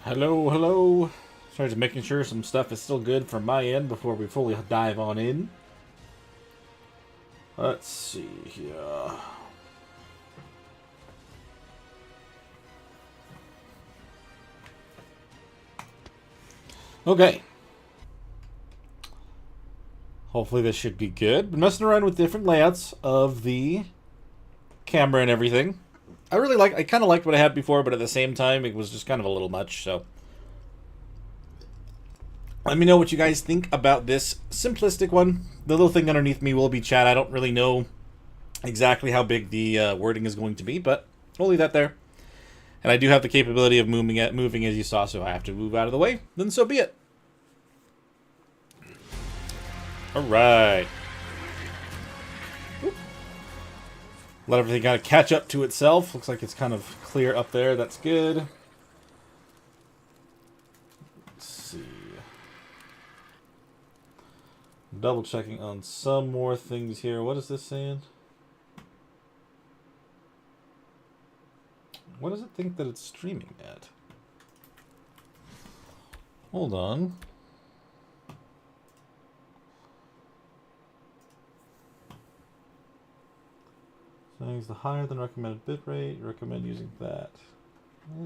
Hello, hello. Sorry, just making sure some stuff is still good from my end before we fully dive on in. Let's see here. Okay. Hopefully this should be good. Been messing around with different layouts of the camera and everything. I kind of liked what I had before, but at the same time, it was just kind of a little much, so. Let me know what you guys think about this simplistic one. The little thing underneath me will be chat. I don't really know exactly how big the wording is going to be, but we'll leave that there. And I do have the capability of moving as you saw, so I have to move out of the way. Then so be it. All right. Let everything kind of catch up to itself. Looks like it's kind of clear up there. That's good. Let's see. Double checking on some more things here. What is this saying? What does it think that it's streaming at? Hold on. Settings the higher than recommended bitrate. Recommend using that.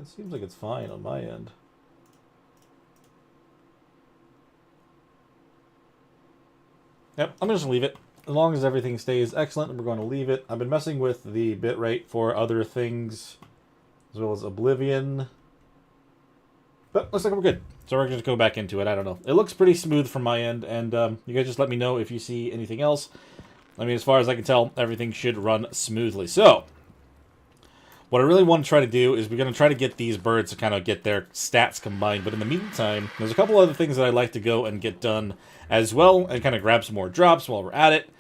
It seems like it's fine on my end. Yep, I'm just going to leave it. As long as everything stays excellent, we're going to leave it. I've been messing with the bitrate for other things, as well as Oblivion. But looks like we're good. So we're going to go back into it. I don't know. It looks pretty smooth from my end, and you guys just let me know if you see anything else. I mean, as far as I can tell, everything should run smoothly. So, what I really want to try to do is we're going to try to get these birds to kind of get their stats combined. But in the meantime, there's a couple other things that I'd like to go and get done as well, and kind of grab some more drops while we're at it.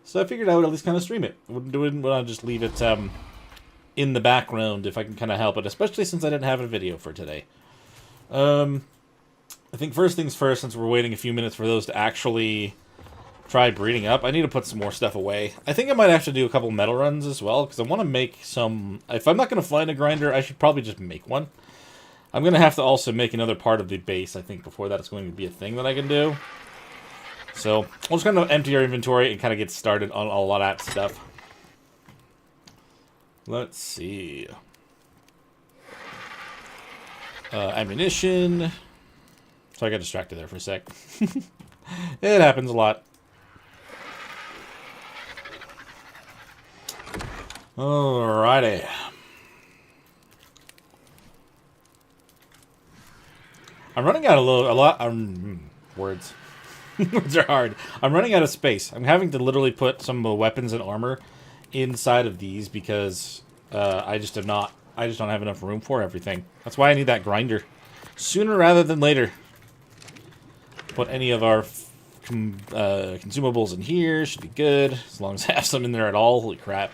So I figured I would at least kind of stream it. Wouldn't want to just leave it in the background if I can kind of help it, especially since I didn't have a video for today. I think first things first, since we're waiting a few minutes for those to actually try breeding up, I need to put some more stuff away. I think I might have to do a couple metal runs as well, because I want to make some. If I'm not going to find a grinder, I should probably just make one. I'm going to have to also make another part of the base, I think, before that is going to be a thing that I can do. So we'll just kind of empty our inventory and kind of get started on a lot of that stuff. Let's see. Ammunition. So I got distracted there for a sec. It happens a lot. Alrighty. I'm running out words. Words are hard. I'm running out of space. I'm having to literally put some of the weapons and armor inside of these because I just don't have enough room for everything. That's why I need that grinder. Sooner rather than later. Put any of our consumables in here. Should be good. As long as I have some in there at all. Holy crap.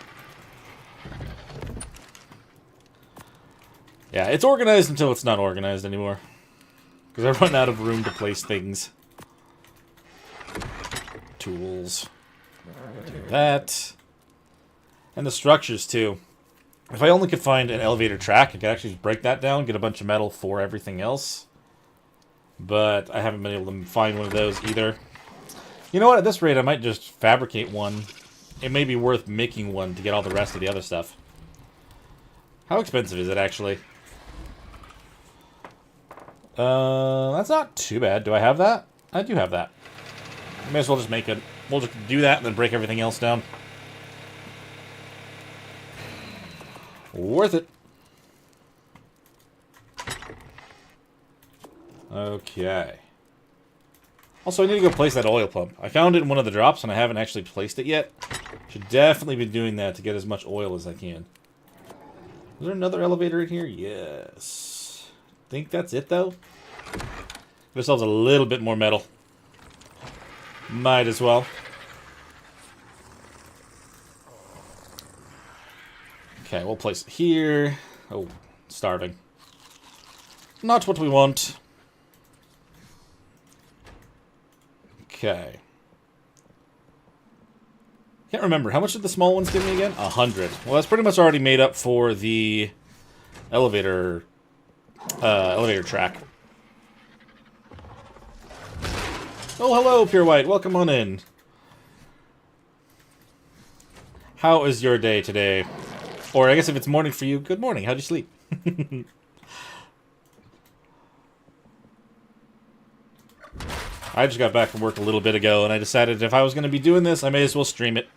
Yeah, it's organized until it's not organized anymore. Because I run out of room to place things. Tools. Do that. And the structures, too. If I only could find an elevator track, I could actually just break that down, get a bunch of metal for everything else. But I haven't been able to find one of those either. You know what? At this rate, I might just fabricate one. It may be worth making one to get all the rest of the other stuff. How expensive is it, actually? That's not too bad. Do I have that? I do have that. May as well just make it. We'll just do that and then break everything else down. Worth it. Okay. Also, I need to go place that oil pump. I found it in one of the drops and I haven't actually placed it yet. Should definitely be doing that to get as much oil as I can. Is there another elevator in here? Yes. Think that's it, though? Give ourselves a little bit more metal. Might as well. Okay, we'll place it here. Oh, starving. Not what we want. Okay. Can't remember. How much did the small ones give me again? 100. Well, that's pretty much already made up for the elevator elevator track. Oh, hello, Pure White. Welcome on in. How is your day today? Or I guess if it's morning for you, good morning. How'd you sleep? I just got back from work a little bit ago, and I decided if I was going to be doing this, I may as well stream it.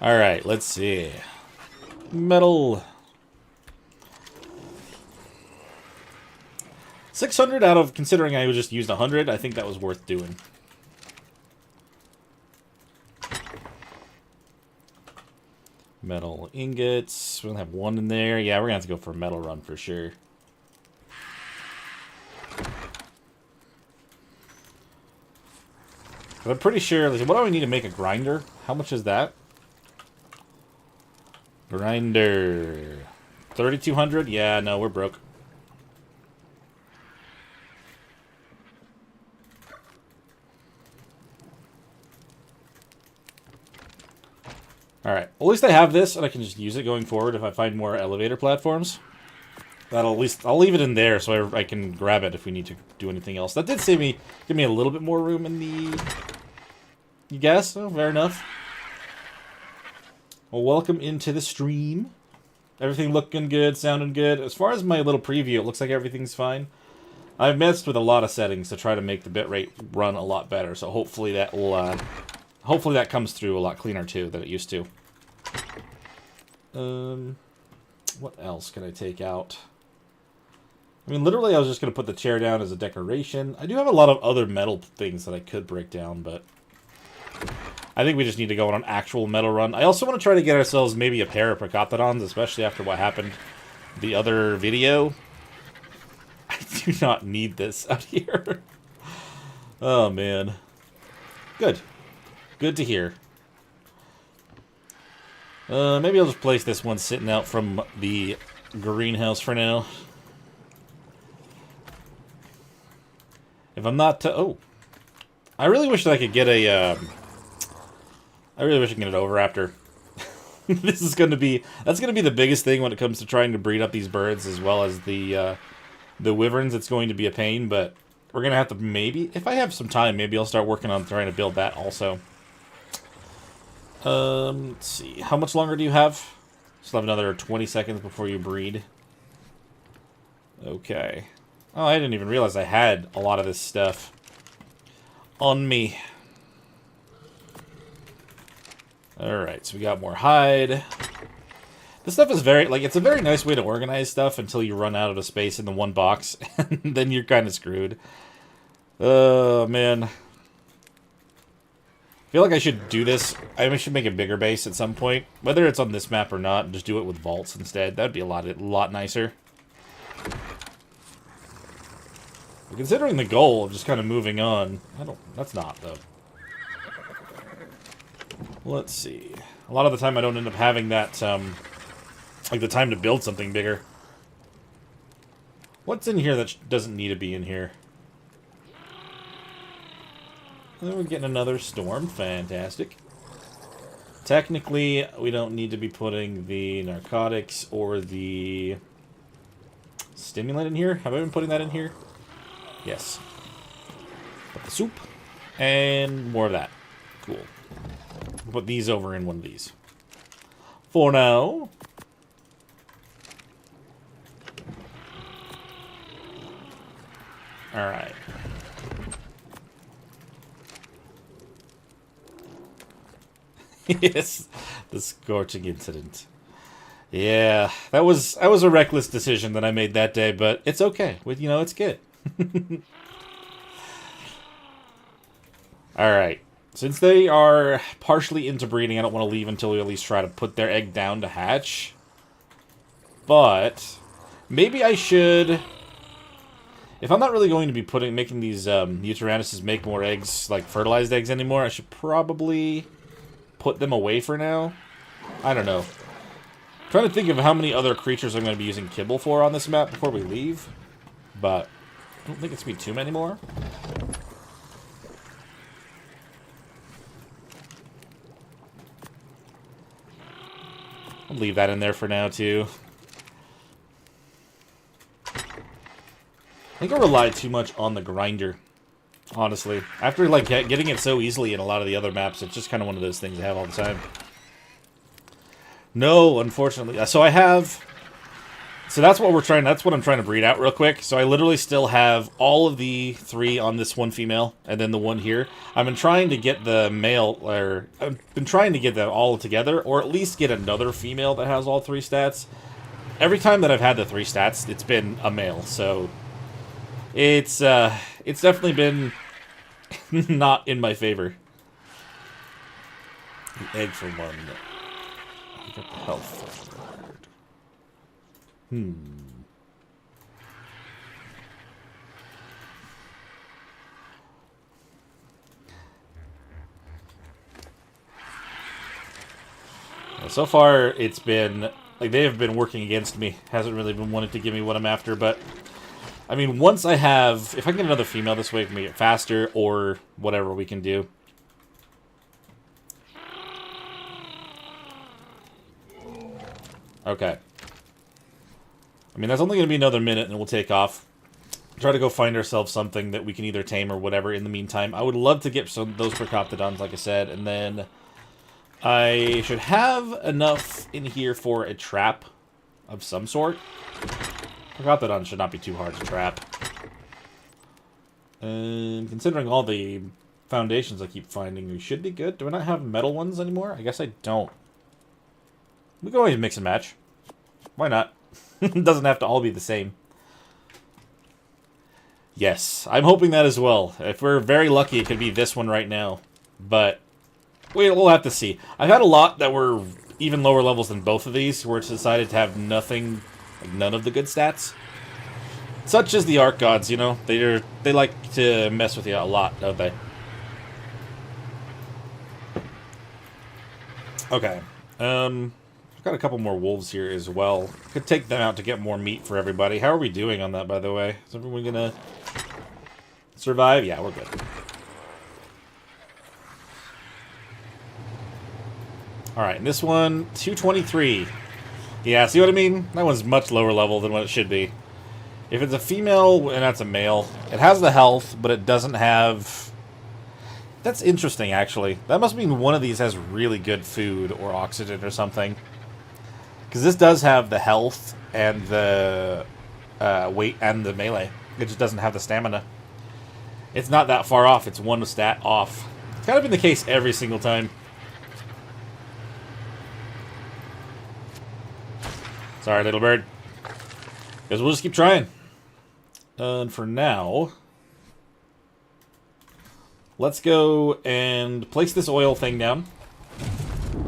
Alright, let's see. Metal. 600 out of, considering I just used 100, I think that was worth doing. Metal ingots. We're going to have one in there. Yeah, we're going to have to go for a metal run for sure. But I'm pretty sure... What do we need to make a grinder? How much is that? Grinder. 3,200? Yeah, no, we're broke. Alright, at least I have this, and I can just use it going forward if I find more elevator platforms. That'll at least... I'll leave it in there so I can grab it if we need to do anything else. That did give me a little bit more room in the... You guess? Oh, fair enough. Well, welcome into the stream. Everything looking good, sounding good. As far as my little preview, it looks like everything's fine. I've messed with a lot of settings to try to make the bitrate run a lot better, so hopefully that will... Hopefully that comes through a lot cleaner, too, than it used to. What else can I take out? I mean, literally, I was just going to put the chair down as a decoration. I do have a lot of other metal things that I could break down, but... I think we just need to go on an actual metal run. I also want to try to get ourselves maybe a pair of Procoptodons, especially after what happened the other video. I do not need this out here. Oh, man. Good. Good to hear. Maybe I'll just place this one sitting out from the greenhouse for now. If I'm not... oh. I really wish that I could get a... I really wish I could get an Oviraptor. This is going to be... That's going to be the biggest thing when it comes to trying to breed up these birds, as well as the wyverns. It's going to be a pain, but we're going to have to maybe... If I have some time, maybe I'll start working on trying to build that also. Let's see. How much longer do you have? Still have another 20 seconds before you breed. Okay. Oh, I didn't even realize I had a lot of this stuff on me. Alright, so we got more hide. This stuff is very, like, it's a very nice way to organize stuff until you run out of space in the one box, and then you're kind of screwed. Oh, man. I feel like I should do this. I should make a bigger base at some point. Whether it's on this map or not, and just do it with vaults instead. That'd be a lot nicer. But considering the goal of just kind of moving on, that's not, though. Let's see. A lot of the time I don't end up having that, like the time to build something bigger. What's in here that doesn't need to be in here? And then we're getting another storm. Fantastic. Technically, we don't need to be putting the narcotics or the stimulant in here. Have I been putting that in here? Yes. Put the soup. And more of that. Cool. We'll put these over in one of these. For now. Alright. Yes, the scorching incident. Yeah, that was a reckless decision that I made that day, but it's okay. You know, it's good. Alright. Since they are partially into breeding, I don't want to leave until we at least try to put their egg down to hatch. But maybe I should... If I'm not really going to be making these Uteranus make more eggs, like fertilized eggs anymore, I should probably put them away for now. I don't know. I'm trying to think of how many other creatures I'm going to be using kibble for on this map before we leave. But I don't think it's going to be too many more. I'll leave that in there for now, too. think I relied too much on the grinder, honestly. After, like, getting it so easily in a lot of the other maps, it's just kind of one of those things I have all the time. No, unfortunately. So I have... So that's what I'm trying to breed out real quick. So I literally still have all of the 3 on this one female, and then the 1 here. I've been trying to get the male, or I've been trying to get them all together, or at least get another female that has all 3 stats. Every time that I've had the 3 stats, it's been a male, so it's definitely been not in my favor. The egg for 1. I got the health. So far, it's been, like, they have been working against me. Hasn't really been wanting to give me what I'm after, but, I mean, once I have, if I can get another female this way, it can make it faster, or whatever we can do. Okay. I mean, that's only going to be another minute, and we'll take off. Try to go find ourselves something that we can either tame or whatever in the meantime. I would love to get some of those Procoptodons, like I said, and then I should have enough in here for a trap of some sort. Procoptodons should not be too hard to trap. And considering all the foundations I keep finding, we should be good. Do I not have metal ones anymore? I guess I don't. We can always mix and match. Why not? It doesn't have to all be the same. Yes, I'm hoping that as well. If we're very lucky, it could be this one right now. But we'll have to see. I've had a lot that were even lower levels than both of these, where it's decided to have nothing, like none of the good stats. Such as the Arc Gods, you know? They like to mess with you a lot, don't they? Okay. I've got a couple more wolves here as well. Could take them out to get more meat for everybody. How are we doing on that, by the way? Is everyone gonna survive? Yeah, we're good. Alright, and this one, 223. Yeah, see what I mean? That one's much lower level than what it should be. If it's a female and that's a male, it has the health, but it doesn't have... That's interesting, actually. That must mean one of these has really good food or oxygen or something. Because this does have the health and the weight and the melee. It just doesn't have the stamina. It's not that far off. It's one stat off. It's kind of been the case every single time. Sorry, little bird. Guess we'll just keep trying. And for now, let's go and place this oil thing down.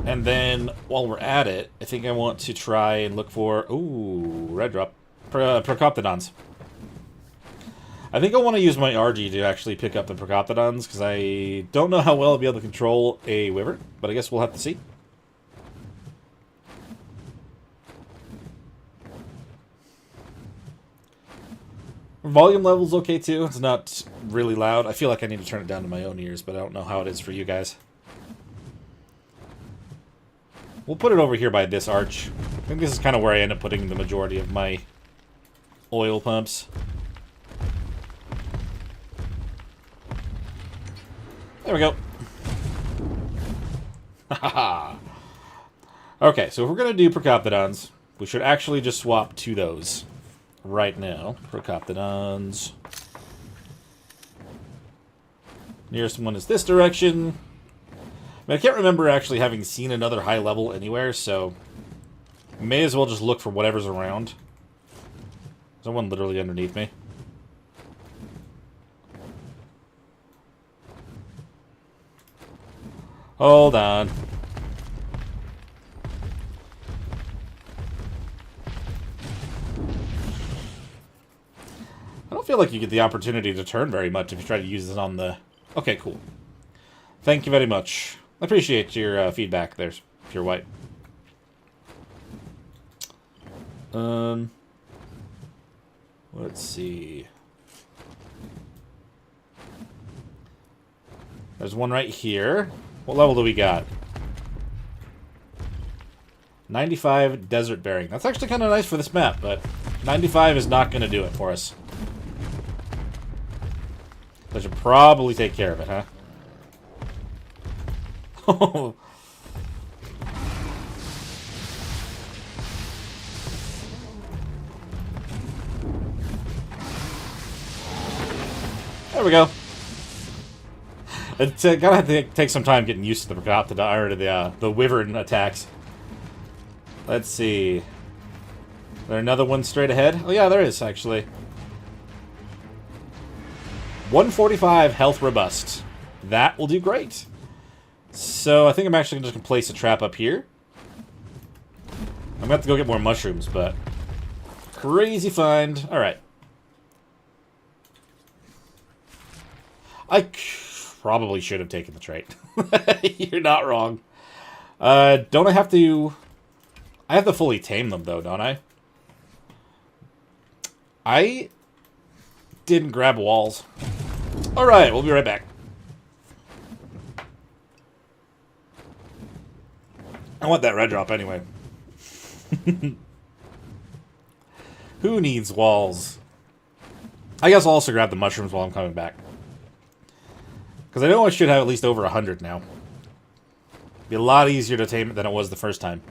And then, while we're at it, I think I want to try and look for... Ooh, red drop. Procoptodons. I think I want to use my RG to actually pick up the Procoptodons, because I don't know how well I'll be able to control a Wyvern, but I guess we'll have to see. Volume level's okay, too. It's not really loud. I feel like I need to turn it down to my own ears, but I don't know how it is for you guys. We'll put it over here by this arch. I think this is kind of where I end up putting the majority of my oil pumps. There we go. Haha. Okay, so if we're going to do Procoptodons, we should actually just swap to those right now. Procoptodons. Nearest one is this direction. I mean, I can't remember actually having seen another high level anywhere, so may as well just look for whatever's around. There's one literally underneath me. Hold on. I don't feel like you get the opportunity to turn very much if you try to use this on the... Okay, cool. Thank you very much. I appreciate your feedback there, Pure White. Let's see. There's one right here. What level do we got? 95 Desert Bearing. That's actually kind of nice for this map, but 95 is not going to do it for us. I should probably take care of it, huh? There we go. It's gotta have to take some time getting used to the wyvern attacks. Let's see. Is there another one straight ahead? Oh yeah, there is, actually. 145 health robust. That will do great. So I think I'm actually just gonna place a trap up here. I'm gonna have to go get more mushrooms, but crazy find. Alright. I probably should have taken the trait. You're not wrong. Don't I have to... I have to fully tame them, though, don't I? I didn't grab walls. Alright, we'll be right back. I want that red drop anyway. Who needs walls? I guess I'll also grab the mushrooms while I'm coming back. Because I know I should have at least over 100 now. Be a lot easier to tame it than it was the first time.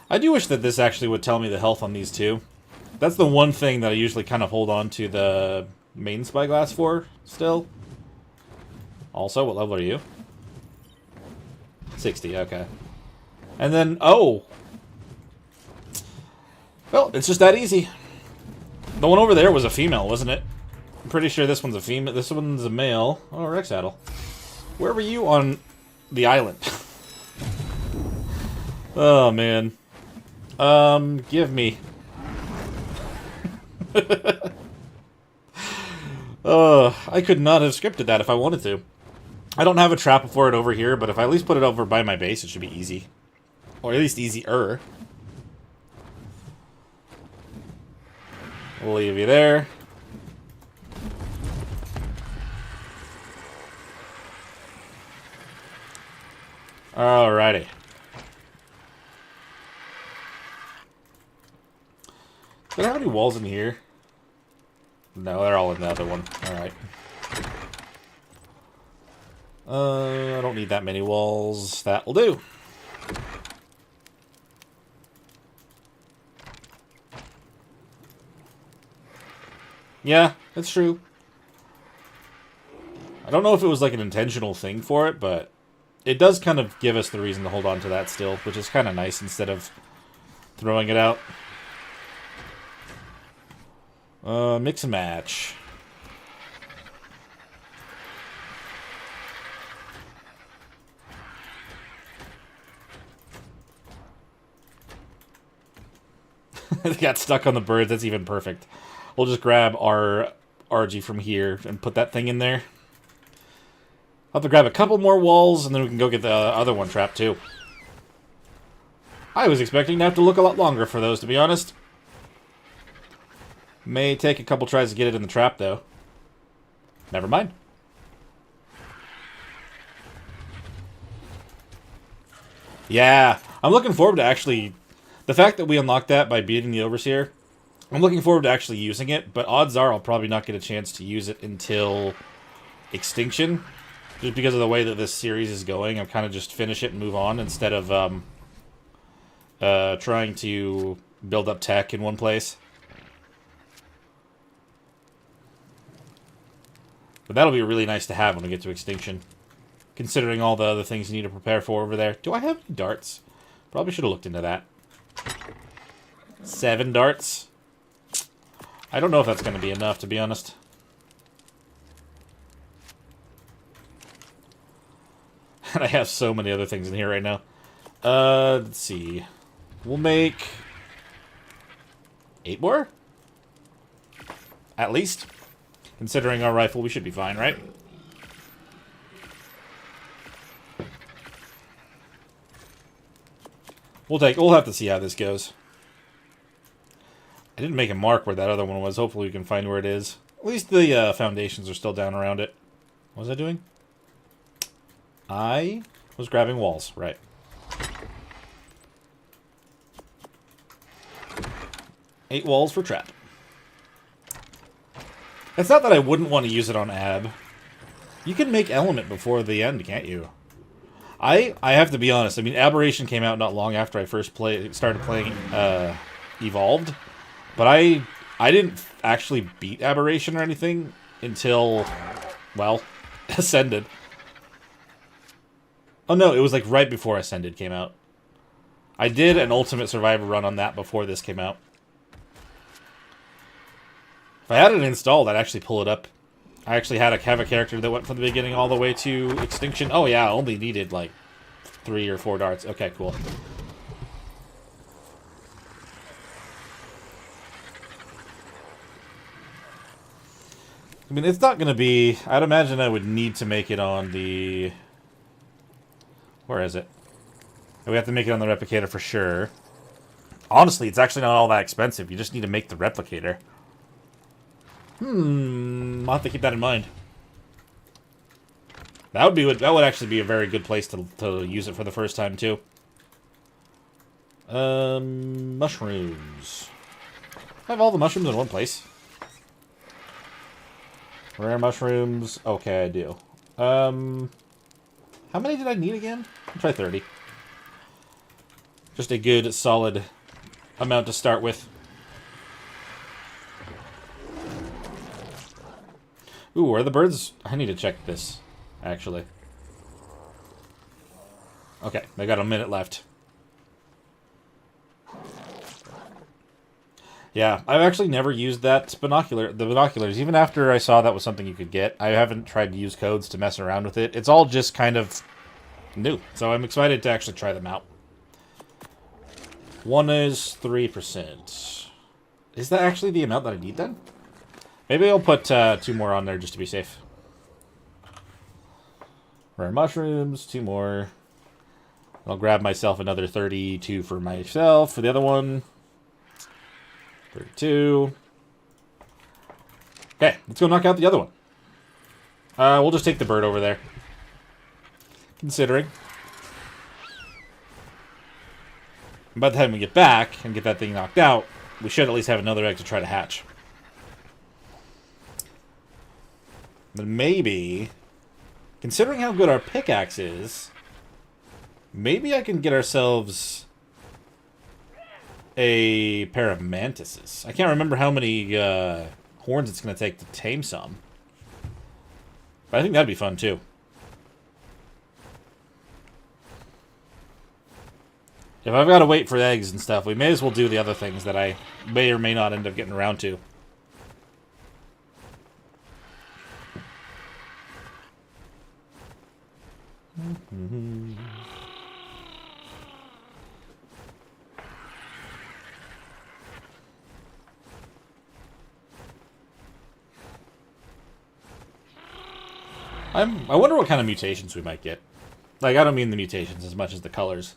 I do wish that this actually would tell me the health on these two. That's the one thing that I usually kind of hold on to the main spyglass for, still. Also, what level are you? 60, okay. And then, oh! Well, it's just that easy. The one over there was a female, wasn't it? I'm pretty sure this one's a female. This one's a male. Oh, Rex Saddle. Where were you on the island? Oh, man. Give me. I could not have scripted that if I wanted to. I don't have a trap for it over here, but if I at least put it over by my base, it should be easy. Or at least easier. We'll leave you there. Alrighty. Do I have any walls in here? No, they're all in the other one. Alright. I don't need that many walls. That will do. Yeah, that's true. I don't know if it was like an intentional thing for it, but it does kind of give us the reason to hold on to that still, which is kind of nice instead of throwing it out. Mix and match. They got stuck on the birds. That's even perfect. We'll just grab our RG from here and put that thing in there. I'll have to grab a couple more walls, and then we can go get the other one trapped, too. I was expecting to have to look a lot longer for those, to be honest. May take a couple tries to get it in the trap, though. Never mind. Yeah, I'm looking forward to actually... The fact that we unlocked that by beating the Overseer, I'm looking forward to actually using it, but odds are I'll probably not get a chance to use it until Extinction. Just because of the way that this series is going, I'm kind of just finish it and move on instead of trying to build up tech in one place. But that'll be really nice to have when we get to Extinction, considering all the other things you need to prepare for over there. Do I have any darts? Probably should have looked into that. 7 darts? I don't know if that's going to be enough, to be honest. And I have so many other things in here right now. Let's see. We'll make 8 more? At least. Considering our rifle, we should be fine, right? We'll have to see how this goes. I didn't make a mark where that other one was. Hopefully we can find where it is. At least the foundations are still down around it. What was I doing? I was grabbing walls, right. 8 walls for trap. It's not that I wouldn't want to use it on Ab. You can make element before the end, can't you? I have to be honest. I mean, Aberration came out not long after I first started playing Evolved, but I didn't actually beat Aberration or anything until, well, Ascended. Oh no, it was like right before Ascended came out. I did an Ultimate Survivor run on that before this came out. If I had it installed, I'd actually pull it up. I actually have a character that went from the beginning all the way to Extinction. Oh yeah, I only needed like 3 or 4 darts. Okay, cool. I mean, it's not going to be... I'd imagine I would need to make it on the... Where is it? We have to make it on the replicator for sure. Honestly, it's actually not all that expensive. You just need to make the replicator. I'll have to keep that in mind. That would actually be a very good place to use it for the first time too. Mushrooms. I have all the mushrooms in one place. Rare mushrooms. Okay, I do. How many did I need again? I'll try 30. Just a good, solid amount to start with. Ooh, are the birds... I need to check this, actually. Okay, I got a minute left. Yeah, I've actually never used the binoculars. Even after I saw that was something you could get, I haven't tried to use codes to mess around with it. It's all just kind of new, so I'm excited to actually try them out. One is 3%. Is that actually the amount that I need then? Maybe I'll put 2 more on there just to be safe. Rare mushrooms, 2 more. I'll grab myself another 32 for myself for the other one. 32. Okay, let's go knock out the other one. We'll just take the bird over there. Considering. By the time we get back and get that thing knocked out, we should at least have another egg to try to hatch. But maybe, considering how good our pickaxe is, maybe I can get ourselves a pair of mantises. I can't remember how many horns it's going to take to tame some. But I think that'd be fun, too. If I've got to wait for eggs and stuff, we may as well do the other things that I may or may not end up getting around to. I wonder what kind of mutations we might get. Like, I don't mean the mutations as much as the colors.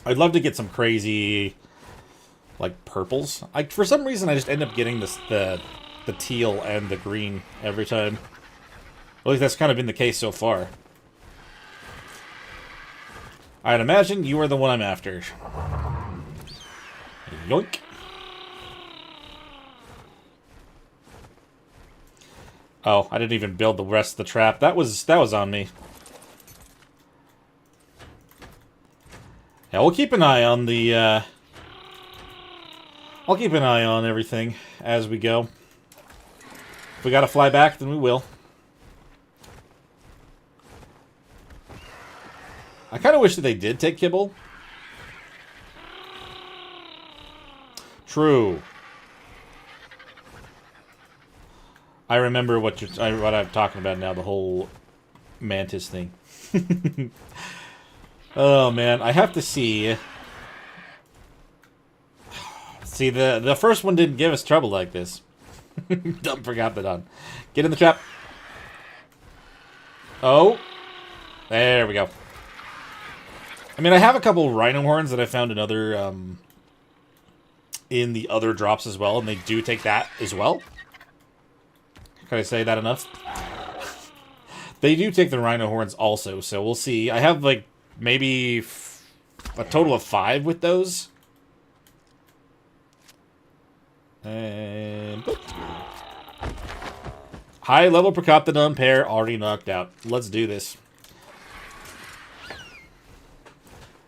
I'd love to get some crazy, like, purples. For some reason, I just end up getting the teal and the green every time. At least that's kind of been the case so far. I'd imagine you are the one I'm after. Yoink. Oh, I didn't even build the rest of the trap. That was on me. Yeah, we'll keep an eye on the, I'll keep an eye on everything as we go. If we gotta fly back, then we will. I kind of wish that they did take kibble. True. I remember what I'm talking about now, the whole mantis thing. Oh man, I have to see. See, the first one didn't give us trouble like this. Dumb forgot that on. Get in the trap. Oh. There we go. I mean, I have a couple rhino horns that I found in the other drops as well, and they do take that as well. Can I say that enough? They do take the rhino horns also, so we'll see. I have, like, maybe a total of 5 with those. And... high level Procoptodon pair already knocked out. Let's do this.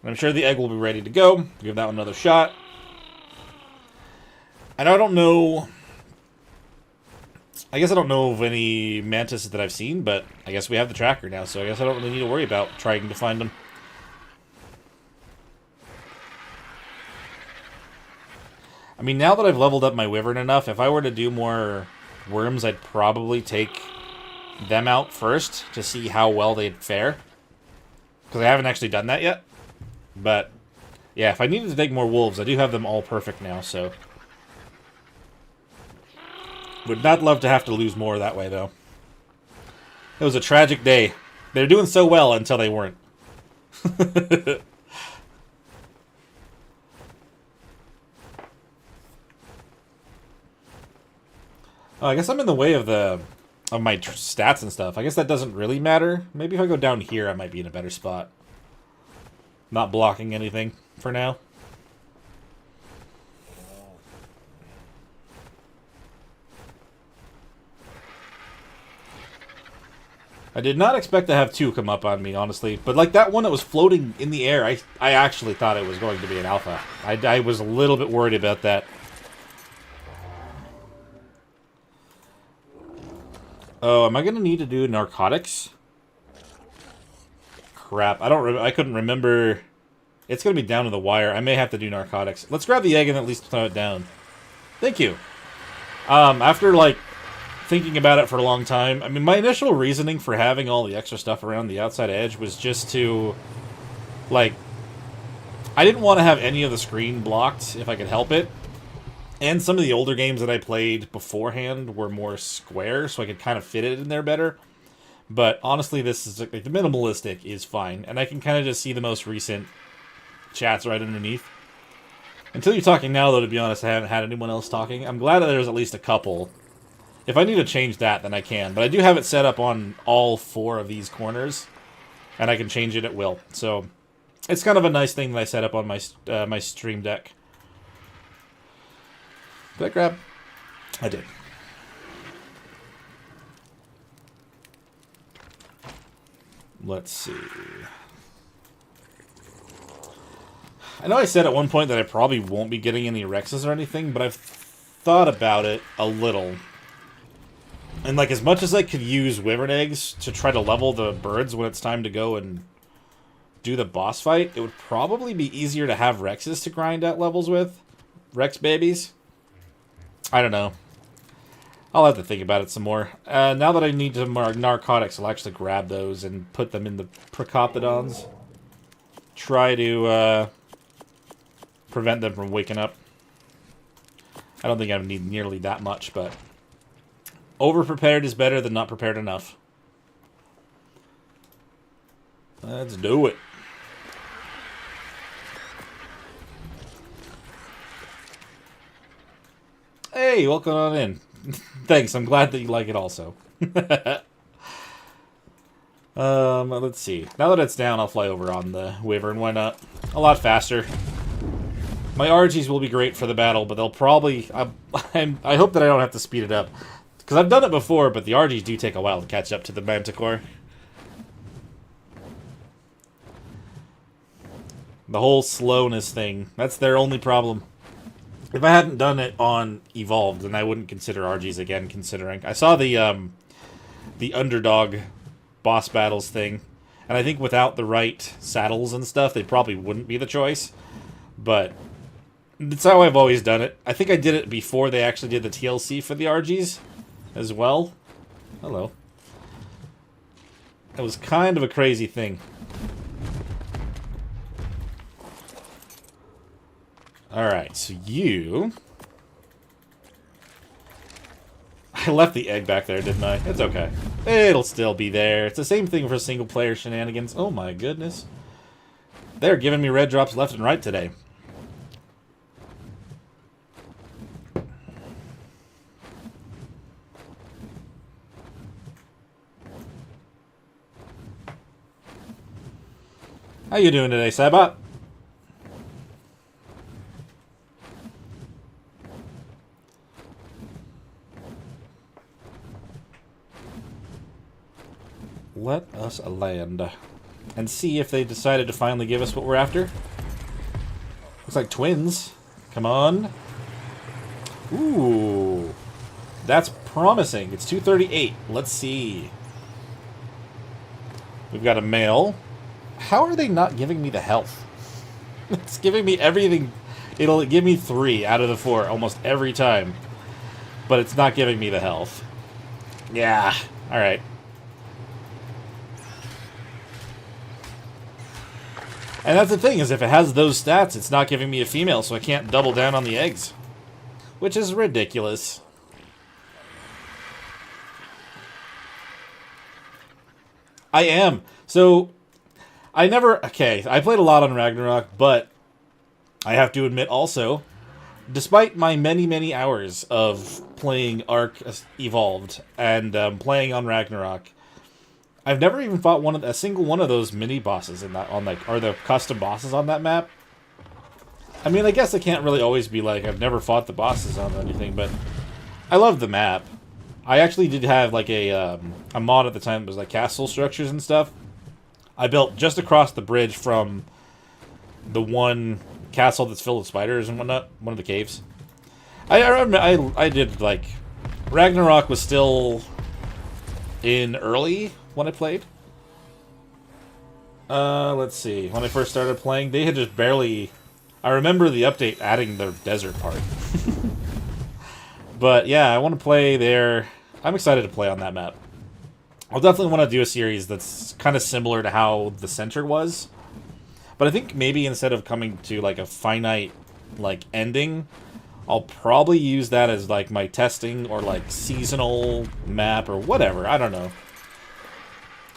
I'm sure the egg will be ready to go. Give that one another shot. And I don't know... I guess I don't know of any mantises that I've seen, but I guess we have the tracker now, so I guess I don't really need to worry about trying to find them. I mean, now that I've leveled up my wyvern enough, if I were to do more worms, I'd probably take them out first to see how well they'd fare. Because I haven't actually done that yet. But, yeah, if I needed to take more wolves, I do have them all perfect now, so... would not love to have to lose more that way, though. It was a tragic day. They were doing so well until they weren't. Oh, I guess I'm in the way of my stats and stuff. I guess that doesn't really matter. Maybe if I go down here, I might be in a better spot. Not blocking anything for now. I did not expect to have two come up on me, honestly. But like that one that was floating in the air, I actually thought it was going to be an alpha. I was a little bit worried about that. Oh, am I going to need to do narcotics? Crap, I couldn't remember. It's going to be down to the wire. I may have to do narcotics. Let's grab the egg and at least throw it down. Thank you. After, like, thinking about it for a long time, I mean, my initial reasoning for having all the extra stuff around the outside edge was just to, like, I didn't want to have any of the screen blocked if I could help it. And some of the older games that I played beforehand were more square, so I could kind of fit it in there better. But honestly, this is like the minimalistic is fine, and I can kind of just see the most recent chats right underneath. Until you're talking now, though, to be honest, I haven't had anyone else talking. I'm glad that there's at least a couple. If I need to change that, then I can. But I do have it set up on all 4 of these corners, and I can change it at will. So it's kind of a nice thing that I set up on my my stream deck. Did I grab? I did. Let's see. I know I said at one point that I probably won't be getting any Rexes or anything, but I've thought about it a little. And, like, as much as I could use wyvern eggs to try to level the birds when it's time to go and do the boss fight, it would probably be easier to have Rexes to grind out levels with. Rex babies. I don't know. I'll have to think about it some more. Now that I need some more narcotics, I'll actually grab those and put them in the Procoptodons. Try to prevent them from waking up. I don't think I need nearly that much, but over-prepared is better than not prepared enough. Let's do it. Hey, welcome on in. Thanks, I'm glad that you like it also. Let's see. Now that it's down, I'll fly over on the wyvern. Why not? A lot faster. My RGs will be great for the battle, but they'll probably... I hope that I don't have to speed it up. Because I've done it before, but the RGs do take a while to catch up to the Manticore. The whole slowness thing. That's their only problem. If I hadn't done it on Evolved, then I wouldn't consider RGs again, considering. I saw the underdog boss battles thing, and I think without the right saddles and stuff, they probably wouldn't be the choice. But that's how I've always done it. I think I did it before they actually did the TLC for the RGs as well. Hello. It was kind of a crazy thing. Alright, so you... I left the egg back there, didn't I? It's okay. It'll still be there. It's the same thing for single-player shenanigans. Oh my goodness. They're giving me red drops left and right today. How you doing today, Sabot? Let us land. And see if they decided to finally give us what we're after. Looks like twins. Come on. Ooh. That's promising. It's 238. Let's see. We've got a male. How are they not giving me the health? It's giving me everything. It'll give me 3 out of the 4 almost every time. But it's not giving me the health. Yeah. Alright. And that's the thing, is if it has those stats, it's not giving me a female, so I can't double down on the eggs. Which is ridiculous. I am. So, I never... Okay, I played a lot on Ragnarok, but I have to admit also, despite my many, many hours of playing Ark Evolved and playing on Ragnarok, I've never even fought a single one of those mini bosses in that or the custom bosses on that map. I mean, I guess I can't really always be like I've never fought the bosses on anything, but I love the map. I actually did have like a mod at the time that was like castle structures and stuff. I built just across the bridge from the one castle that's filled with spiders and whatnot, one of the caves. I remember I did like Ragnarok was still in early when I played. Let's see. When I first started playing, they had just barely... I remember the update adding the desert part. But yeah, I want to play there. I'm excited to play on that map. I'll definitely want to do a series that's kind of similar to how the center was. But I think maybe instead of coming to like a finite like ending, I'll probably use that as like my testing or like seasonal map or whatever. I don't know.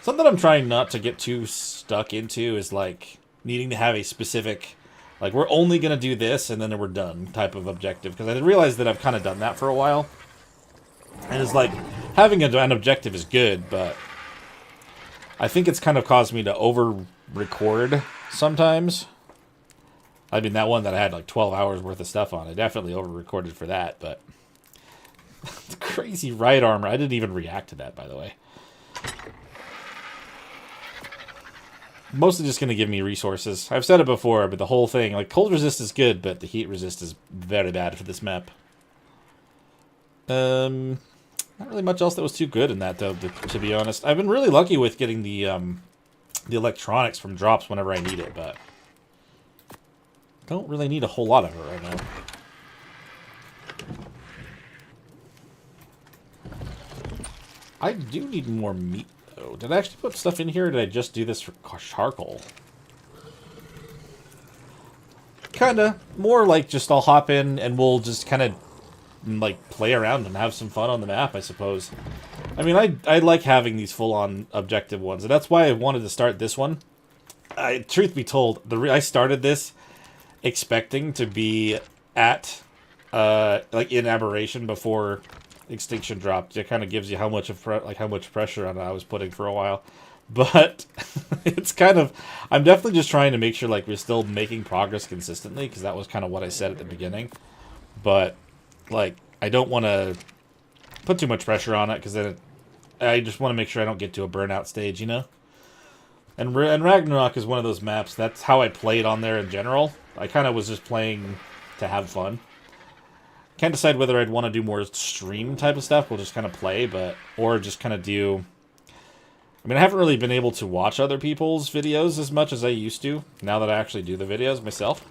Something I'm trying not to get too stuck into is like needing to have a specific, like we're only going to do this and then we're done type of objective. Because I realized that I've kind of done that for a while. And it's like, having an objective is good, but I think it's kind of caused me to over-record sometimes. I mean, that one that I had like 12 hours worth of stuff on, I definitely over-recorded for that, but... the crazy right armor, I didn't even react to that, by the way. Mostly just going to give me resources. I've said it before, but the whole thing, like, cold resist is good, but the heat resist is very bad for this map. Not really much else that was too good in that, though, to be honest. I've been really lucky with getting the electronics from drops whenever I need it, but don't really need a whole lot of it right now. I do need more meat, though. Did I actually put stuff in here, or did I just do this for charcoal? Kinda. More like just I'll hop in and we'll just kind of like play around and have some fun on the map, I suppose. I mean, I like having these full-on objective ones, and that's why I wanted to start this one. Truth be told, I started this expecting to be at like in Aberration before Extinction dropped. It kind of gives you how much pressure on it I was putting for a while. But it's kind of, I'm definitely just trying to make sure like we're still making progress consistently, because that was kind of what I said at the beginning. But like, I don't want to put too much pressure on it, because then I just want to make sure I don't get to a burnout stage, you know? And Ragnarok is one of those maps, that's how I played on there in general. I kind of was just playing to have fun. Can't decide whether I'd want to do more stream type of stuff, we'll just kind of play, or just kind of do... I mean, I haven't really been able to watch other people's videos as much as I used to, now that I actually do the videos myself.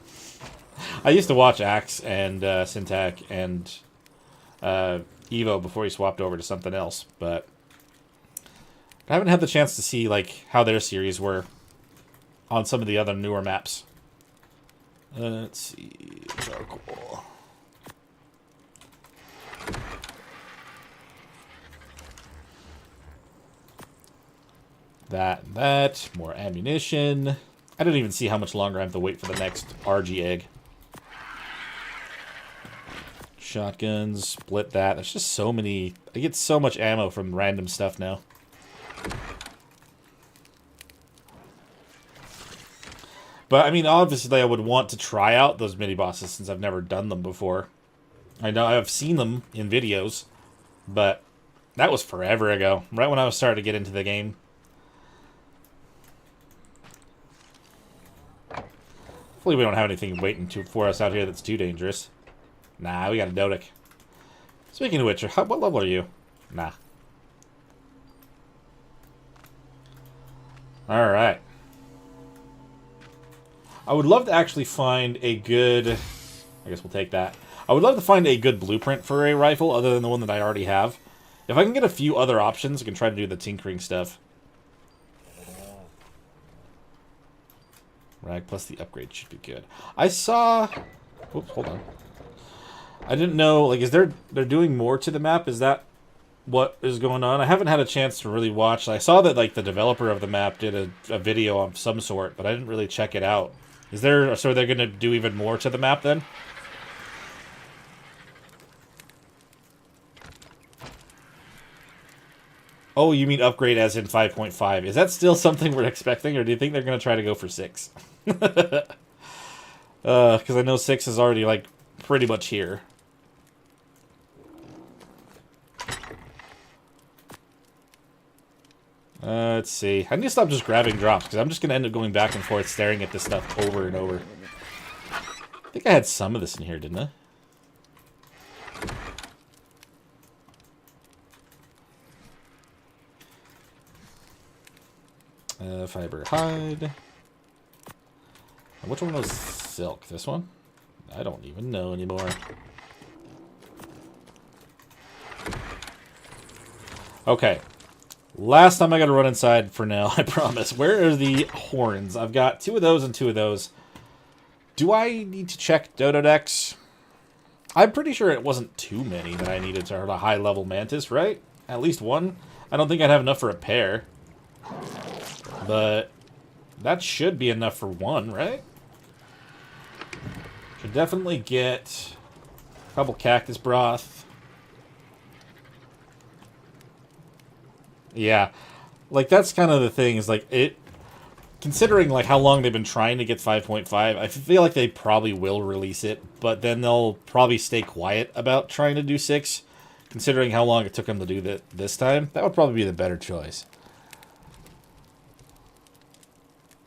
I used to watch Axe and Syntac and Evo before he swapped over to something else, but I haven't had the chance to see like how their series were on some of the other newer maps. Let's see, charcoal. That, more ammunition. I don't even see how much longer I have to wait for the next RG egg. Shotguns, split that. There's just so many. I get so much ammo from random stuff now. But, I mean, obviously I would want to try out those mini-bosses since I've never done them before. I know I've seen them in videos, but that was forever ago. Right when I was starting to get into the game. Hopefully we don't have anything waiting for us out here that's too dangerous. Nah, we got a Dodic. Speaking of which, what level are you? Nah. Alright. I would love to actually find a good... I guess we'll take that. I would love to find a good blueprint for a rifle other than the one that I already have. If I can get a few other options, I can try to do the tinkering stuff. Rag plus the upgrade should be good. I saw... Oops, hold on. I didn't know, like, they're doing more to the map? Is that what is going on? I haven't had a chance to really watch. I saw that, like, the developer of the map did a video of some sort, but I didn't really check it out. So they're going to do even more to the map, then? Oh, you mean upgrade as in 5.5. Is that still something we're expecting, or do you think they're going to try to go for 6? Because I know 6 is already, like, pretty much here. Let's see. I need to stop just grabbing drops, because I'm just going to end up going back and forth staring at this stuff over and over. I think I had some of this in here, didn't I? Fiber hide. Which one was silk? This one? I don't even know anymore. Okay. Last time I gotta run inside for now, I promise. Where are the horns? I've got 2 of those and 2 of those. Do I need to check Dodo decks? I'm pretty sure it wasn't too many that I needed to hurt a high-level mantis, right? At least 1? I don't think I'd have enough for a pair. But that should be enough for 1, right? Should definitely get a couple cactus broth. Yeah. Like, that's kind of the thing, is like, considering like how long they've been trying to get 5.5, I feel like they probably will release it, but then they'll probably stay quiet about trying to do 6, considering how long it took them to do that this time. That would probably be the better choice.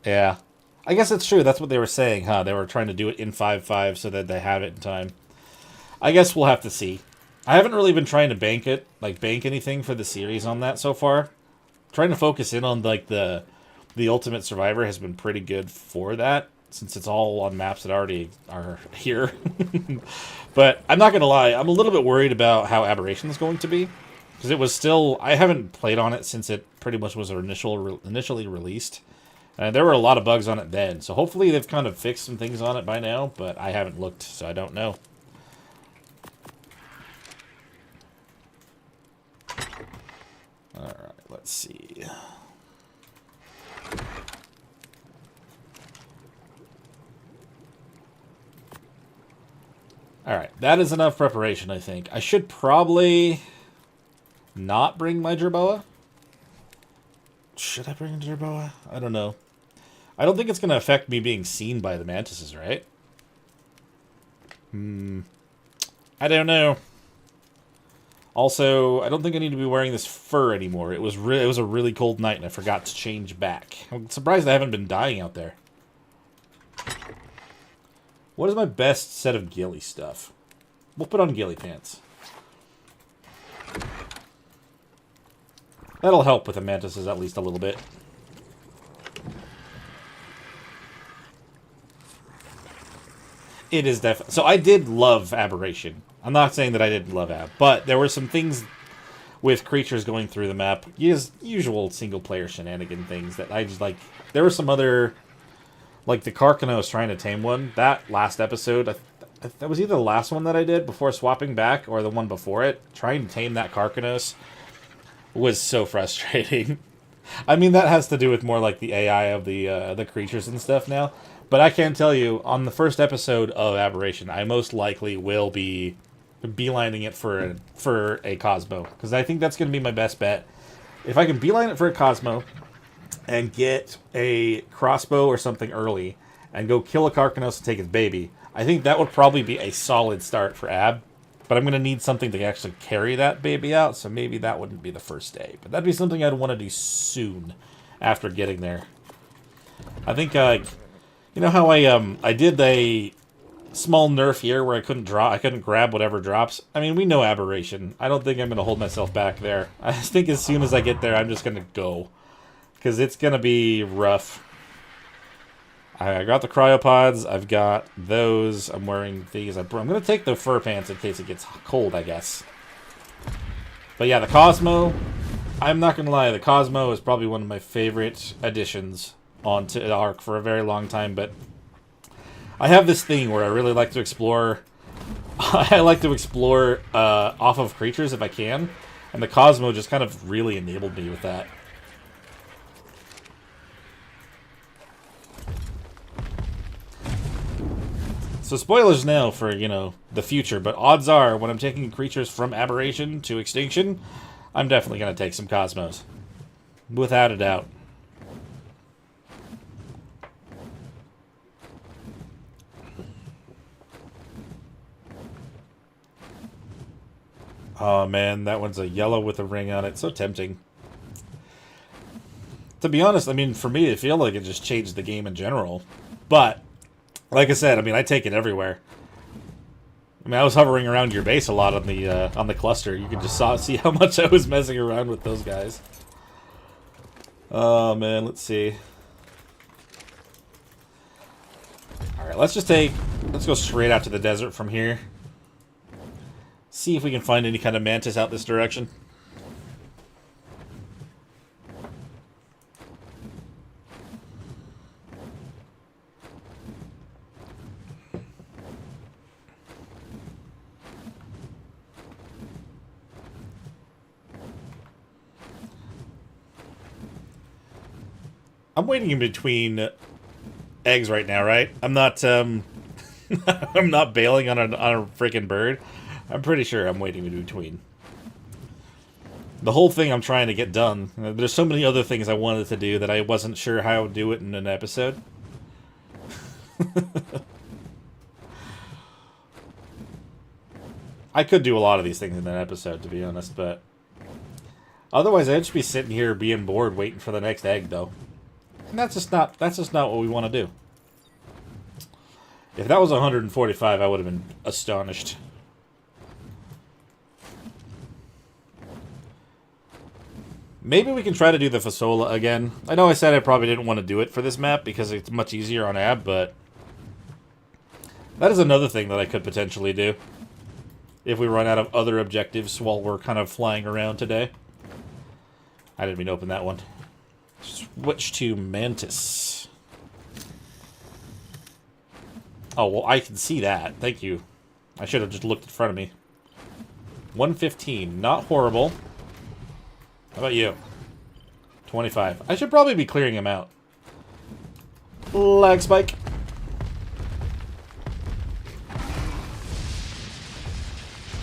Yeah. I guess it's true. That's what they were saying, huh? They were trying to do it in 5.5 so that they have it in time. I guess we'll have to see. I haven't really been trying to bank anything for the series on that so far. Trying to focus in on, like, the Ultimate Survivor has been pretty good for that, since it's all on maps that already are here. But I'm not going to lie, I'm a little bit worried about how Aberration is going to be. Because it was still... I haven't played on it since it pretty much was initially released. And there were a lot of bugs on it then. So hopefully they've kind of fixed some things on it by now, but I haven't looked, so I don't know. Alright, let's see. Alright, that is enough preparation, I think. I should probably not bring my Jerboa. Should I bring a Jerboa? I don't know. I don't think it's going to affect me being seen by the mantises, right? I don't know. Also, I don't think I need to be wearing this fur anymore. It was a really cold night, and I forgot to change back. I'm surprised I haven't been dying out there. What is my best set of ghillie stuff? We'll put on ghillie pants. That'll help with the mantises at least a little bit. It is definitely... So I did love Aberration. I'm not saying that I didn't love Ab, but there were some things with creatures going through the map, usual single-player shenanigan things that I just, like... There were some other... Like, the Carcanos trying to tame one. That last episode, that was either the last one that I did before swapping back, or the one before it. Trying to tame that Carcanos was so frustrating. I mean, that has to do with more, like, the AI of the creatures and stuff now. But I can tell you, on the first episode of Aberration, I most likely will be beelining it for a Cosmo. Because I think that's going to be my best bet. If I can beeline it for a Cosmo and get a crossbow or something early and go kill a Carcanos and take his baby, I think that would probably be a solid start for Ab. But I'm going to need something to actually carry that baby out, so maybe that wouldn't be the first day. But that'd be something I'd want to do soon after getting there. I think, You know how I did a small nerf here where I couldn't grab whatever drops? I mean, we know aberration. I don't think I'm going to hold myself back there. I think as soon as I get there, I'm just going to go. Because it's going to be rough. I got the cryopods. I've got those. I'm wearing these. I'm going to take the fur pants in case it gets cold, I guess. But yeah, the Cosmo, I'm not going to lie, the Cosmo is probably one of my favorite additions onto Ark for a very long time, but I have this thing where I really like to explore. I like to explore off of creatures if I can, and the Cosmo just kind of really enabled me with that. So spoilers now for, you know, the future, but odds are when I'm taking creatures from aberration to extinction, I'm definitely going to take some Cosmos. Without a doubt. Oh man, that one's a yellow with a ring on it. So tempting. To be honest, I mean, for me, it feels like it just changed the game in general. But, like I said, I mean, I take it everywhere. I mean, I was hovering around your base a lot on the cluster. You could just see how much I was messing around with those guys. Oh man, let's see. All right, let's go straight out to the desert from here. See if we can find any kind of mantis out this direction. I'm waiting in between eggs right now, right? I'm not I'm not bailing on a freaking bird. I'm pretty sure I'm waiting in between. The whole thing I'm trying to get done. There's so many other things I wanted to do that I wasn't sure how to do it in an episode. I could do a lot of these things in an episode, to be honest, but otherwise I'd just be sitting here being bored waiting for the next egg, though. And that's just not what we want to do. If that was 145, I would have been astonished. Maybe we can try to do the Fasola again. I know I said I probably didn't want to do it for this map because it's much easier on AB, but that is another thing that I could potentially do if we run out of other objectives while we're kind of flying around today. I didn't mean to open that one. Switch to Mantis. Oh, well, I can see that. Thank you. I should have just looked in front of me. 115. Not horrible. How about you? 25. I should probably be clearing him out. Lag spike.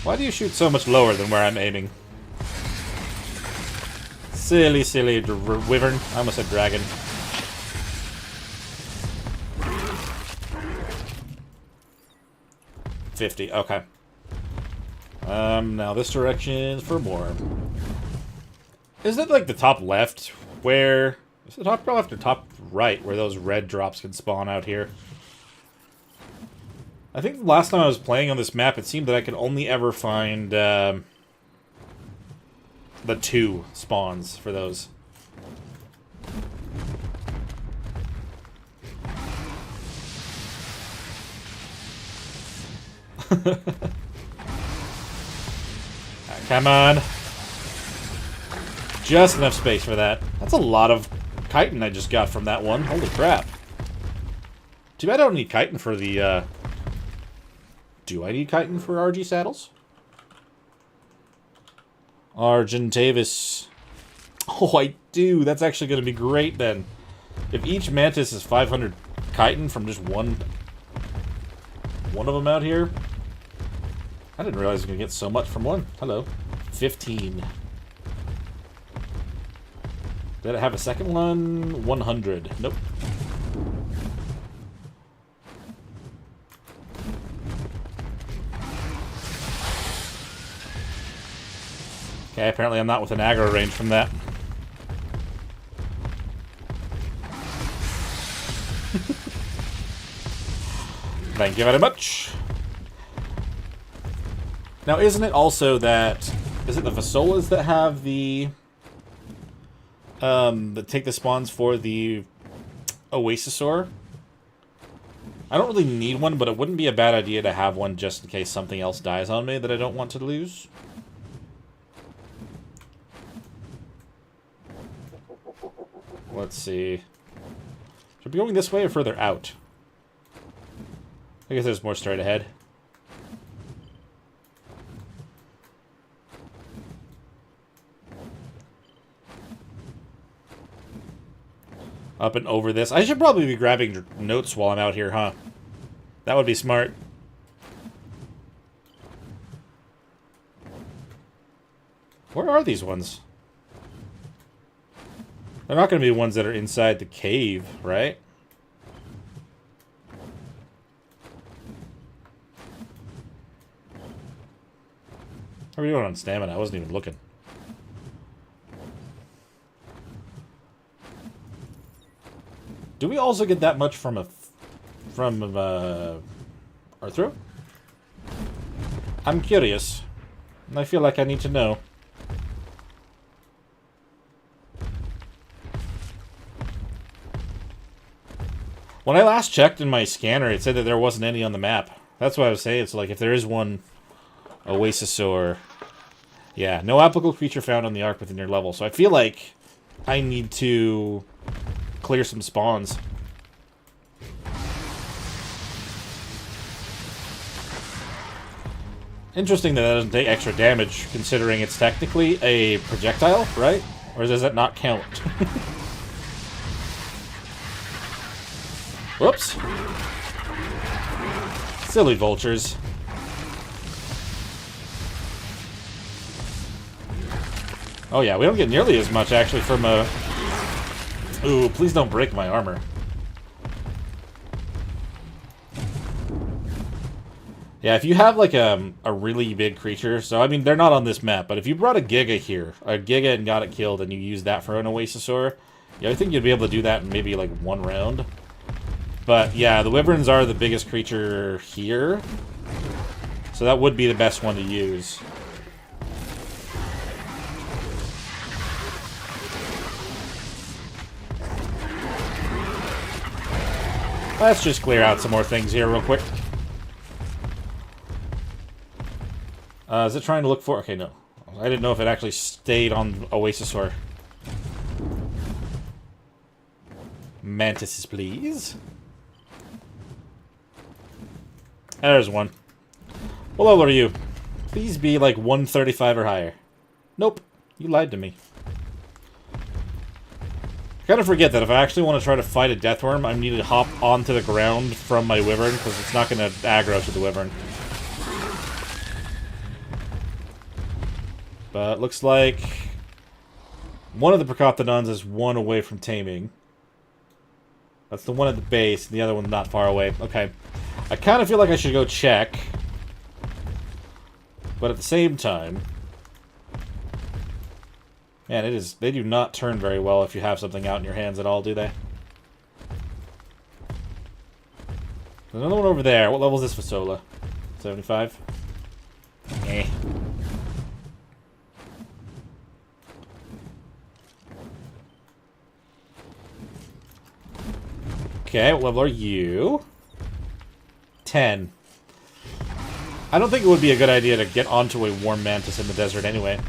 Why do you shoot so much lower than where I'm aiming? Silly, silly wyvern. I almost said dragon. $50. Okay. Now this direction for more. Is it like the top left where... Is it top left or top right where those red drops can spawn out here? I think the last time I was playing on this map, it seemed that I could only ever find the 2 spawns for those. Right, come on. Just enough space for that. That's a lot of chitin I just got from that one. Holy crap. Too bad I don't need chitin for the, Do I need chitin for RG saddles? Argentavis. Oh, I do. That's actually going to be great, then. If each mantis is 500 chitin from just one of them out here. I didn't realize I was going to get so much from one. Hello. 15. Did I have a second one? 100. Nope. Okay, apparently I'm not within aggro range from that. Thank you very much. Now, isn't it also that... Is it the Vasolas that have the... that take the spawns for the Oasisaur? I don't really need one, but it wouldn't be a bad idea to have one just in case something else dies on me that I don't want to lose. Let's see. Should I be going this way or further out? I guess there's more straight ahead. Up and over this. I should probably be grabbing notes while I'm out here, huh? That would be smart. Where are these ones? They're not going to be ones that are inside the cave, right? How are we doing on stamina? I wasn't even looking. Do we also get that much from Arthur? I'm curious. And I feel like I need to know. When I last checked in my scanner, it said that there wasn't any on the map. That's what I was saying. It's like if there is one Oasisaur. Yeah, no applicable creature found on the arc within your level. So I feel like I need to clear some spawns. Interesting that that doesn't take extra damage, considering it's technically a projectile, right? Or does that not count? Whoops. Silly vultures. Oh yeah, we don't get nearly as much, actually, from a... Ooh, please don't break my armor. Yeah, if you have, like, a really big creature... So, I mean, they're not on this map, but if you brought a Giga here, and got it killed, and you used that for an Oasisaur, yeah, I think you'd be able to do that in maybe, like, one round. But, yeah, the Wyverns are the biggest creature here. So that would be the best one to use. Let's just clear out some more things here real quick. Is it trying to look for... Okay, no. I didn't know if it actually stayed on Oasisaur. Mantises, please. There's one. What level are you? Please be like 135 or higher. Nope. You lied to me. I kind of forget that if I actually want to try to fight a Deathworm, I need to hop onto the ground from my Wyvern, because it's not going to aggro to the Wyvern. But looks like one of the Procoptodons is one away from taming. That's the one at the base, and the other one's not far away. Okay. I kind of feel like I should go check. But at the same time... Man, it is... They do not turn very well if you have something out in your hands at all, do they? There's another one over there. What level is this Vasola? 75? Eh. Okay, what level are you? 10. I don't think it would be a good idea to get onto a warm mantis in the desert anyway.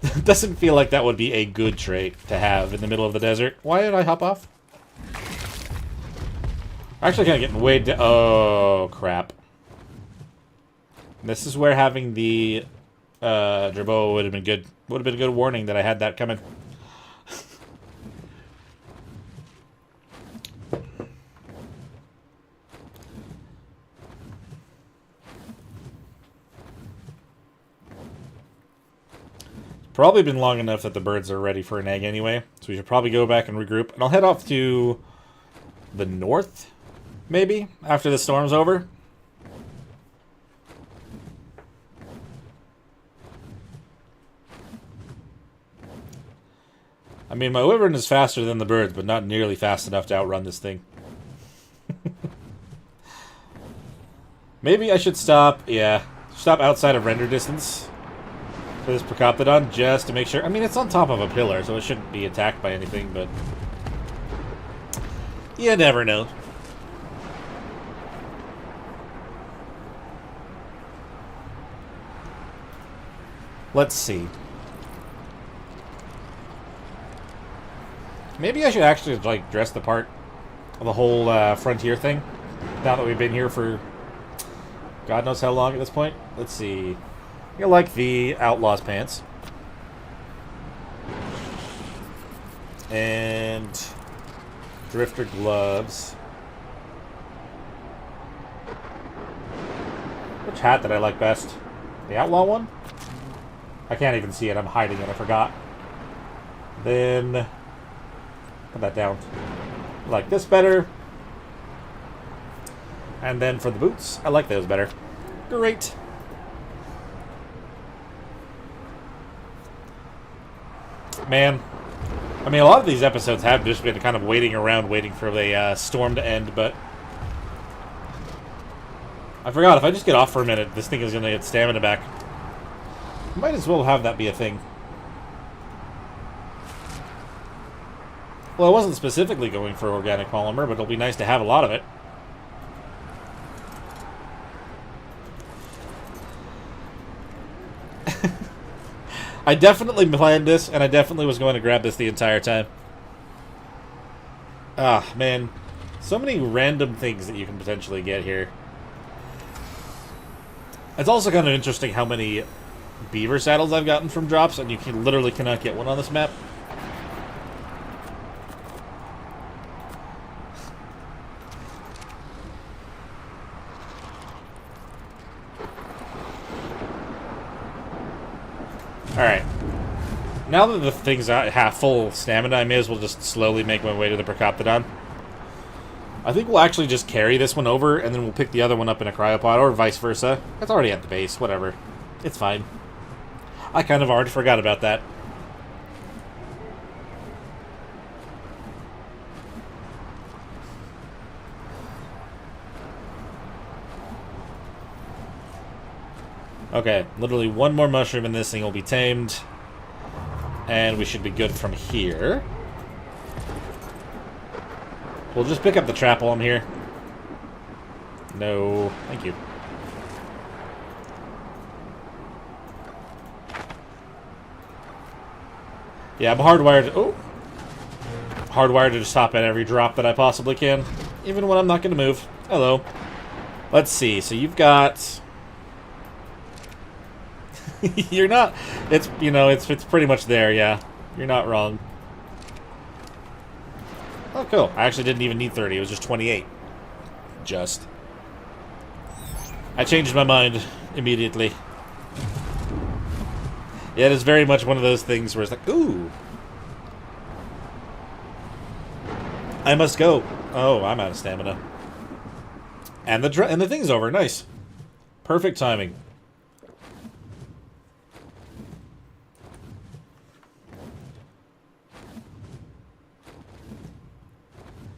It doesn't feel like that would be a good trait to have in the middle of the desert. Why did I hop off? Actually, kind of getting way down. Oh, crap. This is where having the Jerboa would have been good. Would have been a good warning that I had that coming. Probably been long enough that the birds are ready for an egg anyway, so we should probably go back and regroup. And I'll head off to the north, maybe, after the storm's over. I mean, my Wyvern is faster than the birds, but not nearly fast enough to outrun this thing. Maybe I should stop, yeah, stop outside of render distance for this Procoptodon just to make sure. I mean, it's on top of a pillar, so it shouldn't be attacked by anything, but you never know. Let's see. Maybe I should actually, like, dress the part of the whole frontier thing, now that we've been here for God knows how long at this point. Let's see. I like the Outlaw's pants. And Drifter gloves. Which hat did I like best? The Outlaw one? I can't even see it. I'm hiding it. I forgot. Then put that down. I like this better. And then for the boots, I like those better. Great. Man, I mean, a lot of these episodes have just been kind of waiting around, waiting for the storm to end, but I forgot, if I just get off for a minute, this thing is going to get stamina back. Might as well have that be a thing. Well, I wasn't specifically going for organic polymer, but it'll be nice to have a lot of it. I definitely planned this, and I definitely was going to grab this the entire time. Ah, man. So many random things that you can potentially get here. It's also kind of interesting how many beaver saddles I've gotten from drops, and you literally cannot get one on this map. Alright. Now that the thing's half full stamina, I may as well just slowly make my way to the Procoptodon. I think we'll actually just carry this one over, and then we'll pick the other one up in a cryopod, or vice versa. It's already at the base, whatever. It's fine. I kind of already forgot about that. Okay, literally one more mushroom and this thing will be tamed. And we should be good from here. We'll just pick up the trap while I'm here. No, thank you. Yeah, I'm hardwired. Oh, hardwired to stop at every drop that I possibly can, even when I'm not going to move. Hello. Let's see. So you've got. You're not. It's it's pretty much there. Yeah, you're not wrong. Oh, cool. I actually didn't even need 30. It was just 28. Just. I changed my mind immediately. Yeah, it is very much one of those things where it's like, ooh. I must go. Oh, I'm out of stamina. And the thing's over. Nice. Perfect timing.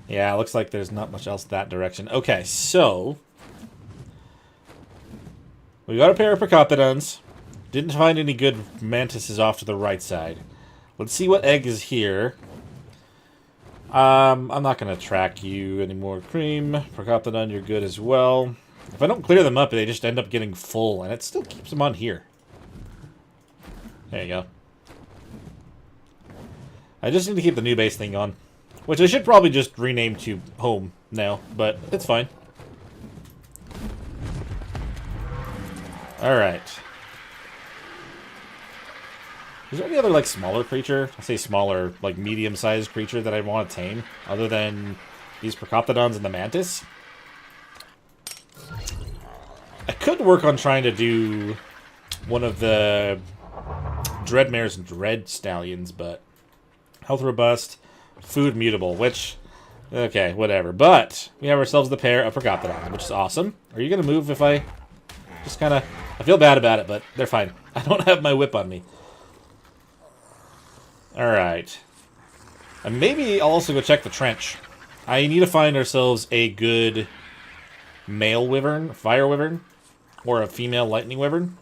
Yeah, looks like there's not much else that direction. Okay, so we got a pair of Procoptodons. Didn't find any good mantises off to the right side. Let's see what egg is here. I'm not going to track you anymore, Cream. Procoptodon, you're good as well. If I don't clear them up, they just end up getting full, and it still keeps them on here. There you go. I just need to keep the new base thing on. Which I should probably just rename to Home now, but it's fine. Alright. Is there any other, like, smaller creature? I say smaller, like, medium-sized creature that I want to tame, other than these Procoptodons and the Mantis? I could work on trying to do one of the Dreadmares and Dread Stallions, but health robust, food mutable, which, okay, whatever. But we have ourselves the pair of Procoptodons, which is awesome. Are you going to move if I just kind of... I feel bad about it, but they're fine. I don't have my whip on me. Alright. And maybe I'll also go check the trench. I need to find ourselves a good male wyvern, fire wyvern, or a female lightning wyvern.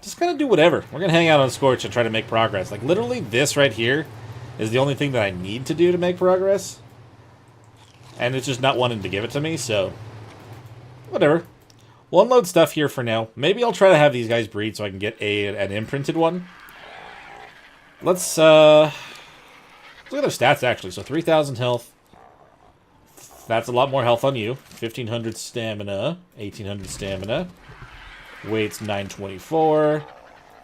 Just gonna do whatever. We're gonna hang out on Scorched and try to make progress. Like, literally, this right here is the only thing that I need to do to make progress. And it's just not wanting to give it to me, so... whatever. We'll unload stuff here for now. Maybe I'll try to have these guys breed so I can get an imprinted one. Let's look at their stats, actually. So 3,000 health. That's a lot more health on you. 1,500 stamina. 1,800 stamina. Weight's 924.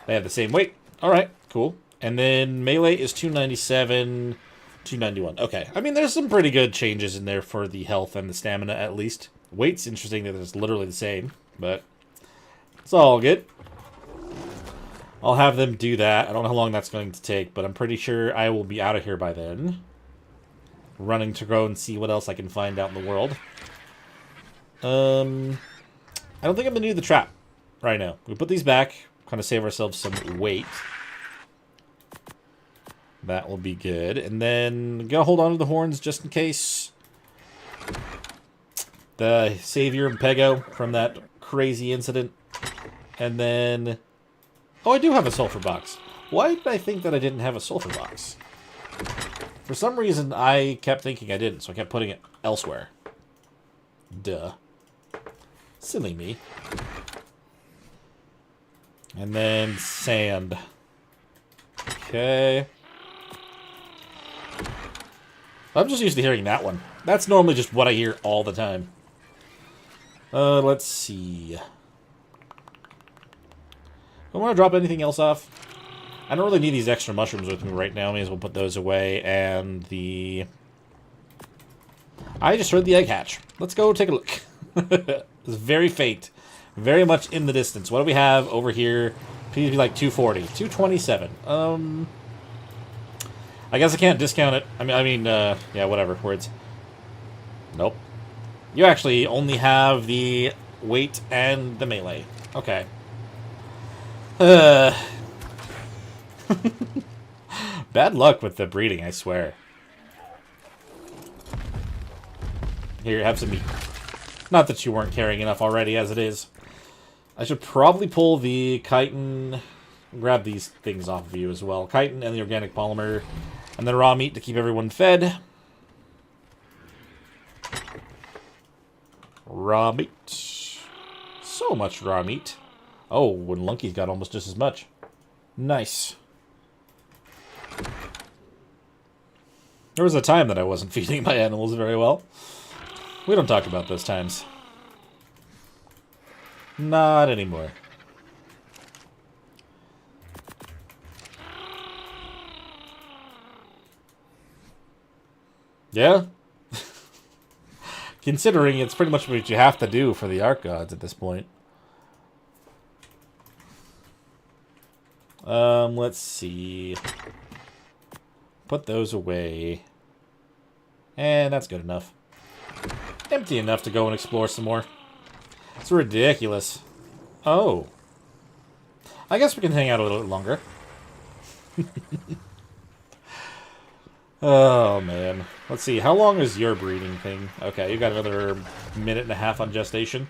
They have the same weight. Alright, cool. And then melee is 297, 291. Okay. I mean, there's some pretty good changes in there for the health and the stamina, at least. Weight's interesting that it's literally the same, but it's all good. I'll have them do that. I don't know how long that's going to take, but I'm pretty sure I will be out of here by then. Running to go and see what else I can find out in the world. I don't think I'm going to do the trap right now. We put these back, kind of save ourselves some weight. That will be good. And then I'm going to hold on to the horns just in case. The Savior and Pego from that crazy incident. And then... oh, I do have a sulfur box. Why did I think that I didn't have a sulfur box? For some reason, I kept thinking I didn't, so I kept putting it elsewhere. Duh. Silly me. And then sand. Okay. I'm just used to hearing that one. That's normally just what I hear all the time. Let's see. I want to drop anything else off. I don't really need these extra mushrooms with me right now. May as well put those away. And the... I just heard the egg hatch. Let's go take a look. It's very faint. Very much in the distance. What do we have over here? Please be like 240. 227. I guess I can't discount it. Yeah, whatever. Words. Nope. You actually only have the weight and the melee. Okay. Bad luck with the breeding, I swear. Here, have some meat. Not that you weren't carrying enough already as it is. I should probably pull the chitin... grab these things off of you as well. Chitin and the organic polymer. And then raw meat to keep everyone fed. Raw meat. So much raw meat. Oh, and Lunky's got almost just as much. Nice. There was a time that I wasn't feeding my animals very well. We don't talk about those times. Not anymore. Yeah? Considering it's pretty much what you have to do for the Arc Gods at this point. Let's see. Put those away. And that's good enough. Empty enough to go and explore some more. It's ridiculous. Oh. I guess we can hang out a little bit longer. Oh, man. Let's see. How long is your breeding thing? Okay, you got another minute and a half on gestation.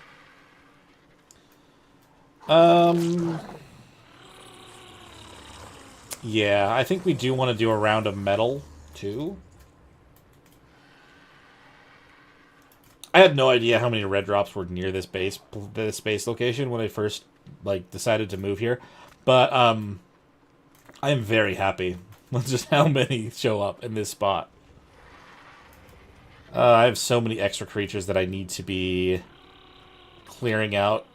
Yeah, I think we do want to do a round of metal, too. I had no idea how many red drops were near this base location when I first, decided to move here. But, I am very happy with just how many show up in this spot. I have so many extra creatures that I need to be clearing out.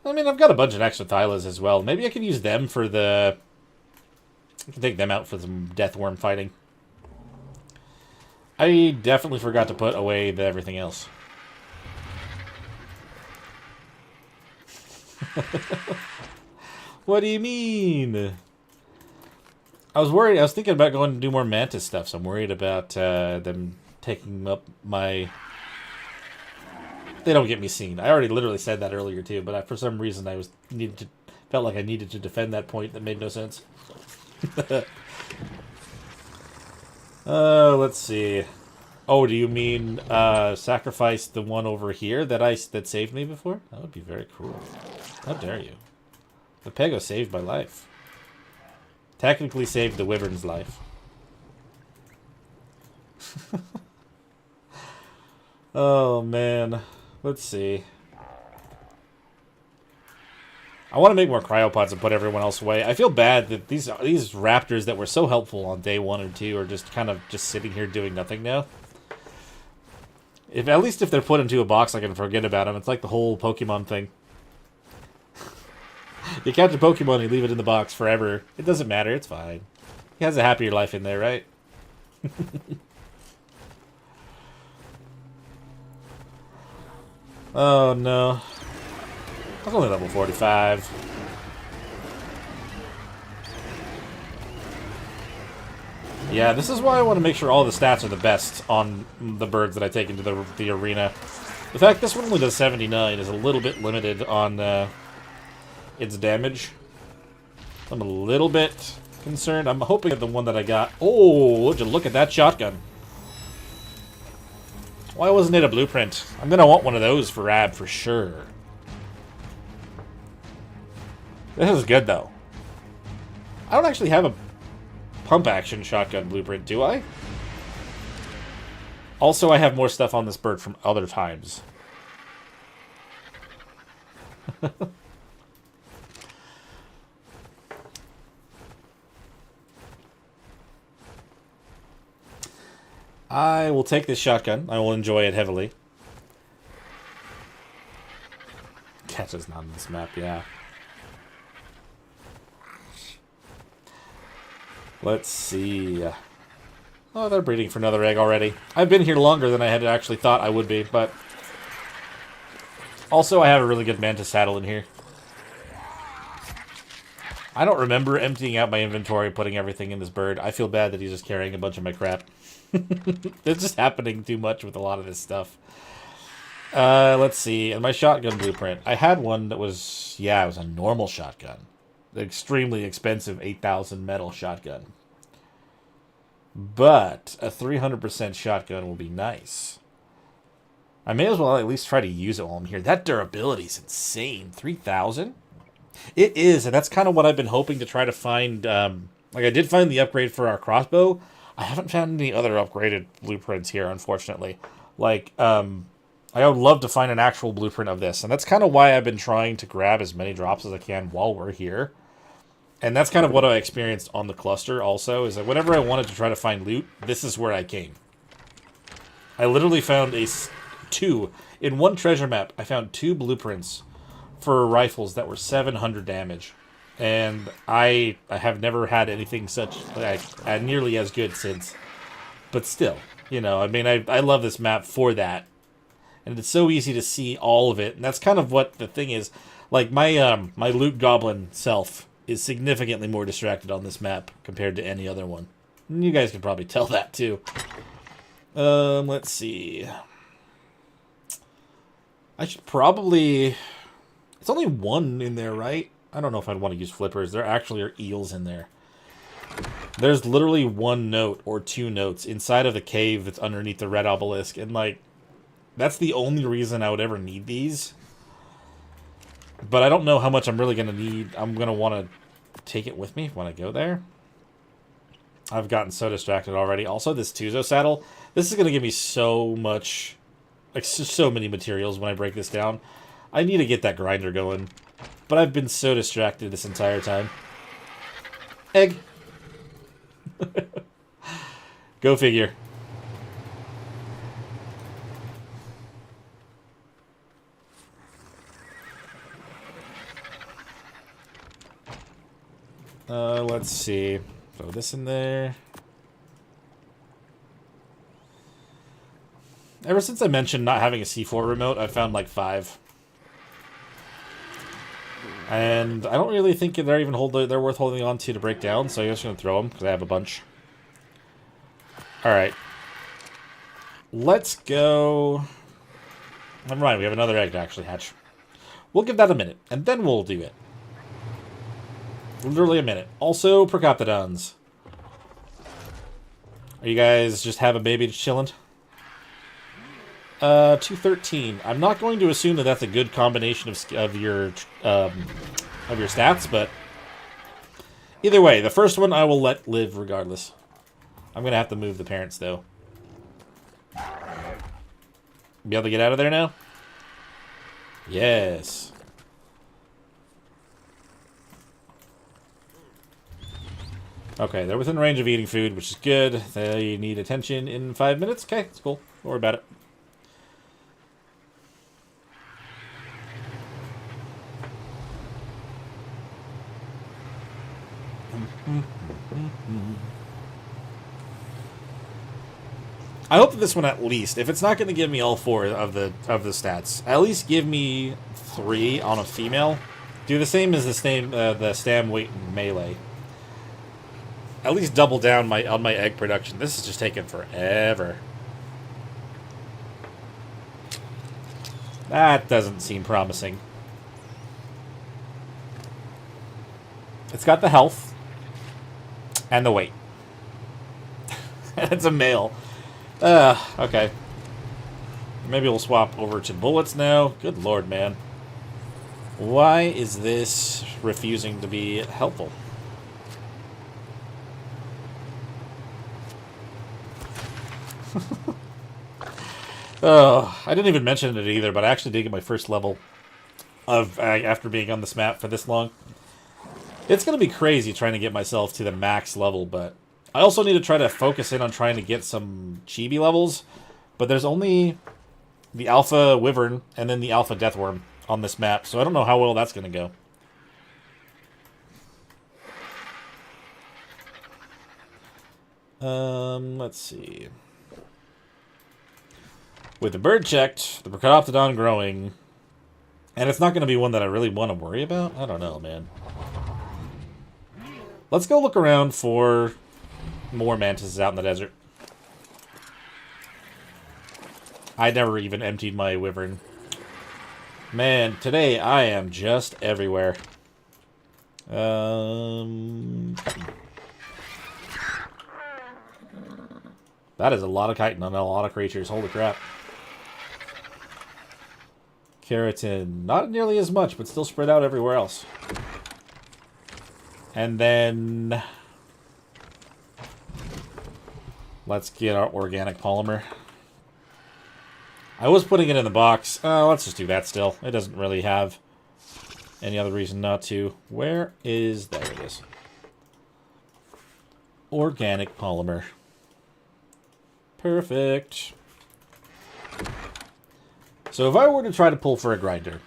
I mean, I've got a bunch of extra Thylas as well. Maybe I can use them for the... I can take them out for some Deathworm fighting. I definitely forgot to put away everything else. What do you mean? I was worried. I was thinking about going to do more Mantis stuff, so I'm worried about them taking up my... They don't get me seen. I already literally said that earlier too, but for some reason I felt like I needed to defend that point that made no sense. Let's see. Oh, do you mean sacrifice the one over here that saved me before? That would be very cruel. How dare you? The Pego saved my life. Technically saved the Wyvern's life. Oh man. Let's see. I want to make more cryopods and put everyone else away. I feel bad that these raptors that were so helpful on day 1 or 2 are just kind of just sitting here doing nothing now. At least if they're put into a box, I can forget about them. It's like the whole Pokemon thing. You catch a Pokemon and you leave it in the box forever. It doesn't matter. It's fine. He has a happier life in there, right? Oh no. I was only level 45. Yeah, this is why I want to make sure all the stats are the best on the birds that I take into the arena. The fact this one only does 79 is a little bit limited on its damage. I'm a little bit concerned. I'm hoping that the one that I got... Oh, would you look at that shotgun. Why wasn't it a blueprint? I'm going to want one of those for Rab for sure. This is good, though. I don't actually have a pump-action shotgun blueprint, do I? Also, I have more stuff on this bird from other times. I will take this shotgun. I will enjoy it heavily. Catch is not on this map, yeah. Let's see. Oh, they're breeding for another egg already. I've been here longer than I had actually thought I would be, but... Also, I have a really good mantis saddle in here. I don't remember emptying out my inventory, putting everything in this bird. I feel bad that he's just carrying a bunch of my crap. It's just happening too much with a lot of this stuff. Let's see. And my shotgun blueprint. I had one that was... Yeah, it was a normal shotgun. The extremely expensive 8,000 metal shotgun. But a 300% shotgun will be nice. I may as well at least try to use it while I'm here. That durability is insane. 3,000? It is, and that's kind of what I've been hoping to try to find. Like, I did find the upgrade for our crossbow. I haven't found any other upgraded blueprints here, unfortunately. Like, I would love to find an actual blueprint of this. And that's kind of why I've been trying to grab as many drops as I can while we're here. And that's kind of what I experienced on the cluster also, is that whenever I wanted to try to find loot, this is where I came. I literally found in one treasure map, I found 2 blueprints for rifles that were 700 damage. And I have never had anything such, like, nearly as good since. But still, you know, I mean, I love this map for that. And it's so easy to see all of it. And that's kind of what the thing is. Like, my loot goblin self is significantly more distracted on this map compared to any other one. And you guys can probably tell that, too. Let's see. I should probably... It's only 1 in there, right? I don't know if I'd want to use flippers. There actually are eels in there. There's literally 1 note or 2 notes inside of the cave that's underneath the red obelisk. And, like, that's the only reason I would ever need these. But I don't know how much I'm really going to need. I'm going to want to take it with me when I go there. I've gotten so distracted already. Also, this Tuzo saddle. This is going to give me so much... Like, so many materials when I break this down. I need to get that grinder going. But I've been so distracted this entire time. Egg. Go figure. Let's see. Throw this in there. Ever since I mentioned not having a C4 remote, I've found like 5. And I don't really think they're even they're worth holding on to break down, so I'm just going to throw them, because I have a bunch. Alright. Let's go... Never mind, we have another egg to actually hatch. We'll give that a minute, and then we'll do it. Literally a minute. Also, Procoptodons. Are you guys just have a baby chilling? 213. I'm not going to assume that that's a good combination of your stats, but either way, the first one I will let live regardless. I'm gonna have to move the parents though. Be able to get out of there now? Yes. Okay, they're within range of eating food, which is good. They need attention in 5 minutes. Okay, that's cool. Don't worry about it. I hope that this one, at least, if it's not going to give me all 4 of the stats, at least give me 3 on a female. Do the same as the stam weight and melee. At least double down on my egg production. This is just taking forever. That doesn't seem promising. It's got the health and the weight. It's a male. Okay. Maybe we'll swap over to bullets now. Good lord, man. Why is this refusing to be helpful? Oh, I didn't even mention it either, but I actually did get my first level of after being on this map for this long. It's going to be crazy trying to get myself to the max level, but I also need to try to focus in on trying to get some chibi levels, but there's only the Alpha Wyvern and then the Alpha Deathworm on this map, so I don't know how well that's going to go. Let's see. With the bird checked, the Procoptodon growing, and it's not going to be one that I really want to worry about? I don't know, man. Let's go look around for more mantises out in the desert. I never even emptied my wyvern. Man, today I am just everywhere. That is a lot of chitin on a lot of creatures. Holy crap. Keratin, not nearly as much, but still spread out everywhere else. And then let's get our organic polymer. I was putting it in the box. Let's just do that still. It doesn't really have any other reason not to. Where is... There it is. Organic polymer. Perfect. So if I were to try to pull for a grinder,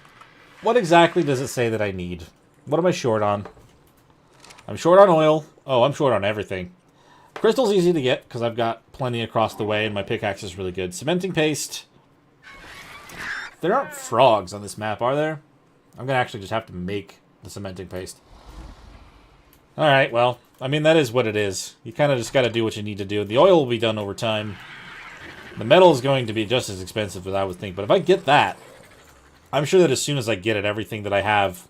what exactly does it say that I need? What am I short on? I'm short on oil. Oh, I'm short on everything. Crystal's easy to get because I've got plenty across the way and my pickaxe is really good. Cementing paste. There aren't frogs on this map, are there? I'm going to actually just have to make the cementing paste. Alright, well, I mean, that is what it is. You kind of just got to do what you need to do. The oil will be done over time. The metal is going to be just as expensive as I would think, but if I get that, I'm sure that as soon as I get it, everything that I have,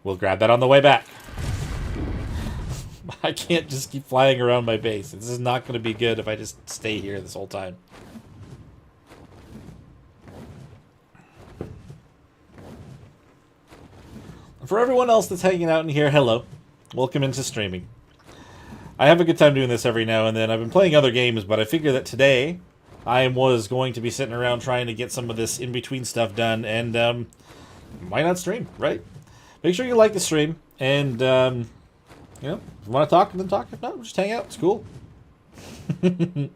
we'll grab that on the way back. I can't just keep flying around my base. This is not going to be good if I just stay here this whole time. For everyone else that's hanging out in here, hello. Welcome into streaming. I have a good time doing this every now and then. I've been playing other games, but I figure that today I was going to be sitting around trying to get some of this in-between stuff done, and why not stream, right? Make sure you like the stream, and, you know, if you want to talk, then talk. If not, just hang out. It's cool. It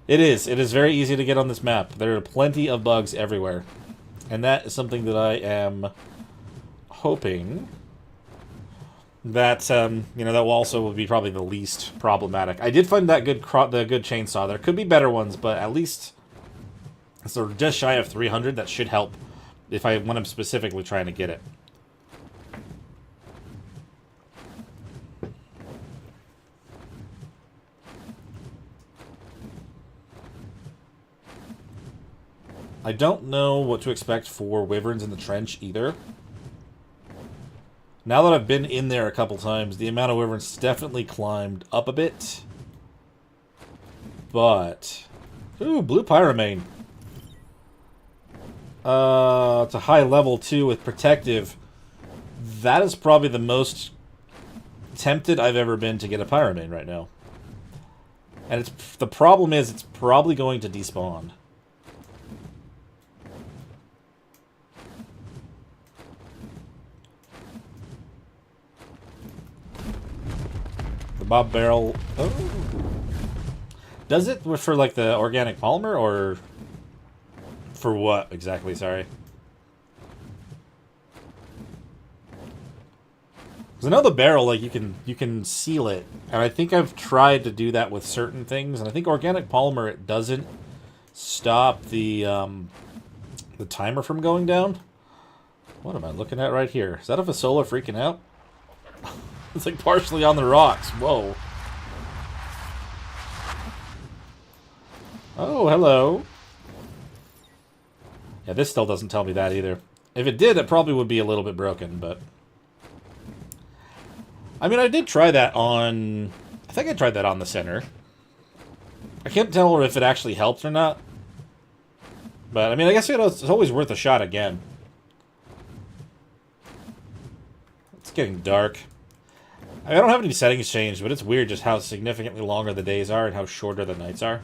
is. It is very easy to get on this map. There are plenty of bugs everywhere, and that is something that I am hoping that you know, that will also be probably the least problematic. I did find that good chainsaw. There could be better ones, but at least so just shy of 300. That should help if I when I'm specifically trying to get it. I don't know what to expect for wyverns in the trench either. Now that I've been in there a couple times, the amount of wyverns definitely climbed up a bit. but... Ooh, blue pyromane. It's a high level, too, with protective. That is probably the most tempted I've ever been to get a pyromane right now. And the problem is, it's probably going to despawn. The Bob Barrel... Oh. Does it for, like, the organic polymer, or... For what, exactly? Sorry. Because I know the barrel, like, you can seal it. And I think I've tried to do that with certain things. And I think organic polymer, it doesn't stop the timer from going down. What am I looking at right here? Is that a Fasola freaking out? It's like partially on the rocks. Whoa. Oh, hello. Yeah, this still doesn't tell me that either. If it did, it probably would be a little bit broken, but... I mean, I did try that on... I think I tried that on the center. I can't tell if it actually helped or not. But, I mean, I guess it's always worth a shot again. It's getting dark. I don't have any settings changed, but it's weird just how significantly longer the days are and how shorter the nights are.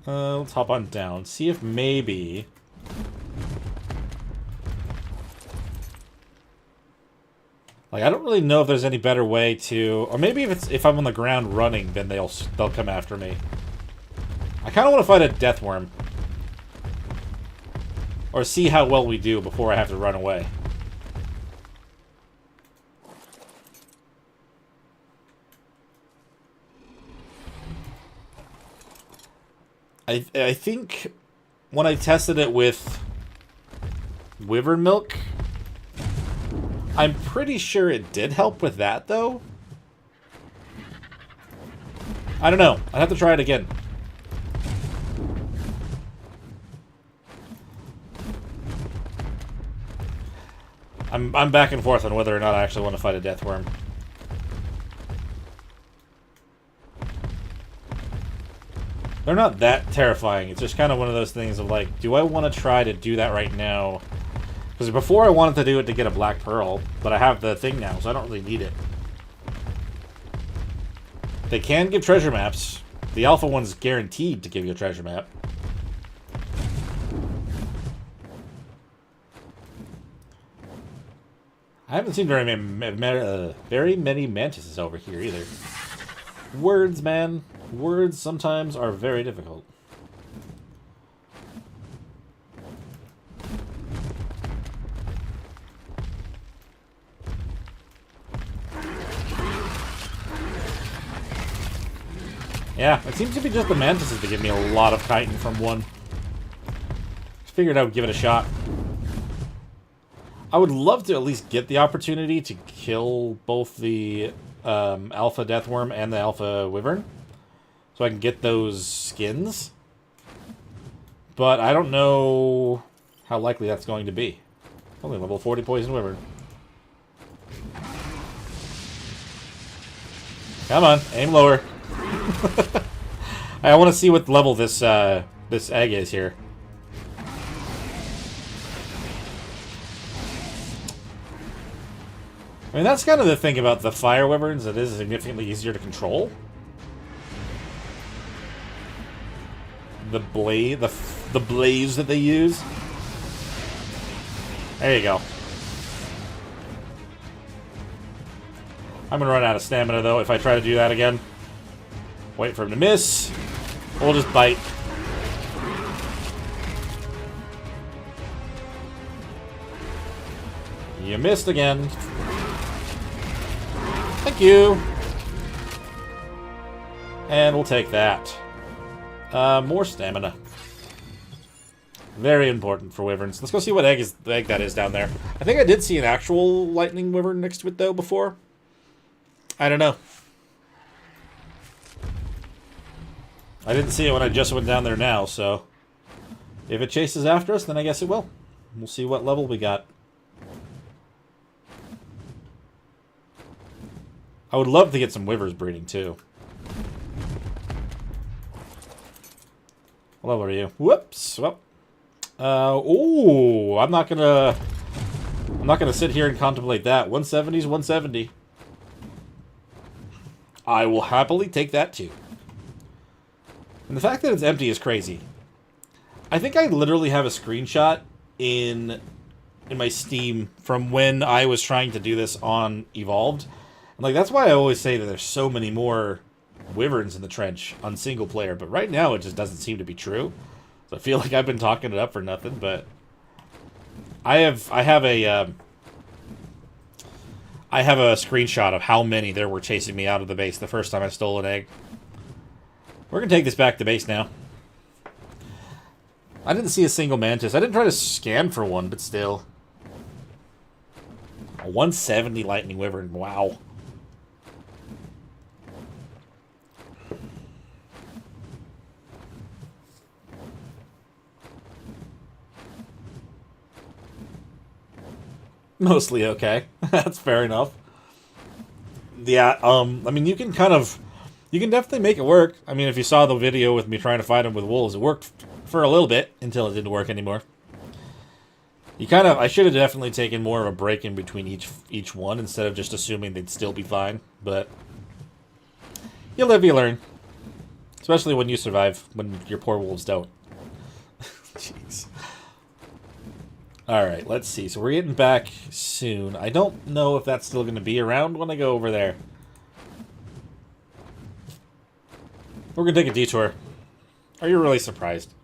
Let's hop on down. See if maybe... Like, I don't really know if there's any better way to... Or maybe if I'm on the ground running, then they'll come after me. I kind of want to fight a death worm. Or see how well we do before I have to run away. I think when I tested it with wyvern milk, I'm pretty sure it did help with that, though. I don't know. I'd have to try it again. I'm back and forth on whether or not I actually want to fight a death worm. They're not that terrifying. It's just kind of one of those things of like, do I want to try to do that right now? Because before I wanted to do it to get a black pearl, but I have the thing now, so I don't really need it. They can give treasure maps. The alpha one's guaranteed to give you a treasure map. I haven't seen very many mantises over here either. Words, man. Words sometimes are very difficult. Yeah, it seems to be just the mantises that give me a lot of chitin from one. Just figured I would give it a shot. I would love to at least get the opportunity to kill both the alpha deathworm and the alpha wyvern, so I can get those skins. But I don't know how likely that's going to be. Only level 40 poison wyvern. Come on, aim lower. I want to see what level this this egg is here. I mean, that's kind of the thing about the fire wyverns. It is significantly easier to control. The blaze that they use. There you go. I'm gonna run out of stamina though if I try to do that again. Wait for him to miss. We'll just bite. You missed again. Thank you. And we'll take that. More stamina. Very important for wyverns. Let's go see what egg that is down there. I think I did see an actual lightning wyvern next to it though before. I don't know. I didn't see it when I just went down there now, so if it chases after us, then I guess it will. We'll see what level we got. I would love to get some wyverns breeding, too. What level are you? Whoops. Well. Ooh, I'm not gonna sit here and contemplate that. 170's 170. I will happily take that, too. And the fact that it's empty is crazy. I think I literally have a screenshot in my Steam from when I was trying to do this on Evolved. And, like, that's why I always say that there's so many more wyverns in the trench on single player. But right now, it just doesn't seem to be true. So I feel like I've been talking it up for nothing. But I have a screenshot of how many there were chasing me out of the base the first time I stole an egg. We're going to take this back to base now. I didn't see a single mantis. I didn't try to scan for one, but still. A 170 lightning wyvern. Wow. Mostly okay. That's fair enough. Yeah, I mean, you can definitely make it work. I mean, if you saw the video with me trying to fight them with wolves, it worked for a little bit until it didn't work anymore. I should have definitely taken more of a break in between each one instead of just assuming they'd still be fine, but you live, you learn. Especially when you survive, when your poor wolves don't. Jeez. Alright, let's see. So we're getting back soon. I don't know if that's still going to be around when I go over there. We're going to take a detour. Are you really surprised?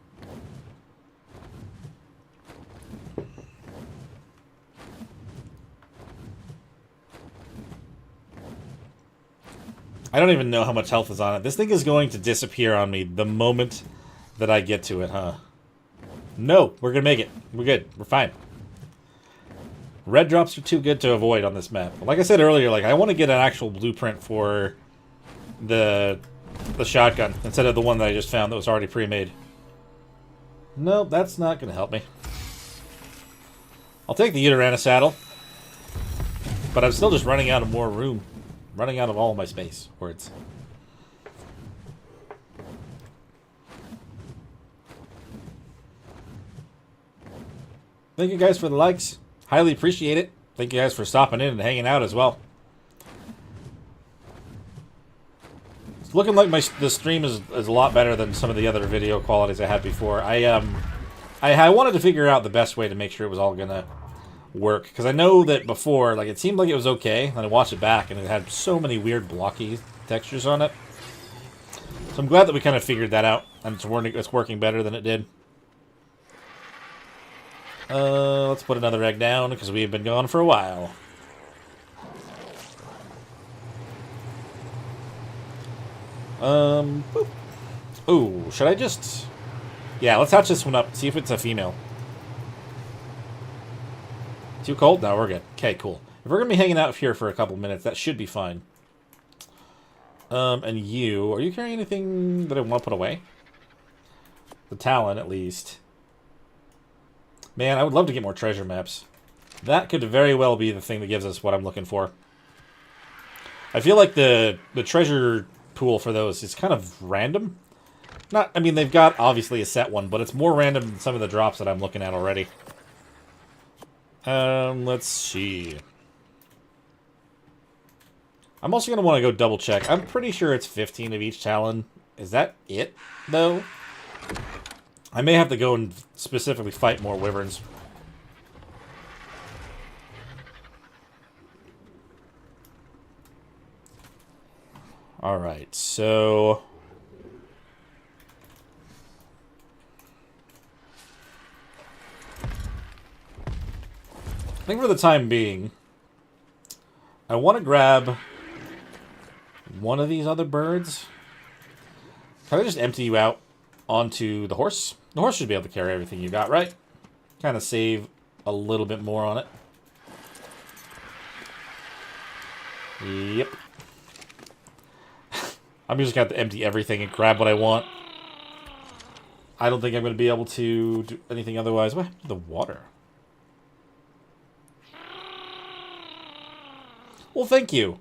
I don't even know how much health is on it. This thing is going to disappear on me the moment that I get to it, huh? No, we're going to make it. We're good. We're fine. Red drops are too good to avoid on this map. Like I said earlier, like I want to get an actual blueprint for the shotgun instead of the one that I just found that was already pre-made. Nope, that's not going to help me. I'll take the Uterana saddle. But I'm still just running out of more room. Running out of all my space. Words. Thank you guys for the likes. Highly appreciate it. Thank you guys for stopping in and hanging out as well. It's looking like the stream is a lot better than some of the other video qualities I had before. I wanted to figure out the best way to make sure it was all gonna work, because I know that before, like, it seemed like it was okay, and I watched it back and it had so many weird blocky textures on it. So I'm glad that we kind of figured that out and it's working better than it did. Let's put another egg down because we've been gone for a while. Boop. Ooh, should I just... Yeah, let's hatch this one up, see if it's a female. Too cold? No, we're good. Okay, cool. If we're going to be hanging out here for a couple minutes, that should be fine. And you... Are you carrying anything that I want to put away? The Talon, at least. Man, I would love to get more treasure maps. That could very well be the thing that gives us what I'm looking for. I feel like the treasure pool for those is kind of random. I mean, they've got, obviously, a set one, but it's more random than some of the drops that I'm looking at already. Let's see. I'm also going to want to go double check. I'm pretty sure it's 15 of each Talon. Is that it, though? I may have to go and specifically fight more wyverns. Alright, so... I think for the time being, I want to grab one of these other birds. Can I just empty you out onto the horse? The horse should be able to carry everything you got, right? Kind of save a little bit more on it. Yep. I'm just going to have to empty everything and grab what I want. I don't think I'm going to be able to do anything otherwise. What happened to the water? Well, thank you.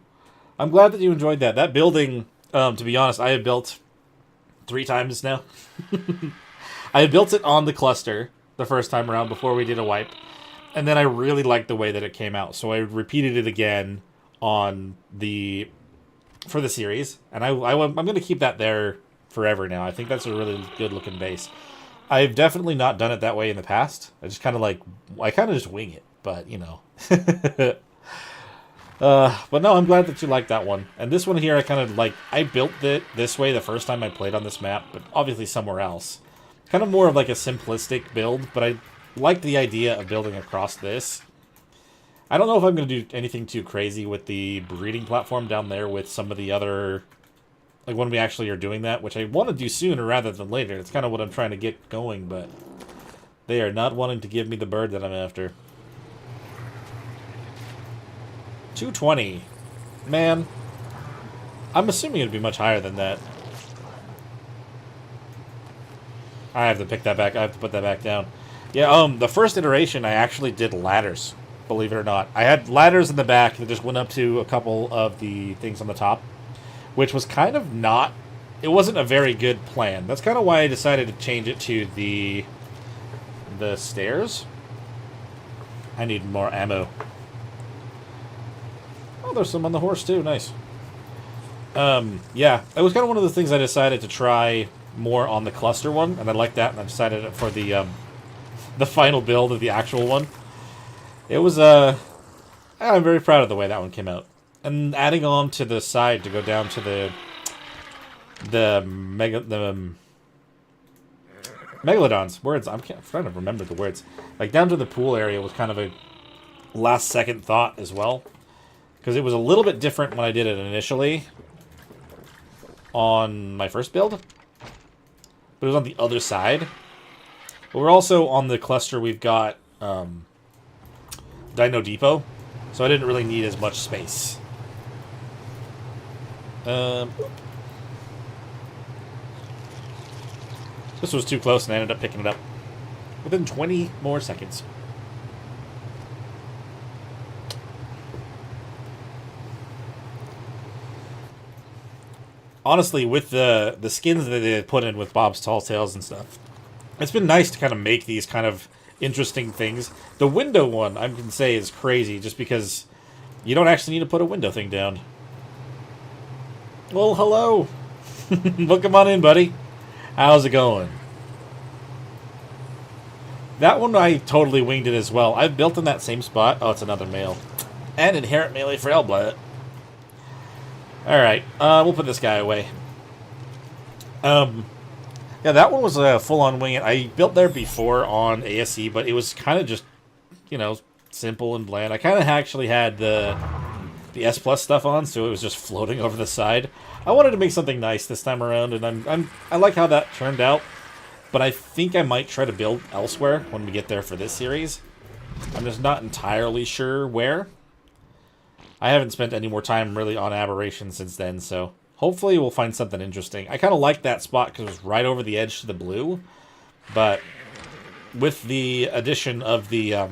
I'm glad that you enjoyed that. That building, to be honest, I have built 3 times now. I had built it on the cluster the first time around before we did a wipe. And then I really liked the way that it came out. So I repeated it again on for the series. And I'm going to keep that there forever now. I think that's a really good looking base. I've definitely not done it that way in the past. I just kind of just wing it. But, you know. But no, I'm glad that you liked that one. And this one here, I built it this way the first time I played on this map, but obviously somewhere else. Kind of more of like a simplistic build, but I like the idea of building across this. I don't know if I'm going to do anything too crazy with the breeding platform down there with some of the other... Like when we actually are doing that, which I want to do sooner rather than later. It's kind of what I'm trying to get going, but they are not wanting to give me the bird that I'm after. 220. Man. I'm assuming it'd be much higher than that. I have to pick that back. I have to put that back down. Yeah, the first iteration I actually did ladders, believe it or not. I had ladders in the back that just went up to a couple of the things on the top, which was kind of not... It wasn't a very good plan. That's kind of why I decided to change it to the stairs. I need more ammo. Oh, there's some on the horse too. Nice. Yeah, it was kind of one of the things I decided to try more on the cluster one, and I like that, and I decided it for the final build of the actual one. It was I'm very proud of the way that one came out, and adding on to the side to go down to the megalodons. Words. I'm trying to remember the words. Like down to the pool area was kind of a last second thought as well, because it was a little bit different when I did it initially on my first build. But it was on the other side. But we're also on the cluster, we've got Dino Depot. So I didn't really need as much space. This was too close and I ended up picking it up within 20 more seconds. Honestly, with the skins that they put in with Bob's Tall Tales and stuff, it's been nice to kind of make these kind of interesting things. The window one, I can say, is crazy, just because you don't actually need to put a window thing down. Well, hello. Welcome on in, buddy. How's it going? That one, I totally winged it as well. I've built in that same spot. Oh, it's another male. And inherent melee for Elblat. Alright, we'll put this guy away. Yeah, that one was a full-on wing it. I built there before on ASE, but it was kind of just, you know, simple and bland. I kind of actually had the S Plus stuff on, so it was just floating over the side. I wanted to make something nice this time around, and I like how that turned out. But I think I might try to build elsewhere when we get there for this series. I'm just not entirely sure where. I haven't spent any more time really on Aberration since then, so hopefully we'll find something interesting. I kind of like that spot because it was right over the edge to the blue, but with the addition of the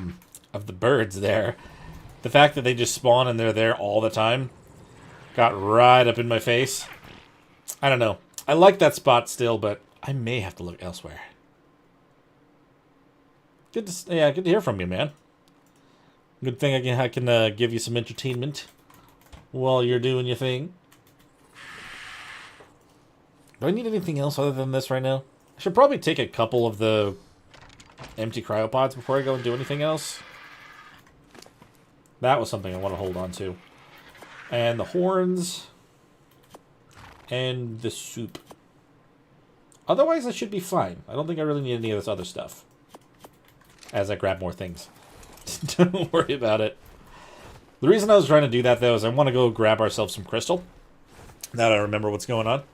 birds there, the fact that they just spawn and they're there all the time got right up in my face. I don't know. I like that spot still, but I may have to look elsewhere. Good to hear from you, man. Good thing I can give you some entertainment while you're doing your thing. Do I need anything else other than this right now? I should probably take a couple of the empty cryopods before I go and do anything else. That was something I want to hold on to. And the horns. And the soup. Otherwise, I should be fine. I don't think I really need any of this other stuff. As I grab more things. Don't worry about it. The reason I was trying to do that, though, is I want to go grab ourselves some crystal. Now that I remember what's going on.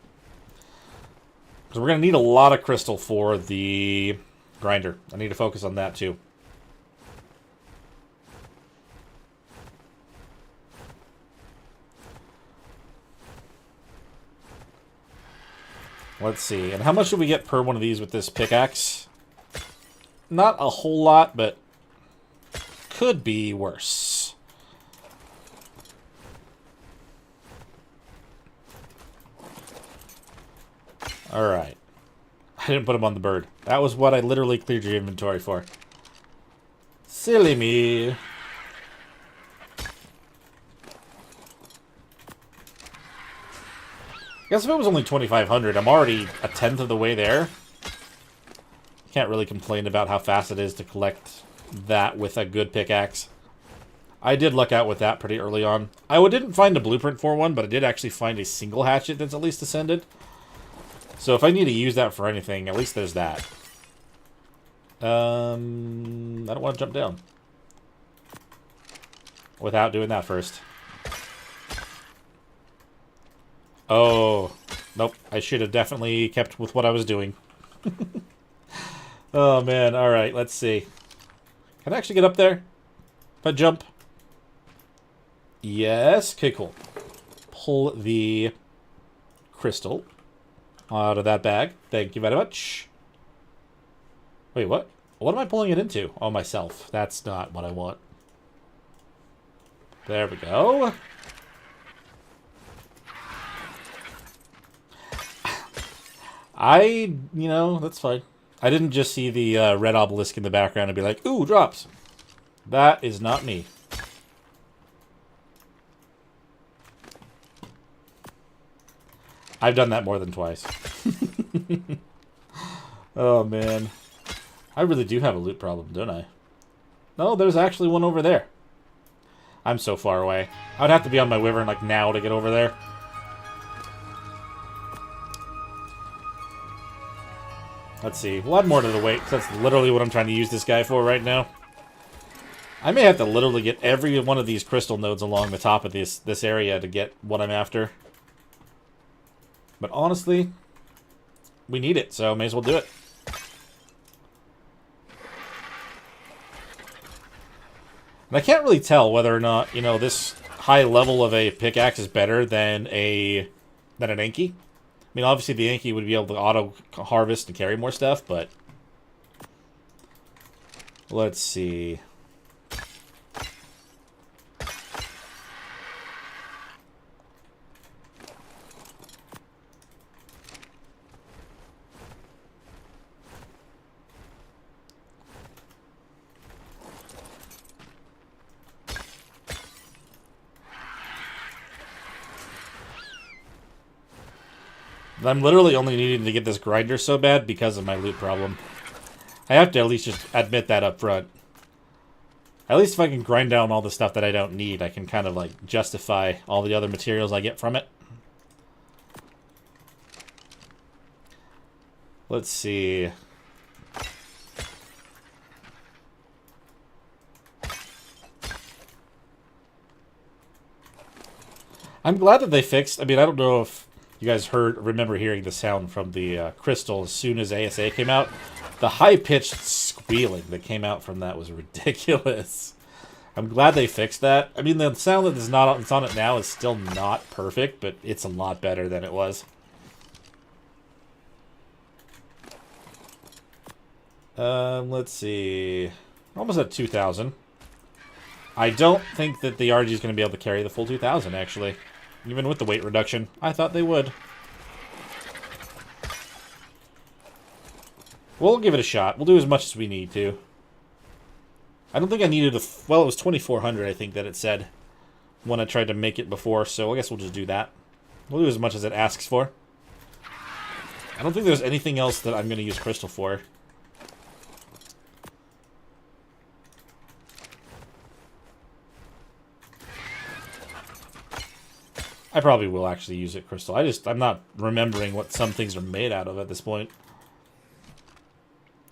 So we're going to need a lot of crystal for the grinder. I need to focus on that, too. Let's see. And how much do we get per one of these with this pickaxe? Not a whole lot, but could be worse. Alright. I didn't put him on the bird. That was what I literally cleared your inventory for. Silly me. I guess if it was only 2,500, I'm already a tenth of the way there. Can't really complain about how fast it is to collect that with a good pickaxe. I did luck out with that pretty early on. I didn't find a blueprint for one, but I did actually find a single hatchet that's at least ascended. So if I need to use that for anything, at least there's that. I don't want to jump down without doing that first. Oh, nope. I should have definitely kept with what I was doing. Oh, man. All right, let's see. Can I actually get up there? If I jump? Yes. Okay, cool. Pull the crystal out of that bag. Thank you very much. Wait, what? What am I pulling it into? Oh, myself. That's not what I want. There we go. You know, that's fine. I didn't just see the red obelisk in the background and be like, ooh, drops. That is not me. I've done that more than twice. Oh, man. I really do have a loot problem, don't I? No, there's actually one over there. I'm so far away. I would have to be on my wyvern, like, now to get over there. Let's see. We'll add more to the weight, because that's literally what I'm trying to use this guy for right now. I may have to literally get every one of these crystal nodes along the top of this area to get what I'm after. But honestly, we need it, so may as well do it. And I can't really tell whether or not, you know, this high level of a pickaxe is better than an Anki. I mean, obviously the Anki would be able to auto-harvest and carry more stuff, but... Let's see. I'm literally only needing to get this grinder so bad because of my loot problem. I have to at least just admit that up front. At least if I can grind down all the stuff that I don't need, I can kind of, like, justify all the other materials I get from it. Let's see. I'm glad that they fixed... I mean, I don't know if you guys remember hearing the sound from the crystal as soon as ASA came out. The high-pitched squealing that came out from that was ridiculous. I'm glad they fixed that. I mean, the sound that it's on it now is still not perfect, but it's a lot better than it was. Let's see. We're almost at 2,000. I don't think that the RG is going to be able to carry the full 2,000, actually. Even with the weight reduction. I thought they would. We'll give it a shot. We'll do as much as we need to. I don't think I needed well, it was 2,400, I think, that it said when I tried to make it before, so I guess we'll just do that. We'll do as much as it asks for. I don't think there's anything else that I'm going to use crystal for. I probably will actually use it, crystal. I'm not remembering what some things are made out of at this point.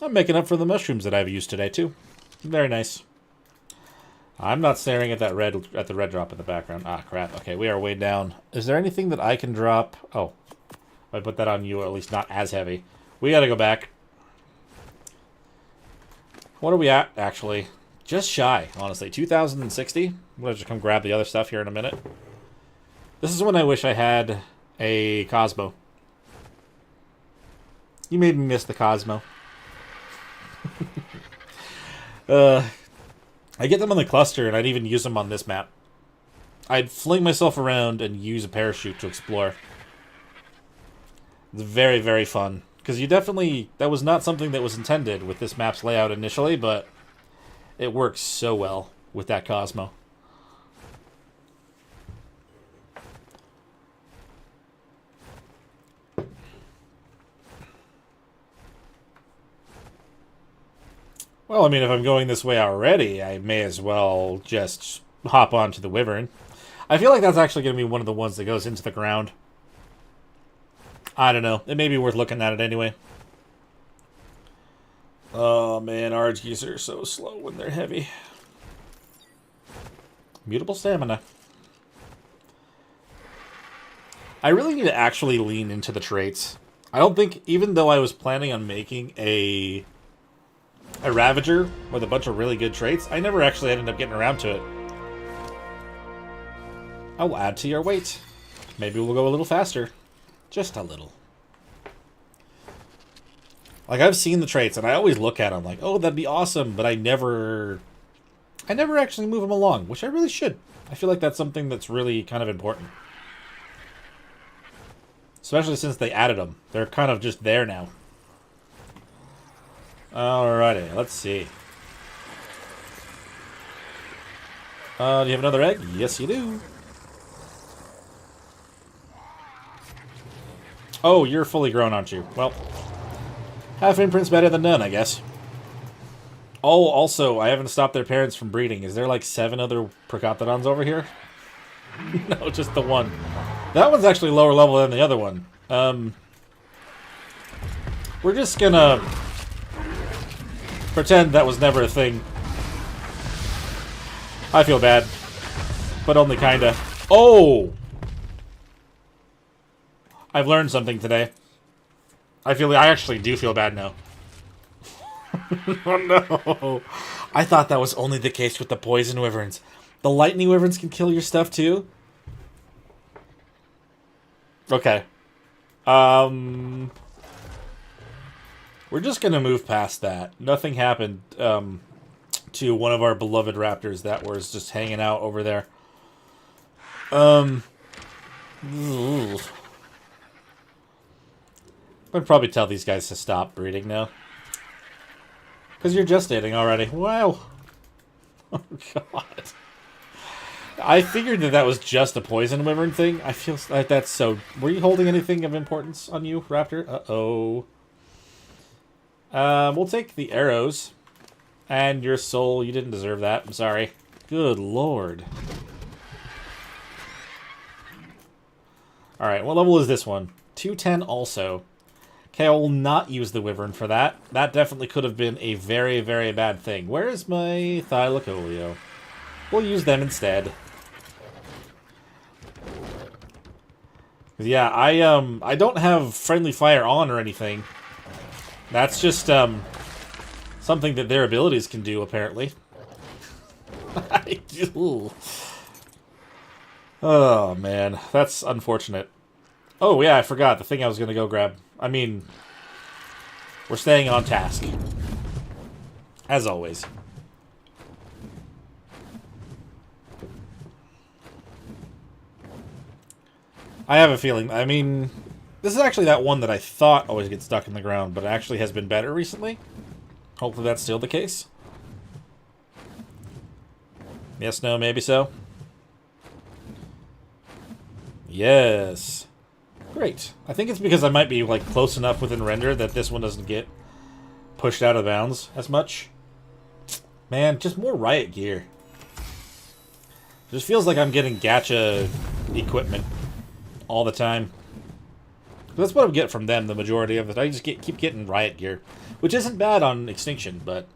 I'm making up for the mushrooms that I've used today, too. Very nice. I'm not staring at the red drop in the background. Ah, crap. Okay, we are way down. Is there anything that I can drop? Oh, I put that on you, or at least not as heavy. We gotta go back. What are we at, actually? Just shy, honestly. 2,060? I'm gonna just come grab the other stuff here in a minute. This is when I wish I had a Cosmo. You made me miss the Cosmo. I get them on the cluster, and I'd even use them on this map. I'd fling myself around and use a parachute to explore. It's very, very fun. Because you definitely... That was not something that was intended with this map's layout initially, but it works so well with that Cosmo. Well, I mean, if I'm going this way already, I may as well just hop onto the Wyvern. I feel like that's actually going to be one of the ones that goes into the ground. I don't know. It may be worth looking at it anyway. Oh, man, RGs are so slow when they're heavy. Mutable stamina. I really need to actually lean into the traits. I don't think, even though I was planning on making a Ravager with a bunch of really good traits, I never actually ended up getting around to it. I will add to your weight. Maybe we'll go a little faster. Just a little. Like, I've seen the traits, and I always look at them like, oh, that'd be awesome, but I never actually move them along, which I really should. I feel like that's something that's really kind of important. Especially since they added them. They're kind of just there now. Alrighty, let's see. Do you have another egg? Yes, you do. Oh, you're fully grown, aren't you? Well, half imprint's better than none, I guess. Oh, also, I haven't stopped their parents from breeding. Is there like 7 other Procoptodons over here? No, just the one. That one's actually lower level than the other one. We're just gonna pretend that was never a thing. I feel bad. But only kinda. Oh! I've learned something today. I actually do feel bad now. Oh no! I thought that was only the case with the poison wyverns. The lightning wyverns can kill your stuff too? Okay. We're just gonna move past that. Nothing happened, to one of our beloved raptors that was just hanging out over there. I'd probably tell these guys to stop breeding now. Because you're gestating already. Wow. Oh, God. I figured that was just a poison wyvern thing. I feel like that's so... Were you holding anything of importance on you, Raptor? Uh-oh. We'll take the arrows. And your soul. You didn't deserve that. I'm sorry. Good lord. Alright, what level is this one? 210 also. Okay, I will not use the wyvern for that. That definitely could have been a very, very bad thing. Where is my Thylacoleo? We'll use them instead. Yeah, I don't have friendly fire on or anything. That's just something that their abilities can do, apparently. Oh man, that's unfortunate. Oh yeah, I forgot the thing I was gonna go grab. I mean, we're staying on task, as always. I have a feeling, I mean, this is actually that one that I thought always gets stuck in the ground, but it actually has been better recently. Hopefully that's still the case. Yes, no, maybe so. Yes. Great. I think it's because I might be like close enough within render that this one doesn't get pushed out of bounds as much. Man, just more riot gear. It just feels like I'm getting gacha equipment all the time. That's what I get from them, the majority of it. I just keep getting riot gear, which isn't bad on Extinction, but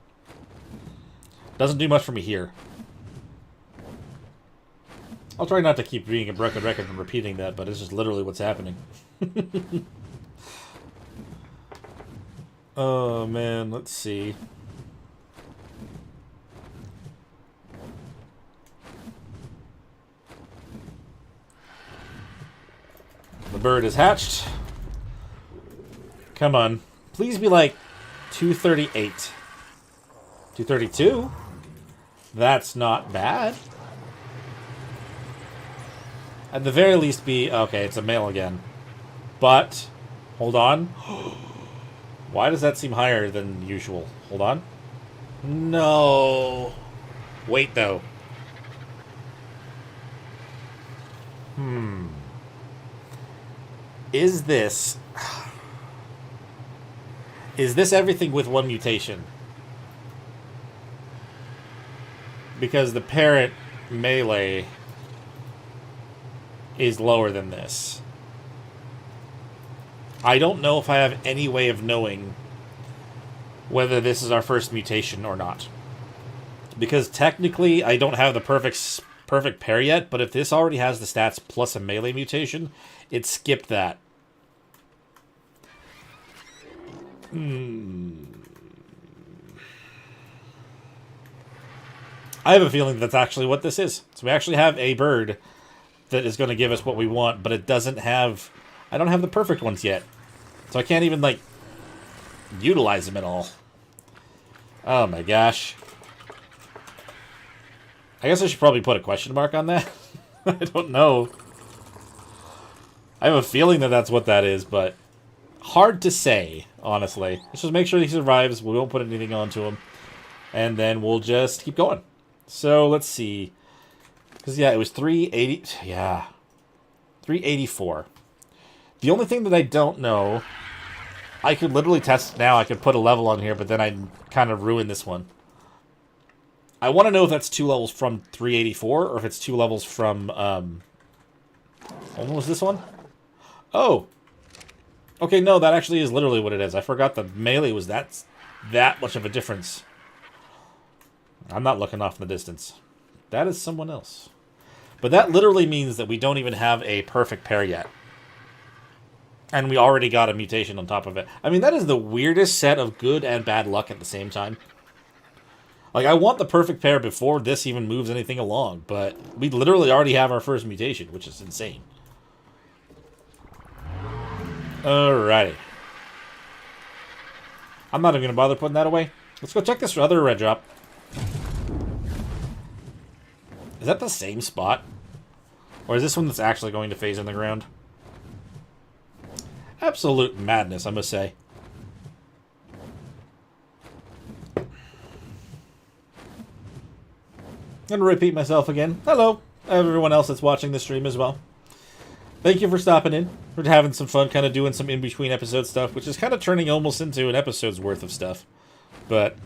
doesn't do much for me here. I'll try not to keep being a broken record and repeating that, but it's just literally what's happening. Oh man, let's see. The bird is hatched. Come on. Please be like 238. 232? That's not bad. At the very least be... Okay, it's a male again. But Hold on. Why does that seem higher than usual? Hold on. No. Wait, though. Is this... Is this everything with one mutation? Because the parent melee is lower than this. I don't know if I have any way of knowing whether this is our first mutation or not. Because technically, I don't have the perfect pair yet, but if this already has the stats plus a melee mutation, it skipped that. I have a feeling that's actually what this is. So we actually have a bird that is going to give us what we want, but it doesn't have... I don't have the perfect ones yet. So I can't even, like, utilize them at all. Oh my gosh. I guess I should probably put a question mark on that. I don't know. I have a feeling that that's what that is, but hard to say, honestly. Let's just make sure he survives. We won't put anything onto him. And then we'll just keep going. So, let's see. Because, yeah, it was 380... Yeah. 384. The only thing that I don't know... I could literally test now. I could put a level on here, but then I'd kind of ruin this one. I want to know if that's 2 levels from 384, or if it's 2 levels from... What was this one? Oh! Okay, no, that actually is literally what it is. I forgot the melee was that much of a difference. I'm not looking off in the distance. That is someone else. But that literally means that we don't even have a perfect pair yet. And we already got a mutation on top of it. I mean, that is the weirdest set of good and bad luck at the same time. Like, I want the perfect pair before this even moves anything along, but we literally already have our first mutation, which is insane. Alrighty. I'm not even going to bother putting that away. Let's go check this other red drop. Is that the same spot? Or is this one that's actually going to phase in the ground? Absolute madness, I must say. I'm going to repeat myself again. Hello, everyone else that's watching the stream as well. Thank you for stopping in. We're having some fun kind of doing some in-between episode stuff, which is kind of turning almost into an episode's worth of stuff. But,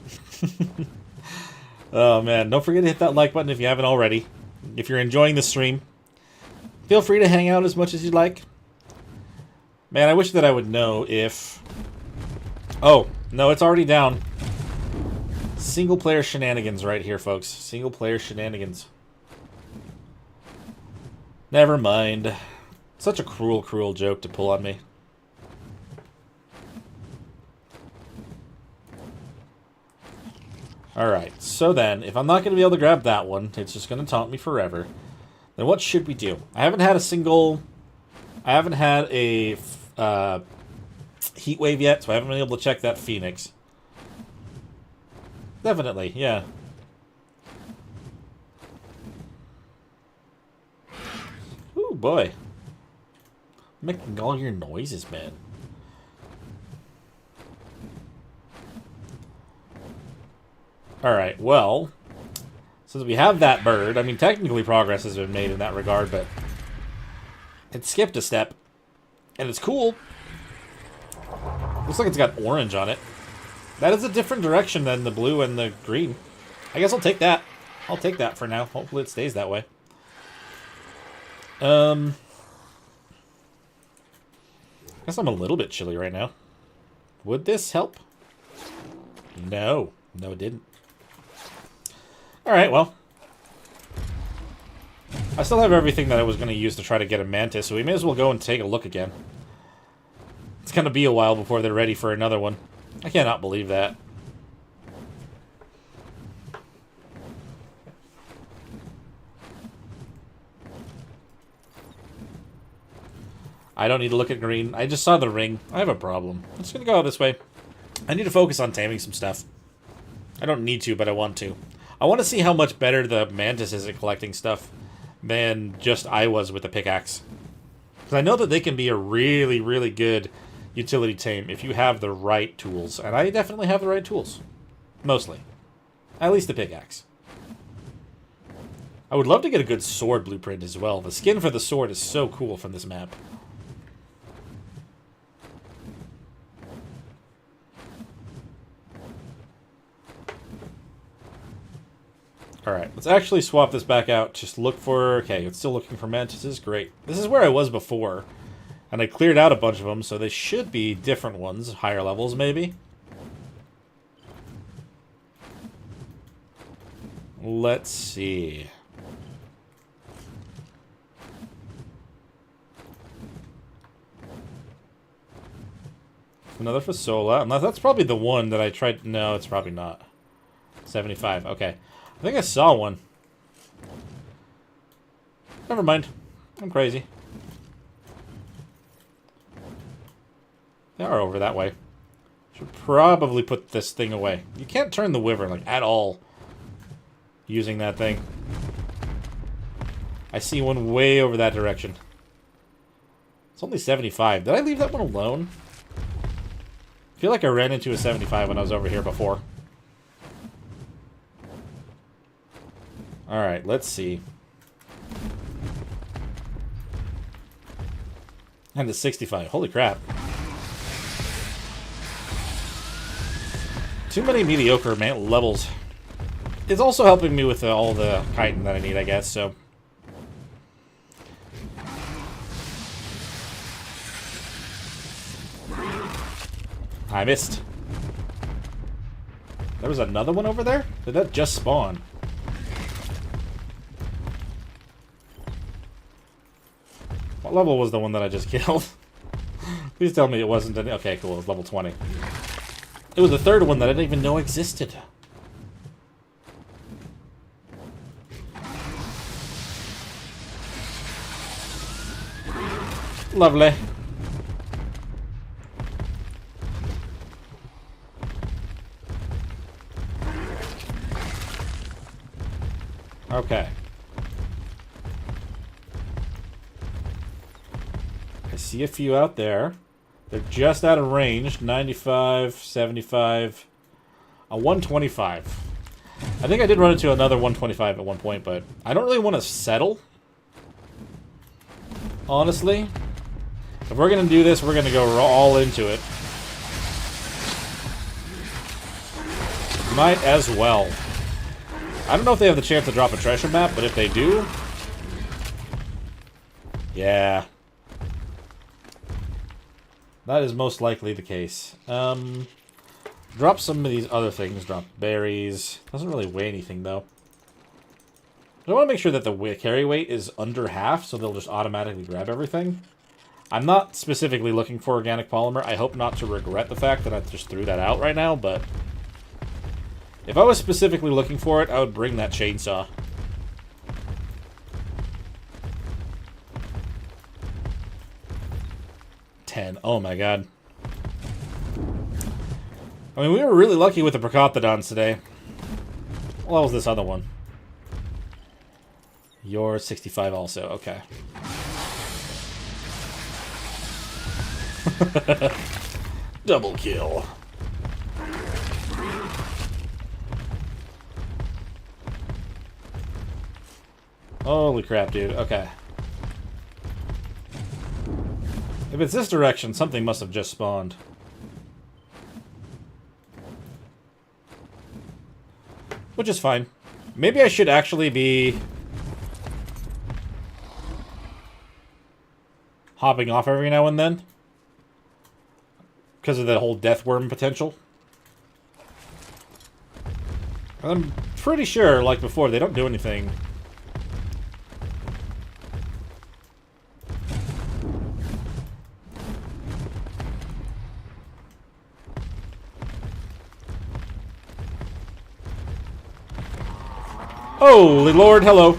oh man, don't forget to hit that like button if you haven't already. If you're enjoying the stream, feel free to hang out as much as you'd like. Man, I wish that I would know if... Oh, no, it's already down. Single-player shenanigans right here, folks. Single-player shenanigans. Never mind. Such a cruel, cruel joke to pull on me. Alright, so then, if I'm not going to be able to grab that one, it's just going to taunt me forever. Then what should we do? I haven't had a heat wave yet, so I haven't been able to check that Phoenix. Definitely, yeah. Ooh, boy. Making all your noises, man. Alright, well, since we have that bird, I mean, technically progress has been made in that regard, but it skipped a step. And it's cool. Looks like it's got orange on it. That is a different direction than the blue and the green. I guess I'll take that. I'll take that for now. Hopefully it stays that way. I guess I'm a little bit chilly right now. Would this help? No. No, it didn't. Alright, well. I still have everything that I was going to use to try to get a mantis, so we may as well go and take a look again. It's going to be a while before they're ready for another one. I cannot believe that. I don't need to look at green. I just saw the ring. I have a problem. I'm just going to go this way. I need to focus on taming some stuff. I don't need to, but I want to. I want to see how much better the mantis is at collecting stuff than just I was with the pickaxe. Because I know that they can be a really, really good utility tame if you have the right tools. And I definitely have the right tools. Mostly. At least the pickaxe. I would love to get a good sword blueprint as well. The skin for the sword is so cool from this map. Alright, let's actually swap this back out. Just look for... Okay, it's still looking for mantises. Great. This is where I was before. And I cleared out a bunch of them, so they should be different ones. Higher levels, maybe. Let's see. Another Fasola. Unless that's probably the one that I tried... No, it's probably not. 75. Okay. I think I saw one. Never mind. I'm crazy. They are over that way. Should probably put this thing away. You can't turn the wyvern, like, at all. Using that thing. I see one way over that direction. It's only 75. Did I leave that one alone? I feel like I ran into a 75 when I was over here before. Alright, let's see. And the 65. Holy crap. Too many mediocre levels. It's also helping me with all the chitin that I need, I guess, so... I missed. There was another one over there? Did that just spawn? What level was the one that I just killed? Please tell me it wasn't any... Okay, cool. It was level 20. It was the third one that I didn't even know existed. Lovely. Okay. I see a few out there. They're just out of range. 95, 75, a 125. I think I did run into another 125 at one point, but I don't really want to settle. Honestly. If we're going to do this, we're going to go all into it. Might as well. I don't know if they have the chance to drop a treasure map, but if they do... Yeah. That is most likely the case. Drop some of these other things. Drop berries. Doesn't really weigh anything, though. I want to make sure that the carry weight is under half, so they'll just automatically grab everything. I'm not specifically looking for organic polymer. I hope not to regret the fact that I just threw that out right now, but... If I was specifically looking for it, I would bring that chainsaw. Oh my god. I mean, we were really lucky with the Procoptodons today. What was this other one? You're 65 also, okay. Double kill. Holy crap, dude. Okay. If it's this direction, something must have just spawned. Which is fine. Maybe I should actually be... hopping off every now and then. Because of the whole death worm potential. I'm pretty sure, like before, they don't do anything. Holy Lord, hello.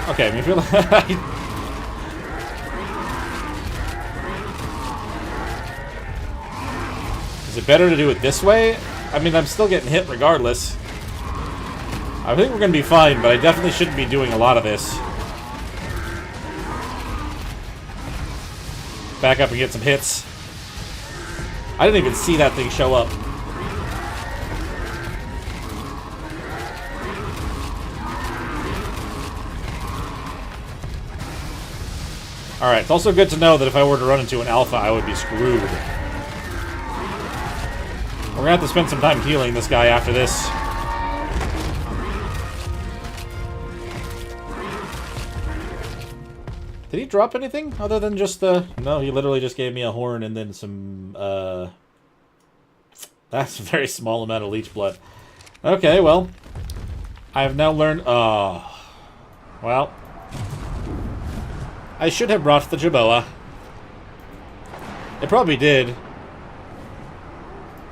Okay, I feel like... Is it better to do it this way? I mean, I'm still getting hit regardless. I think we're going to be fine, but I definitely shouldn't be doing a lot of this. Back up and get some hits. I didn't even see that thing show up. Alright, it's also good to know that if I were to run into an alpha, I would be screwed. We're gonna have to spend some time healing this guy after this. Did he drop anything other than just the... No, he literally just gave me a horn and then some, That's a very small amount of leech blood. Okay, well. I have now learned... Oh. Well. I should have brought the Jerboa. It probably did.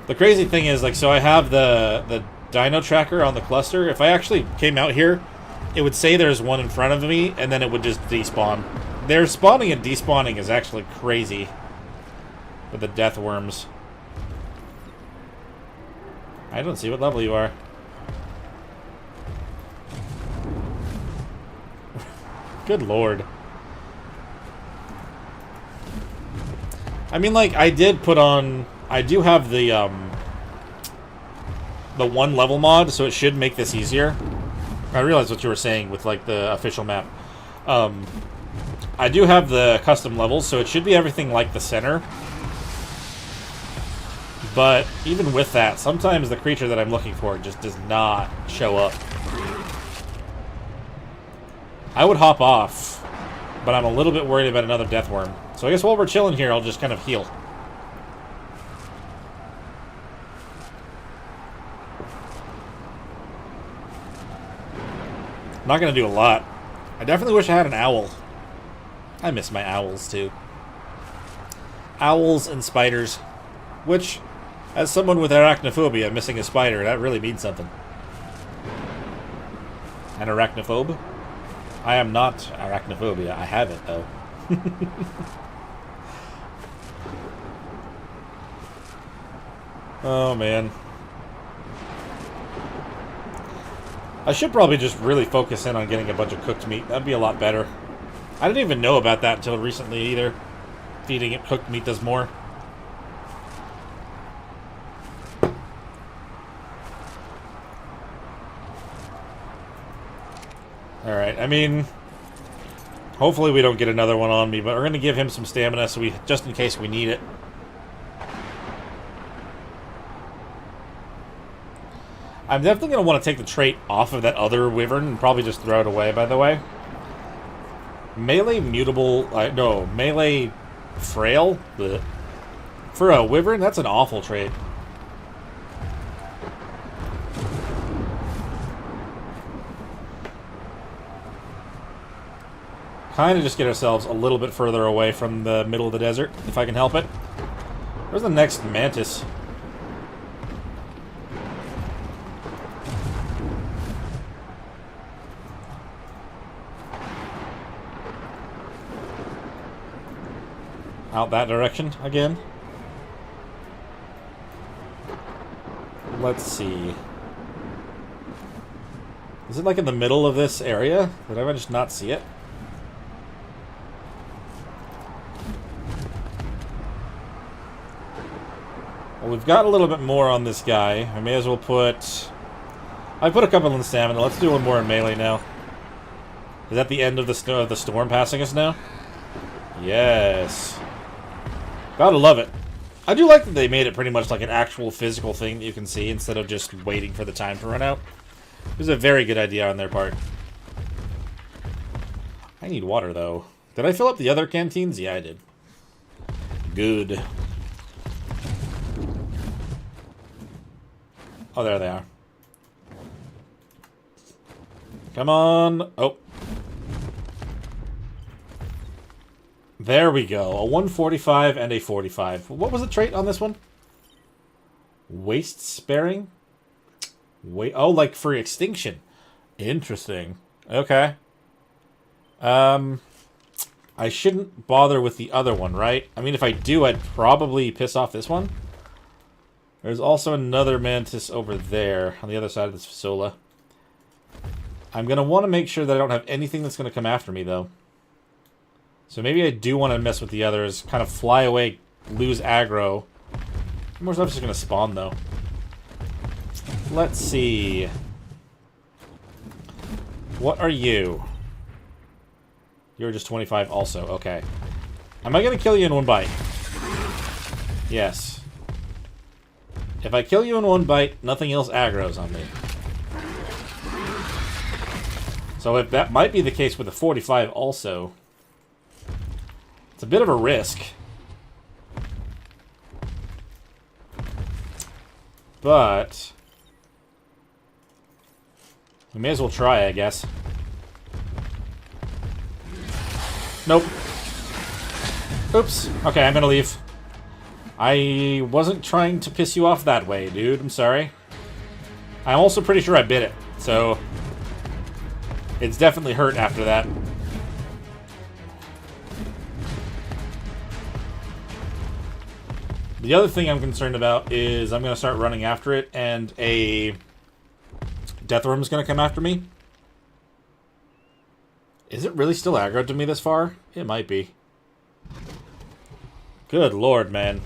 The crazy thing is, like, so I have the dino tracker on the cluster. If I actually came out here, it would say there's one in front of me, and then it would just despawn. Their spawning and despawning is actually crazy. With the death worms. I don't see what level you are. Good lord. I mean, like, I did put on... I do have the one level mod, so it should make this easier. I realized what you were saying with, like, the official map. I do have the custom levels, so it should be everything like the center. But even with that, sometimes the creature that I'm looking for just does not show up. I would hop off, but I'm a little bit worried about another death worm. So I guess while we're chilling here, I'll just kind of heal. Not gonna do a lot. I definitely wish I had an owl. I miss my owls, too. Owls and spiders. Which, as someone with arachnophobia, missing a spider, that really means something. An arachnophobe? I am not arachnophobia. I have it, though. Oh, man. I should probably just really focus in on getting a bunch of cooked meat. That'd be a lot better. I didn't even know about that until recently, either. Feeding it cooked meat does more. Alright, I mean... Hopefully we don't get another one on me, but we're going to give him some stamina so we, just in case we need it. I'm definitely going to want to take the trait off of that other wyvern and probably just throw it away, by the way. Melee mutable... no, melee frail? Blech. For a wyvern, that's an awful trait. Kind of just get ourselves a little bit further away from the middle of the desert, if I can help it. Where's the next mantis? Out that direction again. Let's see. Is it like in the middle of this area? Did I just not see it? Well, we've got a little bit more on this guy. I may as well put... I put a couple in stamina. Let's do one more in melee now. Is that the end of the storm passing us now? Yes. Gotta love it. I do like that they made it pretty much like an actual physical thing that you can see instead of just waiting for the time to run out. It was a very good idea on their part. I need water, though. Did I fill up the other canteens? Yeah, I did. Good. Oh, there they are. Come on. Oh. There we go. A 145 and a 45. What was the trait on this one? Waste sparing? Wait. Oh, like for extinction. Interesting. Okay. I shouldn't bother with the other one, right? I mean, if I do, I'd probably piss off this one. There's also another mantis over there on the other side of this fasola. I'm going to want to make sure that I don't have anything that's going to come after me, though. So maybe I do want to mess with the others, kind of fly away, lose aggro. More stuff's just going to spawn, though. Let's see. What are you? You're just 25 also. Okay. Am I going to kill you in one bite? Yes. If I kill you in one bite, nothing else aggro's on me. So if that might be the case with the 45 also, it's a bit of a risk. But we may as well try, I guess. Nope. Oops. Okay, I'm gonna leave. I wasn't trying to piss you off that way, dude. I'm sorry. I'm also pretty sure I bit it, so it's definitely hurt after that. The other thing I'm concerned about is I'm going to start running after it, and a death worm is going to come after me. Is it really still aggroed to me this far? It might be. Good lord, man.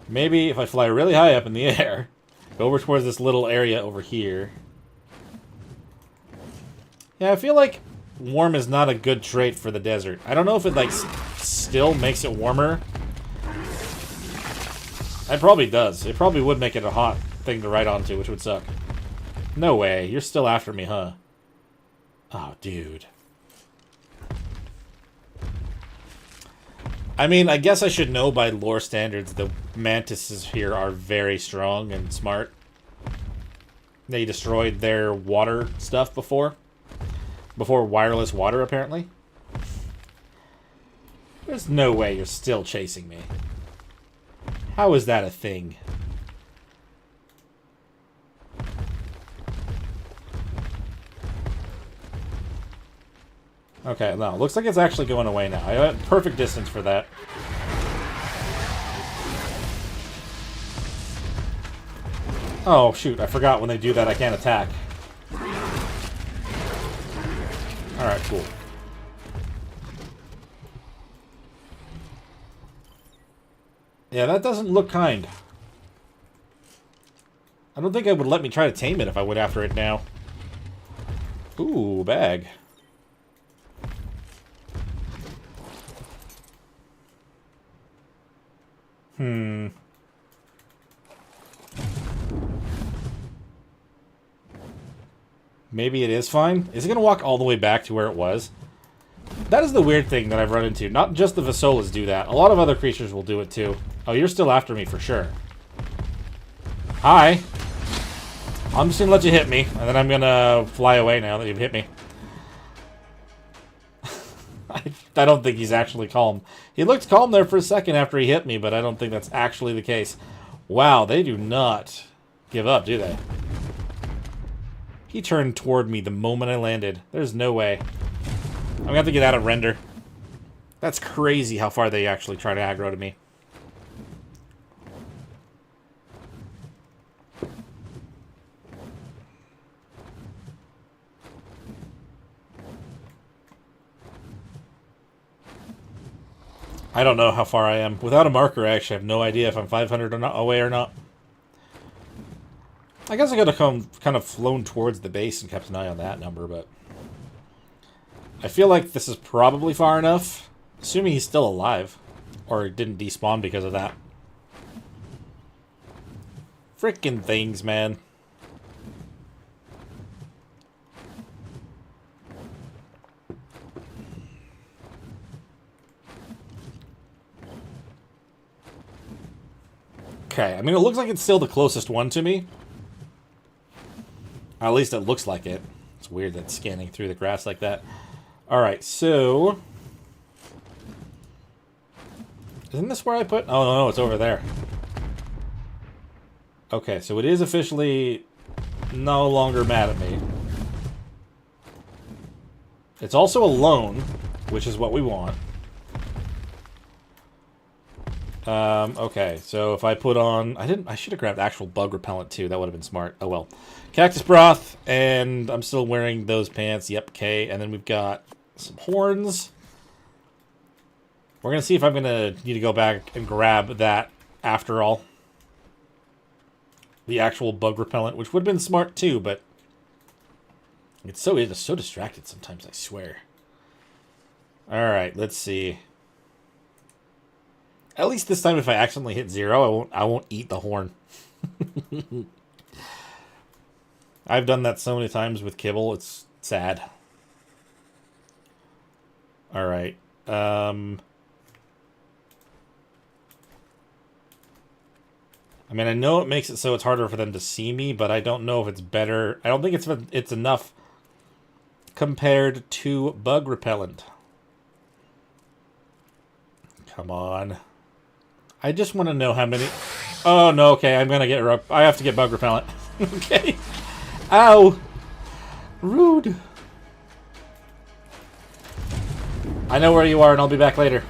Maybe if I fly really high up in the air, go over towards this little area over here. Yeah, I feel like warm is not a good trait for the desert. I don't know if it, like, still makes it warmer. It probably does. It probably would make it a hot thing to ride onto, which would suck. No way. You're still after me, huh? Oh, dude. I mean, I guess I should know by lore standards the mantises here are very strong and smart. They destroyed their water stuff before. Before wireless water, apparently. There's no way you're still chasing me. How is that a thing? Okay, no, looks like it's actually going away now. I have perfect distance for that. Oh, shoot, I forgot when they do that I can't attack. Alright, cool. Yeah, that doesn't look kind. I don't think it would let me try to tame it if I went after it now. Ooh, bag. Maybe it is fine. Is it going to walk all the way back to where it was? That is the weird thing that I've run into. Not just the Vasolas do that. A lot of other creatures will do it too. Oh, you're still after me for sure. Hi. I'm just going to let you hit me, and then I'm going to fly away now that you've hit me. I don't think he's actually calm. He looked calm there for a second after he hit me, but I don't think that's actually the case. Wow, they do not give up, do they? He turned toward me the moment I landed. There's no way. I'm gonna have to get out of render. That's crazy how far they actually try to aggro to me. I don't know how far I am. Without a marker, I actually have no idea if I'm 500 or not, away or not. I guess I could have kind of flown towards the base and kept an eye on that number, but I feel like this is probably far enough. Assuming he's still alive. Or didn't despawn because of that. Frickin' things, man. Okay, I mean, it looks like it's still the closest one to me. At least it looks like it. It's weird that it's scanning through the grass like that. Alright, so isn't this where I put... Oh, no, it's over there. Okay, so it is officially no longer mad at me. It's also alone, which is what we want. Okay, so if I put on... I should have grabbed actual bug repellent, too. That would have been smart. Oh, well. Cactus broth, and I'm still wearing those pants. Yep, okay. And then we've got some horns. We're going to see if I'm going to need to go back and grab that after all. The actual bug repellent, which would have been smart, too, but... It's so distracted sometimes, I swear. Alright, let's see. At least this time, if I accidentally hit 0, I won't eat the horn. I've done that so many times with kibble, it's sad. Alright. I mean, I know it makes it so it's harder for them to see me, but I don't know if it's better. I don't think it's enough compared to bug repellent. Come on. I just want to know how many... Oh, no, okay, I'm gonna get... I have to get bug repellent. Okay. Ow! Rude. I know where you are, and I'll be back later.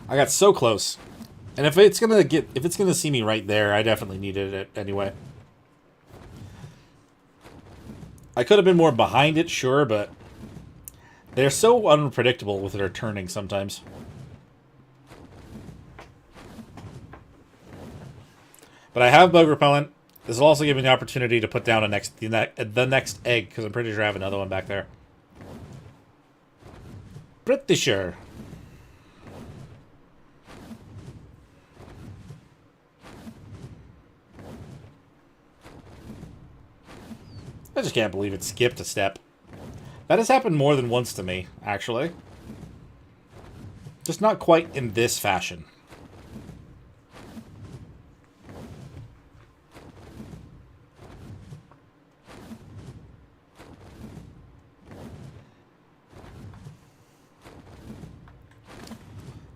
I got so close. And if it's gonna see me right there, I definitely needed it anyway. I could have been more behind it, sure, but they're so unpredictable with their turning sometimes. But I have bug repellent. This will also give me the opportunity to put down the next egg, because I'm pretty sure I have another one back there. Pretty sure. I just can't believe it skipped a step. That has happened more than once to me, actually. Just not quite in this fashion.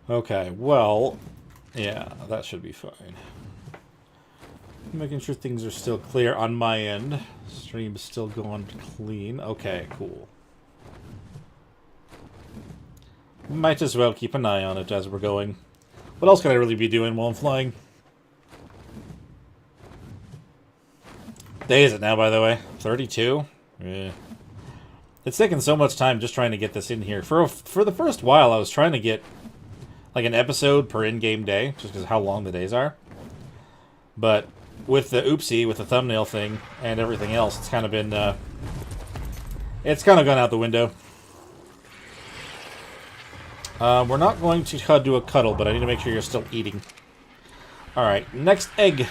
Okay, well, yeah, that should be fine. Making sure things are still clear on my end. Stream's still going clean. Okay, cool. Might as well keep an eye on it as we're going. What else can I really be doing while I'm flying? Day is it now, by the way? 32? Yeah. It's taken so much time just trying to get this in here. For the first while, I was trying to get like an episode per in-game day, just because of how long the days are. But with the oopsie, with the thumbnail thing, and everything else, it's kind of been, it's kind of gone out the window. We're not going to do a cuddle, but I need to make sure you're still eating. Alright, next egg.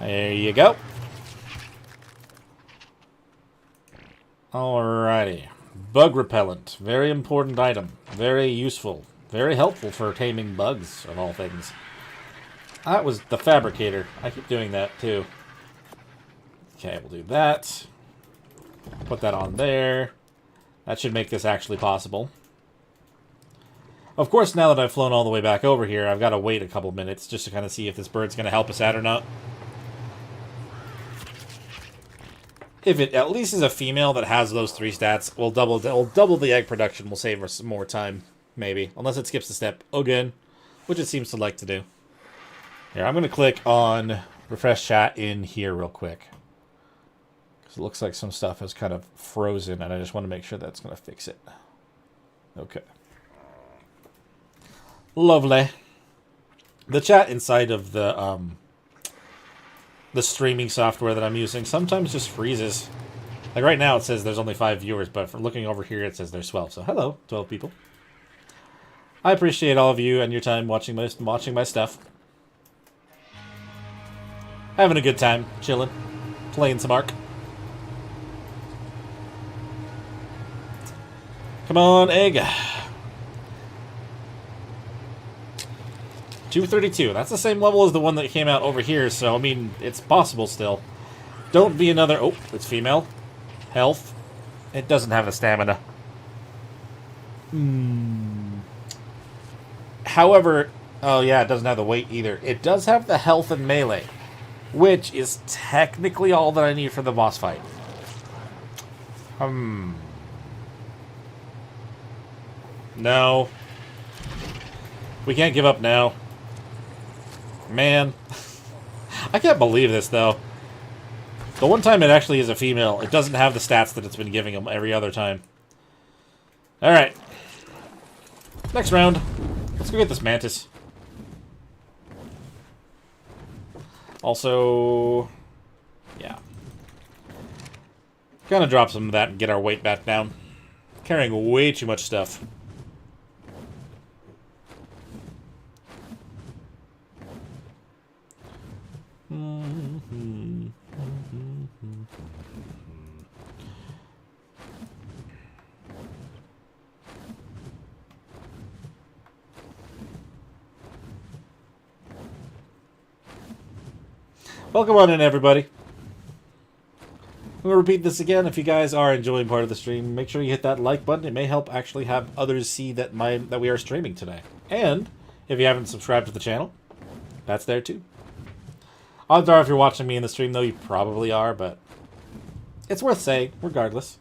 There you go. Alrighty. Bug repellent. Very important item. Very useful. Very helpful for taming bugs, of all things. That was the fabricator. I keep doing that, too. Okay, we'll do that. Put that on there. That should make this actually possible. Of course, now that I've flown all the way back over here, I've got to wait a couple minutes just to kind of see if this bird's going to help us out or not. If it at least is a female that has those 3 stats, we'll double the egg production. We'll save us some more time, maybe. Unless it skips a step again, which it seems to like to do. Here, I'm going to click on refresh chat in here real quick. Because it looks like some stuff is kind of frozen, and I just want to make sure that's going to fix it. Okay. Lovely. The chat inside of the streaming software that I'm using sometimes just freezes. Like right now it says there's only 5 viewers, but from looking over here it says there's 12. So hello, 12 people. I appreciate all of you and your time watching my stuff. Having a good time, chilling, playing some Ark. Come on, egg. 232. That's the same level as the one that came out over here, so, I mean, it's possible still. Don't be another... Oh, it's female. Health. It doesn't have a stamina. However, oh yeah, it doesn't have the weight either. It does have the health and melee, which is technically all that I need for the boss fight. No. We can't give up now. Man. I can't believe this, though. The one time it actually is a female, it doesn't have the stats that it's been giving him every other time. Alright. Next round. Let's go get this mantis. Also... yeah. Gonna drop some of that and get our weight back down. Carrying way too much stuff. Welcome on in, everybody. I'm going to repeat this again. If you guys are enjoying part of the stream, make sure you hit that like button. It may help actually have others see that we are streaming today. And if you haven't subscribed to the channel, that's there too. Odds are if you're watching me in the stream, though, you probably are, but it's worth saying, regardless.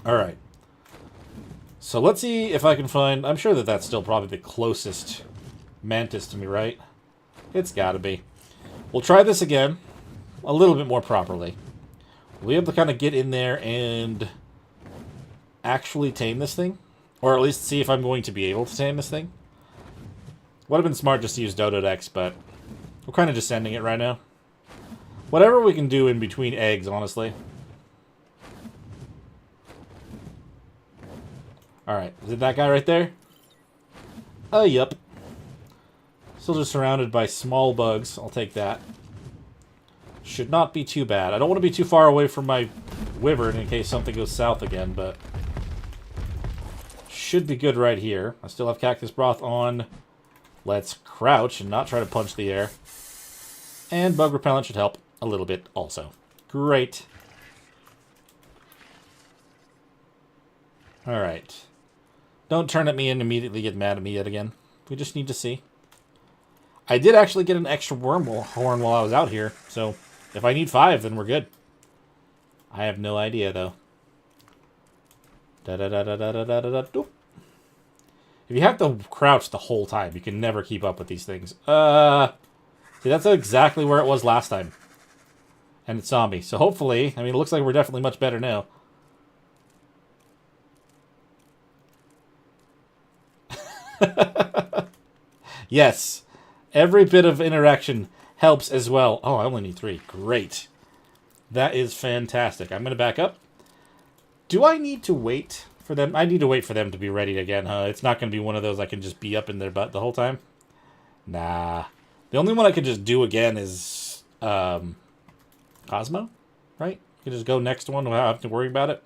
Alright. So let's see if I can find... I'm sure that that's still probably the closest mantis to me, right? It's gotta be. We'll try this again. A little bit more properly. We'll be able to kind of get in there and actually tame this thing. Or at least see if I'm going to be able to tame this thing. Would have been smart just to use Dododex, but we're kind of just sending it right now. Whatever we can do in between eggs, honestly. Alright, is it that guy right there? Yup. Still just surrounded by small bugs. I'll take that. Should not be too bad. I don't want to be too far away from my wyvern in case something goes south again, but should be good right here. I still have cactus broth on. Let's crouch and not try to punch the air. And bug repellent should help a little bit also. Great. Alright. Don't turn at me and immediately get mad at me yet again. We just need to see. I did actually get an extra worm horn while I was out here, so if I need 5, then we're good. I have no idea, though. Da-da-da-da-da-da-da-da-da. If you have to crouch the whole time, you can never keep up with these things. See, that's exactly where it was last time. And it saw me. So hopefully, I mean, it looks like we're definitely much better now. Yes. Every bit of interaction helps as well. Oh, I only need 3. Great. That is fantastic. I'm going to back up. Do I need to wait for them? I need to wait for them to be ready again, huh? It's not going to be one of those I can just be up in their butt the whole time. Nah. The only one I could just do again is Cosmo, right? You can just go next one without having to worry about it.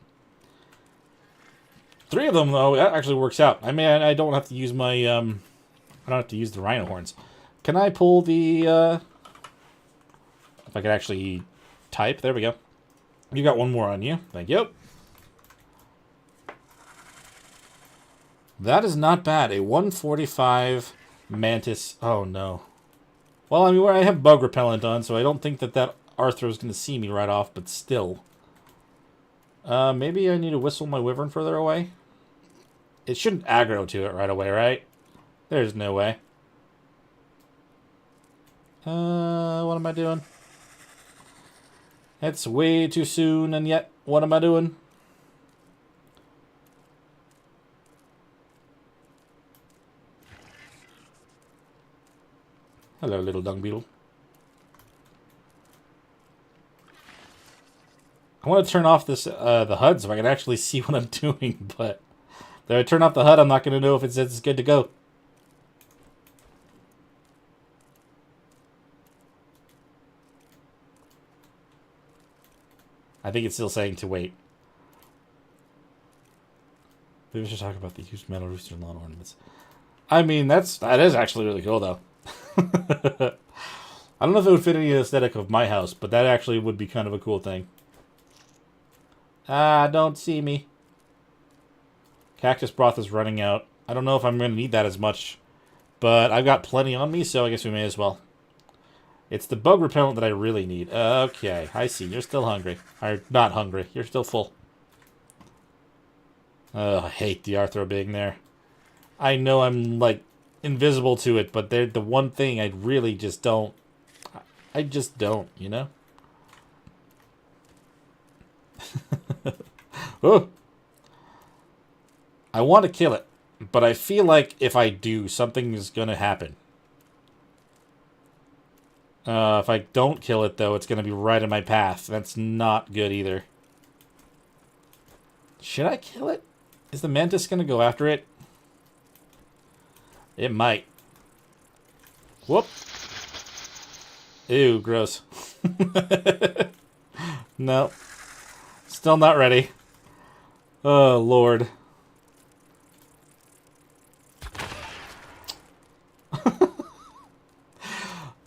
3 of them, though, that actually works out. I mean, I don't have to use my, I don't have to use the rhino horns. Can I pull the, if I could actually type? There we go. You got one more on you. Thank you. That is not bad. A 145 mantis. Oh, no. Well, I mean, I have bug repellent on, so I don't think that Arthur is going to see me right off, but still. Maybe I need to whistle my wyvern further away? It shouldn't aggro to it right away, right? There's no way. What am I doing? It's way too soon, and yet, what am I doing? Hello, little dung beetle. I want to turn off this the HUD so I can actually see what I'm doing, but if I turn off the HUD, I'm not going to know if it says it's good to go. I think it's still saying to wait. Maybe we should talk about the used metal rooster and lawn ornaments. I mean, that is actually really cool, though. I don't know if it would fit any aesthetic of my house, but that actually would be kind of a cool thing. Ah, don't see me. Cactus broth is running out. I don't know if I'm going to need that as much. But I've got plenty on me, so I guess we may as well. It's the bug repellent that I really need. Okay, I see. You're still hungry. Or not hungry. You're still full. Oh, I hate the Arthro being there. I know I'm, like, invisible to it, but they're the one thing I really just don't... I just don't, you know? Oh! I want to kill it, but I feel like if I do, something is going to happen. If I don't kill it, though, it's going to be right in my path. That's not good either. Should I kill it? Is the mantis going to go after it? It might. Whoop. Ew, gross. No. Still not ready. Oh, Lord.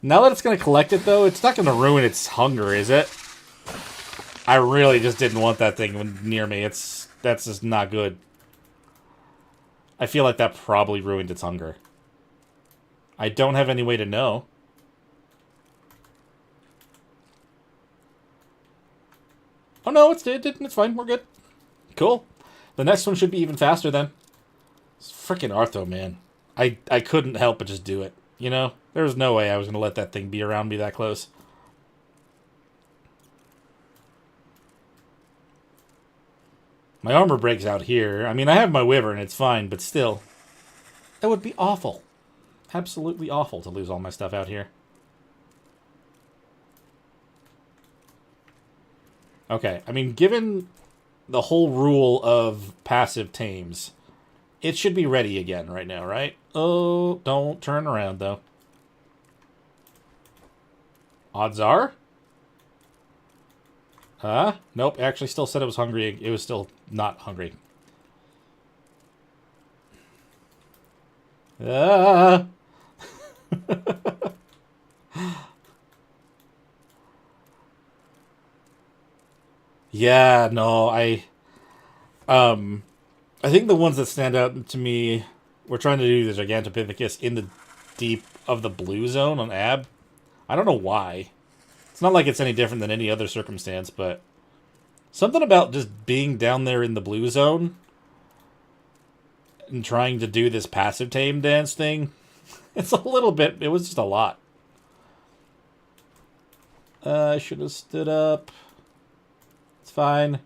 Now that it's going to collect it, though, it's not going to ruin its hunger, is it? I really just didn't want that thing near me. That's just not good. I feel like that probably ruined its hunger. I don't have any way to know. Oh no, it didn't. It's fine. We're good. Cool. The next one should be even faster then. It's freaking Artho, man. I couldn't help but just do it. You know? There was no way I was going to let that thing be around me that close. My armor breaks out here. I mean, I have my Wyvern, it's fine, but still. That would be awful. Absolutely awful to lose all my stuff out here. Okay, I mean, given the whole rule of passive tames, it should be ready again right now, right? Oh, don't turn around, though. Odds are? Huh? Nope, actually still said it was hungry. It was still not hungry. Ah! Yeah, no, I think the ones that stand out to me, we're trying to do the Gigantopithecus in the deep of the blue zone on Ab. I don't know why. It's not like it's any different than any other circumstance, but something about just being down there in the blue zone and trying to do this passive tame dance thing, it's a little bit, it was just a lot. I should have stood up. It's fine.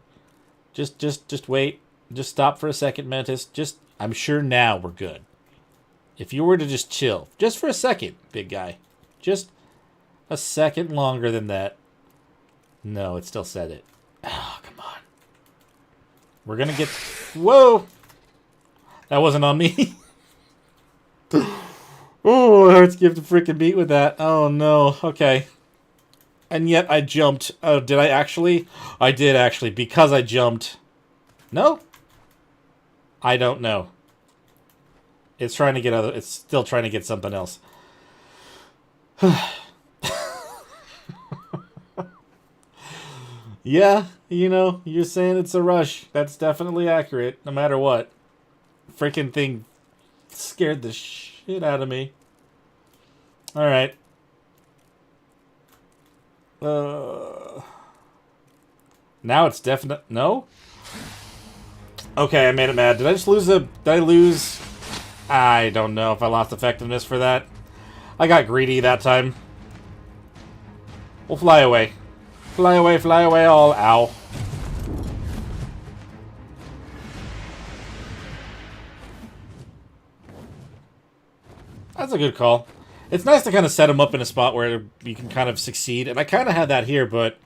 Just wait. Just stop for a second, Mantis. I'm sure now we're good. If you were to just chill, just for a second, big guy. Just a second longer than that. No, it still said it. Oh, come on. We're gonna get... Whoa! That wasn't on me. Oh, it hurts to give the freaking beat with that. Oh, no. Okay. And yet I jumped. Oh, did I actually? I did actually, because I jumped. No? I don't know. It's trying to get other... It's still trying to get something else. Yeah, you know, you're saying it's a rush. That's definitely accurate, no matter what. Freaking thing scared the shit out of me. Alright. Now it's definite... No? Okay, I made it mad. Did I just lose a... Did I lose... I don't know if I lost effectiveness for that. I got greedy that time. We'll fly away. Fly away, all. Ow. That's a good call. It's nice to kind of set him up in a spot where you can kind of succeed. And I kind of had that here, but...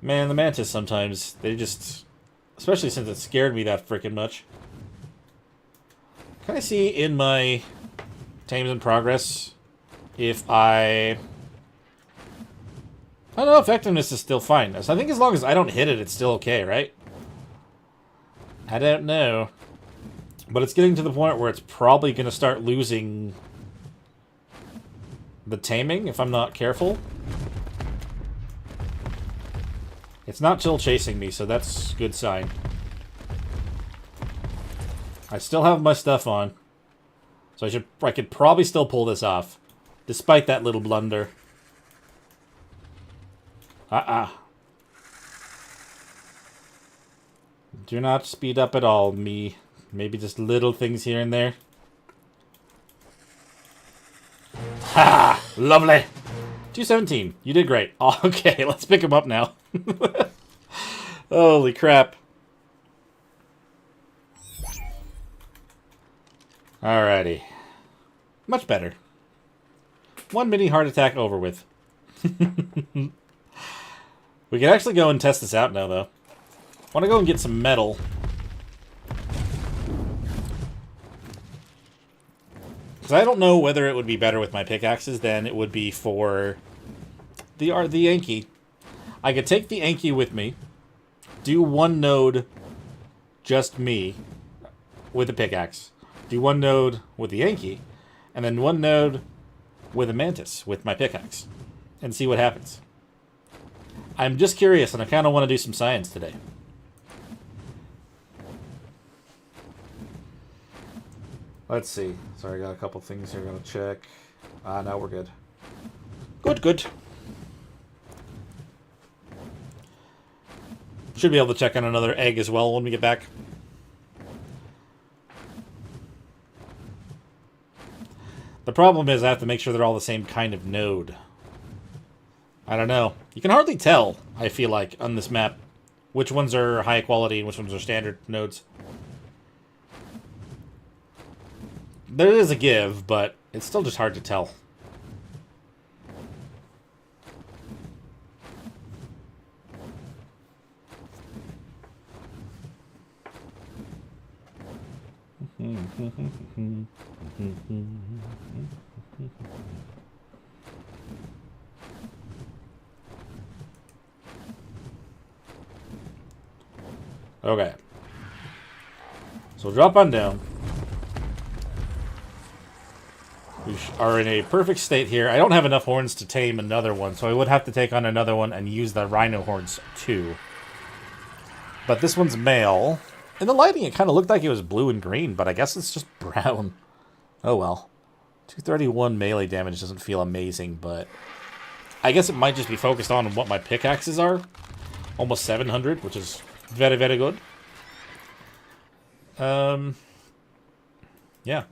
Man, the Mantis sometimes, they just... Especially since it scared me that freaking much. Can I see in my Tames in Progress if I... I don't know, effectiveness is still fine. So I think as long as I don't hit it, it's still okay, right? I don't know. But it's getting to the point where it's probably going to start losing the taming if I'm not careful. It's not chill chasing me, so that's a good sign. I still have my stuff on. So I could probably still pull this off. Despite that little blunder. Do not speed up at all, me. Maybe just little things here and there. Ha! Lovely! 217. You did great. Oh, okay, let's pick him up now. Holy crap. Alrighty. Much better. One mini heart attack over with. We can actually go and test this out now, though. I want to go and get some metal. Because I don't know whether it would be better with my pickaxes than it would be for the Yankee. I could take the Yankee with me, do one node, just me, with a pickaxe. Do one node with the Yankee, and then one node with a Mantis with my pickaxe. And see what happens. I'm just curious, and I kind of want to do some science today. Let's see. Sorry, I got a couple things here I'm going to check. Now we're good. Good. Should be able to check on another egg as well when we get back. The problem is I have to make sure they're all the same kind of node. I don't know. You can hardly tell, I feel like, on this map, which ones are high quality and which ones are standard nodes. There is a give, but it's still just hard to tell. Okay. So drop on down. We are in a perfect state here. I don't have enough horns to tame another one, so I would have to take on another one and use the rhino horns too. But this one's male. In the lighting, it kind of looked like it was blue and green, but I guess it's just brown. Oh well. 231 melee damage doesn't feel amazing, but I guess it might just be focused on what my pickaxes are. Almost 700, which is very, very good. Yeah.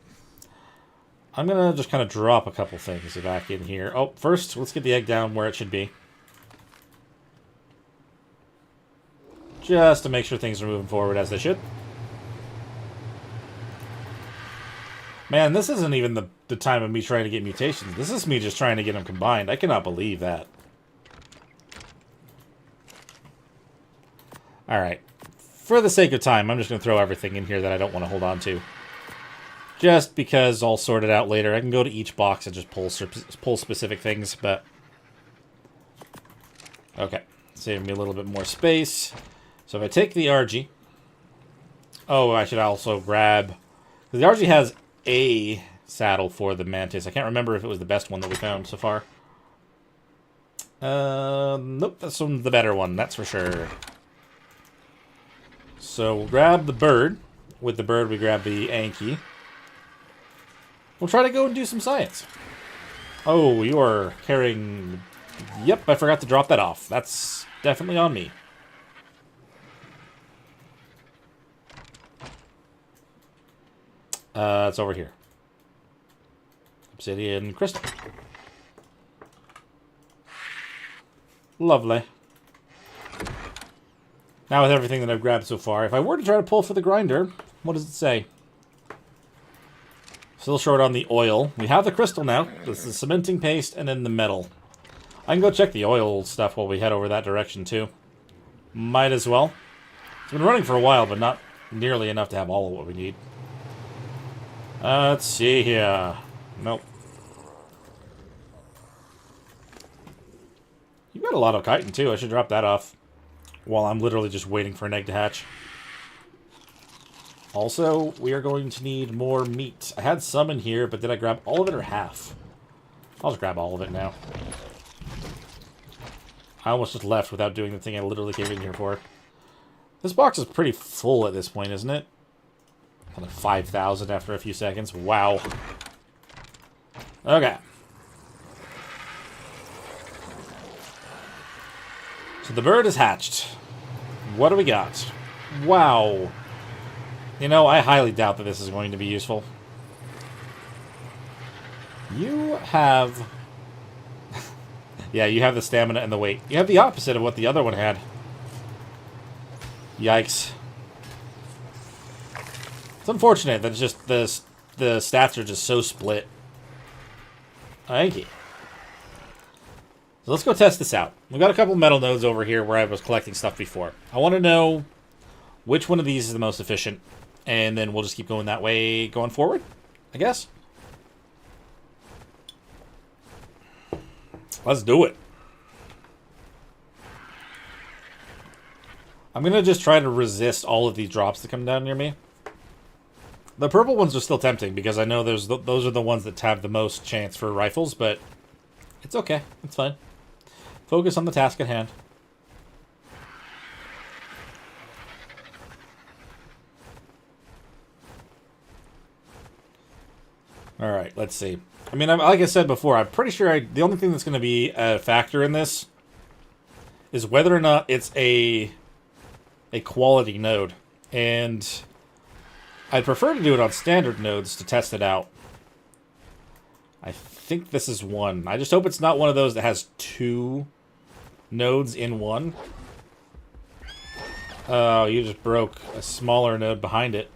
I'm going to just kind of drop a couple things back in here. Oh, first, let's get the egg down where it should be. Just to make sure things are moving forward as they should. Man, this isn't even the time of me trying to get mutations. This is me just trying to get them combined. I cannot believe that. Alright. For the sake of time, I'm just going to throw everything in here that I don't want to hold on to. Just because I'll sort it out later. I can go to each box and just pull specific things, but... Okay. Saving me a little bit more space. So if I take the RG... Oh, I should also grab... The RG has a saddle for the Mantis. I can't remember if it was the best one that we found so far. Nope, that's the better one, that's for sure. So we'll grab the bird. With the bird, we grab the Anki. We'll try to go and do some science. Oh, you are carrying... Yep, I forgot to drop that off. That's definitely on me. It's over here. Obsidian crystal. Lovely. Now with everything that I've grabbed so far, if I were to try to pull for the grinder, what does it say? Still short on the oil. We have the crystal now. This is the cementing paste and then the metal. I can go check the oil stuff while we head over that direction too. Might as well. It's been running for a while, but not nearly enough to have all of what we need. Let's see here. Nope. You've got a lot of chitin too. I should drop that off while I'm literally just waiting for an egg to hatch. Also, we are going to need more meat. I had some in here, but did I grab all of it or half? I'll just grab all of it now. I almost just left without doing the thing I literally came in here for. This box is pretty full at this point, isn't it? Like 5,000 after a few seconds. Wow. Okay. So the bird is hatched. What do we got? Wow. You know, I highly doubt that this is going to be useful. You have... yeah, you have the stamina and the weight. You have the opposite of what the other one had. Yikes. It's unfortunate that it's just the stats are just so split. Thank you. So let's go test this out. We've got a couple metal nodes over here where I was collecting stuff before. I want to know which one of these is the most efficient, and then we'll just keep going that way going forward, I guess. Let's do it. I'm going to just try to resist all of these drops that come down near me. The purple ones are still tempting because I know those are the ones that have the most chance for rifles, but it's okay. It's fine. Focus on the task at hand. Alright, let's see. I mean, like I said before, I'm pretty sure the only thing that's going to be a factor in this is whether or not it's a quality node. And I'd prefer to do it on standard nodes to test it out. I think this is one. I just hope it's not one of those that has two nodes in one. Oh, you just broke a smaller node behind it.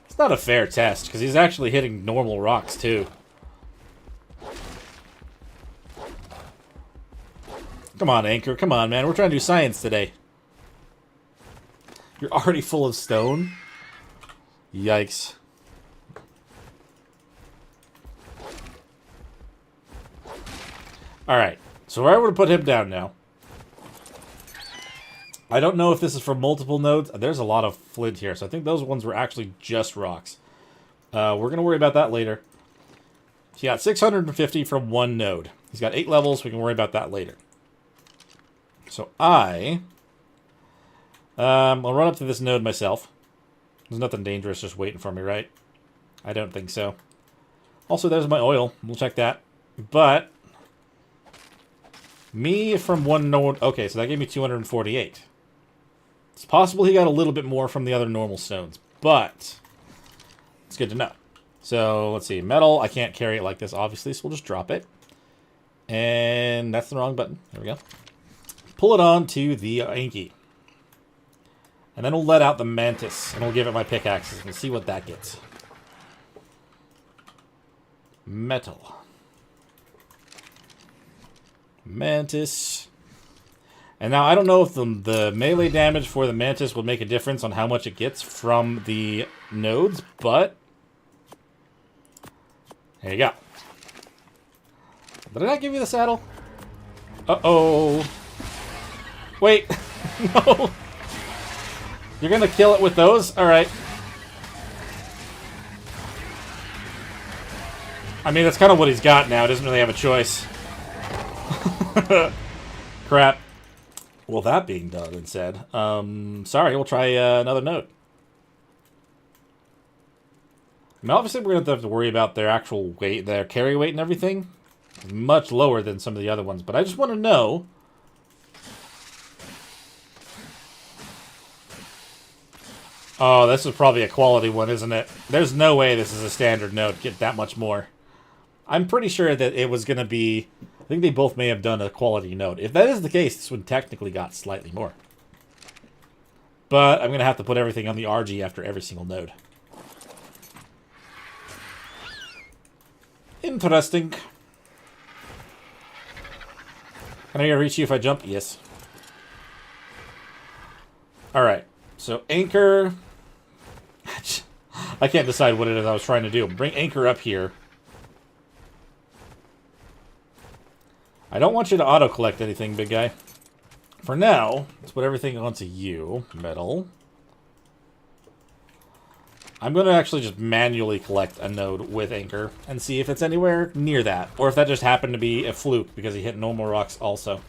It's not a fair test, because he's actually hitting normal rocks, too. Come on, Anchor. Come on, man. We're trying to do science today. You're already full of stone? Yikes. Alright. So where I would put him down now. I don't know if this is for multiple nodes. There's a lot of flint here, so I think those ones were actually just rocks. We're going to worry about that later. He got 650 from one node. He's got 8 levels. We can worry about that later. So I'll run up to this node myself. There's nothing dangerous just waiting for me, right? I don't think so. Also, there's my oil. We'll check that. But me from one node... Okay, so that gave me 248. It's possible he got a little bit more from the other normal stones, but it's good to know. So, let's see. Metal, I can't carry it like this, obviously, so we'll just drop it. And that's the wrong button. There we go. Pull it on to the Anki. And then we'll let out the Mantis, and we'll give it my pickaxes and see what that gets. Metal. Mantis. And now I don't know if the melee damage for the Mantis would make a difference on how much it gets from the nodes, but there you go. Did I not give you the saddle? Uh-oh. Wait. No. You're gonna kill it with those? Alright. I mean, that's kind of what he's got now. He doesn't really have a choice. Crap. Well, that being done and said, sorry, we'll try another node. I mean, obviously, we're going to have to worry about their actual weight, their carry weight and everything. It's much lower than some of the other ones, but I just want to know. Oh, this is probably a quality one, isn't it? There's no way this is a standard node. Get that much more. I'm pretty sure that it was going to be... I think they both may have done a quality node. If that is the case, this one technically got slightly more. But I'm going to have to put everything on the RG after every single node. Interesting. Can I reach you if I jump? Yes. Alright. So, Anchor... I can't decide what it is I was trying to do. Bring Anchor up here. I don't want you to auto-collect anything, big guy. For now, let's put everything onto you. Metal. I'm going to actually just manually collect a node with Anchor and see if it's anywhere near that. Or if that just happened to be a fluke because he hit normal rocks also.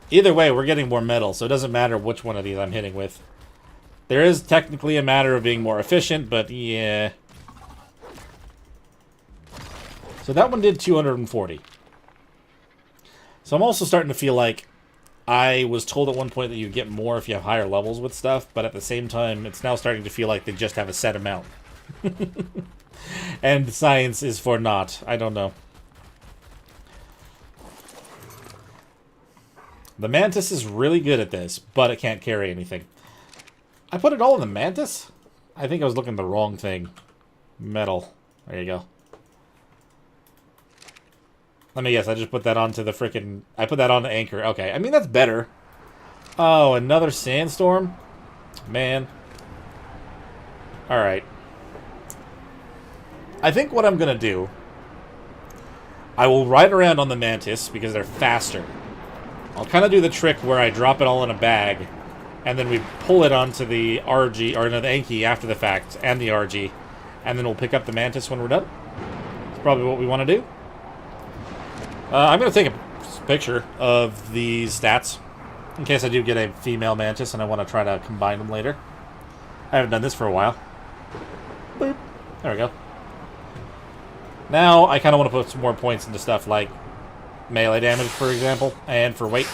Either way, we're getting more metal, so it doesn't matter which one of these I'm hitting with. There is technically a matter of being more efficient, but yeah. So that one did 240. So I'm also starting to feel like I was told at one point that you get more if you have higher levels with stuff, but at the same time, it's now starting to feel like they just have a set amount. And science is for naught. I don't know. The Mantis is really good at this, but it can't carry anything. I put it all in the Mantis? I think I was looking at the wrong thing. Metal. There you go. Let me guess, I just put that onto the frickin'... I put that onto Anchor. Okay, I mean, that's better. Oh, another sandstorm? Man. Alright. I think what I'm gonna do... I will ride around on the Mantis, because they're faster. I'll kind of do the trick where I drop it all in a bag, and then we pull it onto the RG, or no, the Anki after the fact, and the RG, and then we'll pick up the Mantis when we're done. That's probably what we want to do. I'm going to take a picture of these stats, in case I do get a female Mantis and I want to try to combine them later. I haven't done this for a while. Boop. There we go. Now, I kind of want to put some more points into stuff like melee damage, for example, and for weight.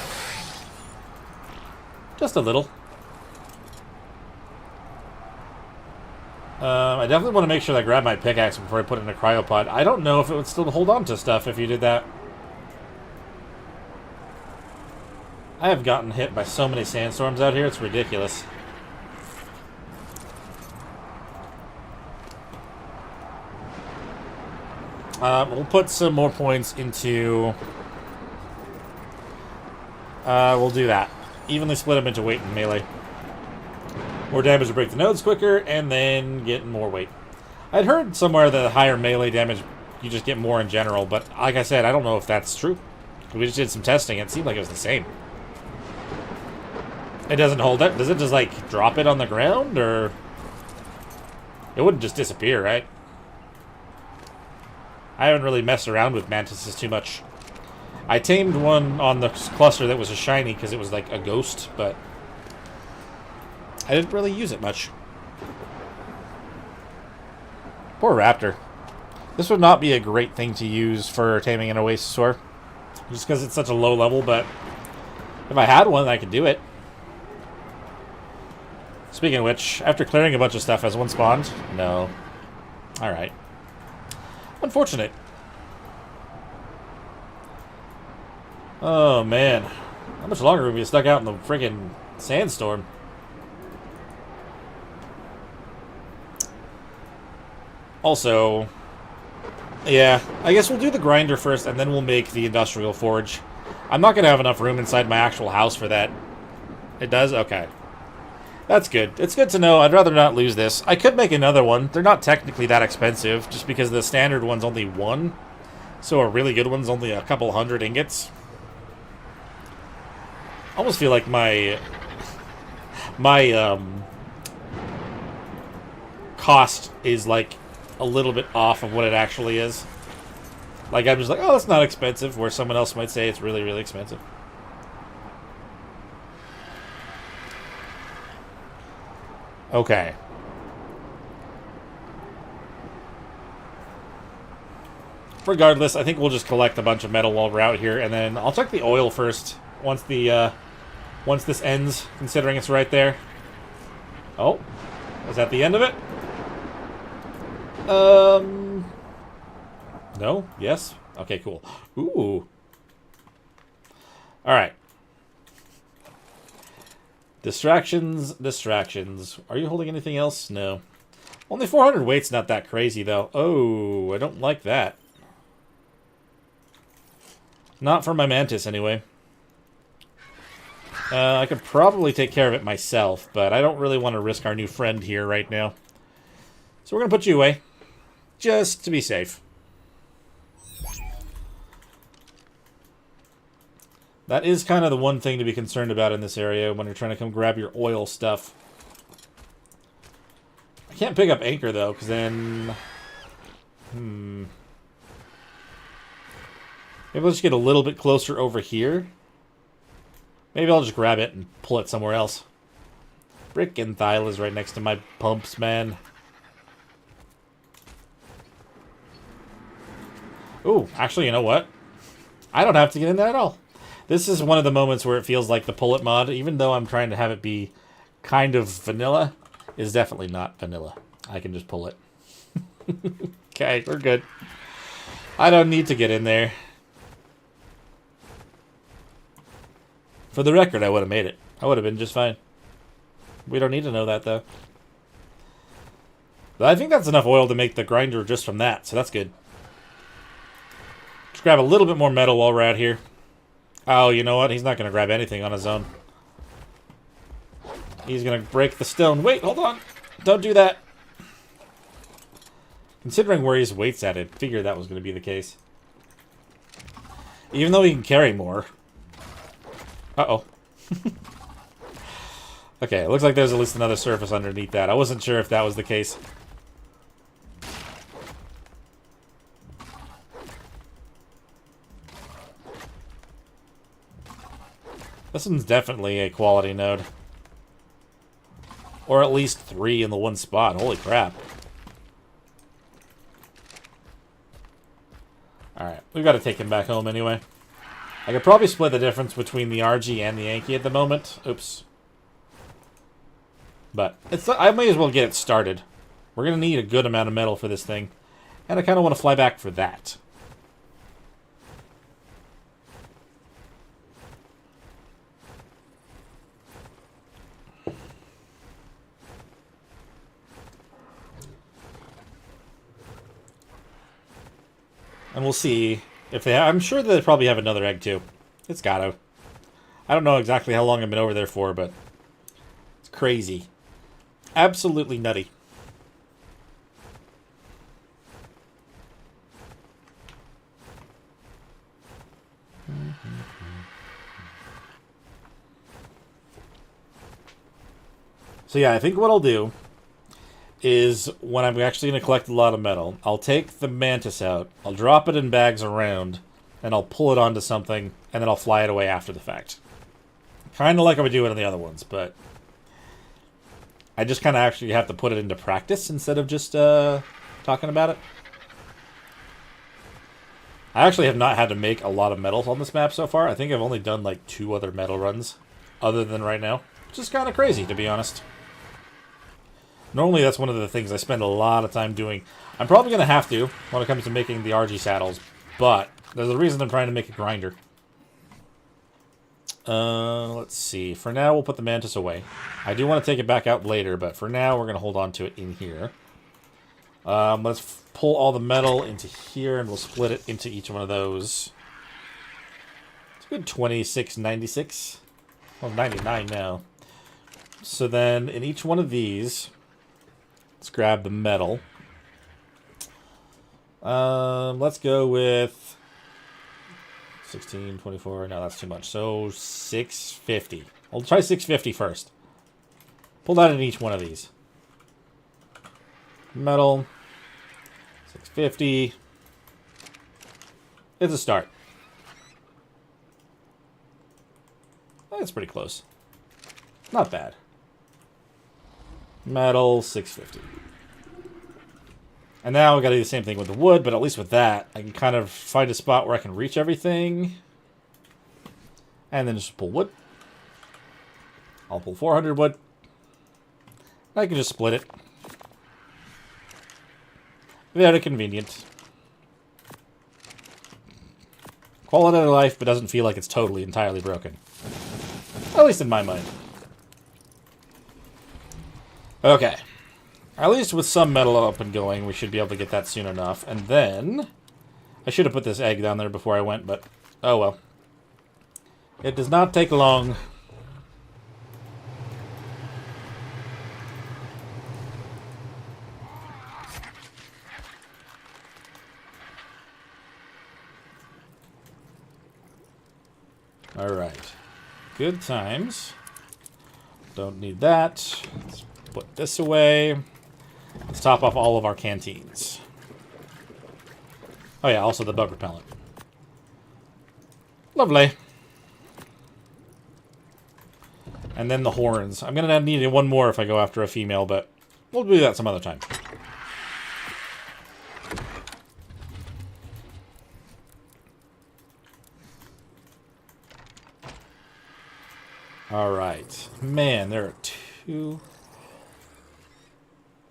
Just a little. I definitely want to make sure that I grab my pickaxe before I put it in a cryopod. I don't know if it would still hold on to stuff if you did that. I have gotten hit by so many sandstorms out here, it's ridiculous. We'll put some more points into... we'll do that. Evenly split them into weight and melee. More damage to break the nodes quicker, and then get more weight. I'd heard somewhere that higher melee damage, you just get more in general, but like I said, I don't know if that's true. We just did some testing, it seemed like it was the same. It doesn't hold it? Does it just, like, drop it on the ground, or... It wouldn't just disappear, right? I haven't really messed around with mantises too much. I tamed one on the cluster that was a shiny because it was like a ghost, but I didn't really use it much. Poor raptor. This would not be a great thing to use for taming an oasisaur, just because it's such a low level, but if I had one, I could do it. Speaking of which, after clearing a bunch of stuff, has one spawned? No. Alright. Unfortunate. Oh, man. How much longer would we be stuck out in the friggin' sandstorm? Also, yeah, I guess we'll do the grinder first, and then we'll make the industrial forge. I'm not going to have enough room inside my actual house for that. It does? Okay. That's good. It's good to know. I'd rather not lose this. I could make another one. They're not technically that expensive, just because the standard one's only 1. So a really good one's only a couple hundred ingots. I almost feel like my cost is like a little bit off of what it actually is. Like, I'm just like, oh, that's not expensive, where someone else might say it's really, really expensive. Okay. Regardless, I think we'll just collect a bunch of metal while we're out here, and then I'll check the oil first once this ends, considering it's right there. Oh, is that the end of it? No? Yes? Okay, cool. Ooh. Alright. Distractions, distractions. Are you holding anything else? No. Only 400 weight's not that crazy, though. Oh, I don't like that. Not for my mantis, anyway. I could probably take care of it myself, but I don't really want to risk our new friend here right now. So we're going to put you away. Just to be safe. That is kind of the one thing to be concerned about in this area when you're trying to come grab your oil stuff. can't pick up anchor, though, because then... Maybe I'll just get a little bit closer over here. Maybe I'll just grab it and pull it somewhere else. Frickin' Thyle is right next to my pumps, man. Ooh, actually, you know what? I don't have to get in there at all. This is one of the moments where it feels like the pull it mod, even though I'm trying to have it be kind of vanilla, is definitely not vanilla. I can just pull it. Okay, we're good. I don't need to get in there. For the record, I would have made it. I would have been just fine. We don't need to know that, though. But I think that's enough oil to make the grinder just from that, so that's good. Let's grab a little bit more metal while we're out here. Oh, you know what? He's not going to grab anything on his own. He's going to break the stone. Wait, hold on. Don't do that. Considering where his weight's at, I figured that was going to be the case. Even though he can carry more. Uh-oh. Okay, it looks like there's at least another surface underneath that. I wasn't sure if that was the case. This one's definitely a quality node. Or at least 3 in the one spot. Holy crap. Alright, we've got to take him back home anyway. I could probably split the difference between the RG and the Yankee at the moment. Oops. But I may as well get it started. We're going to need a good amount of metal for this thing. And I kind of want to fly back for that. And we'll see if they... I'm sure they probably have another egg, too. It's gotta. I don't know exactly how long I've been over there for, but... It's crazy. Absolutely nutty. So yeah, I think what I'll do is when I'm actually going to collect a lot of metal, I'll take the mantis out, I'll drop it in bags around, and I'll pull it onto something, and then I'll fly it away after the fact. Kind of like I would do it on the other ones, but I just kind of actually have to put it into practice instead of just talking about it. I actually have not had to make a lot of metals on this map so far. I think I've only done like 2 other metal runs other than right now, which is kind of crazy, to be honest. Normally, that's one of the things I spend a lot of time doing. I'm probably going to have to when it comes to making the RG saddles, but there's a reason I'm trying to make a grinder. Let's see. For now, we'll put the mantis away. I do want to take it back out later, but for now, we're going to hold on to it in here. Let's pull all the metal into here, and we'll split it into each one of those. It's a good 2696. Well, 99 now. So then, in each one of these... Let's grab the metal. Let's go with 16, 24. No, that's too much. So 650. I'll try 650 first. Pull that in each one of these. Metal. 650. It's a start. That's pretty close. Not bad. Metal, 650. And now we gotta do the same thing with the wood, but at least with that, I can kind of find a spot where I can reach everything. And then just pull wood. I'll pull 400 wood. I can just split it. Very convenient. Quality of life, but doesn't feel like it's totally, entirely broken. At least in my mind. Okay. At least with some metal up and going, we should be able to get that soon enough. And then... I should have put this egg down there before I went, but... Oh well. It does not take long. Alright. Good times. Don't need that. Let's put this away. top off all of our canteens. Oh yeah, also the bug repellent. Lovely. And then the horns. I'm going to need one more if I go after a female, but we'll do that some other time. Alright. Man, there are two...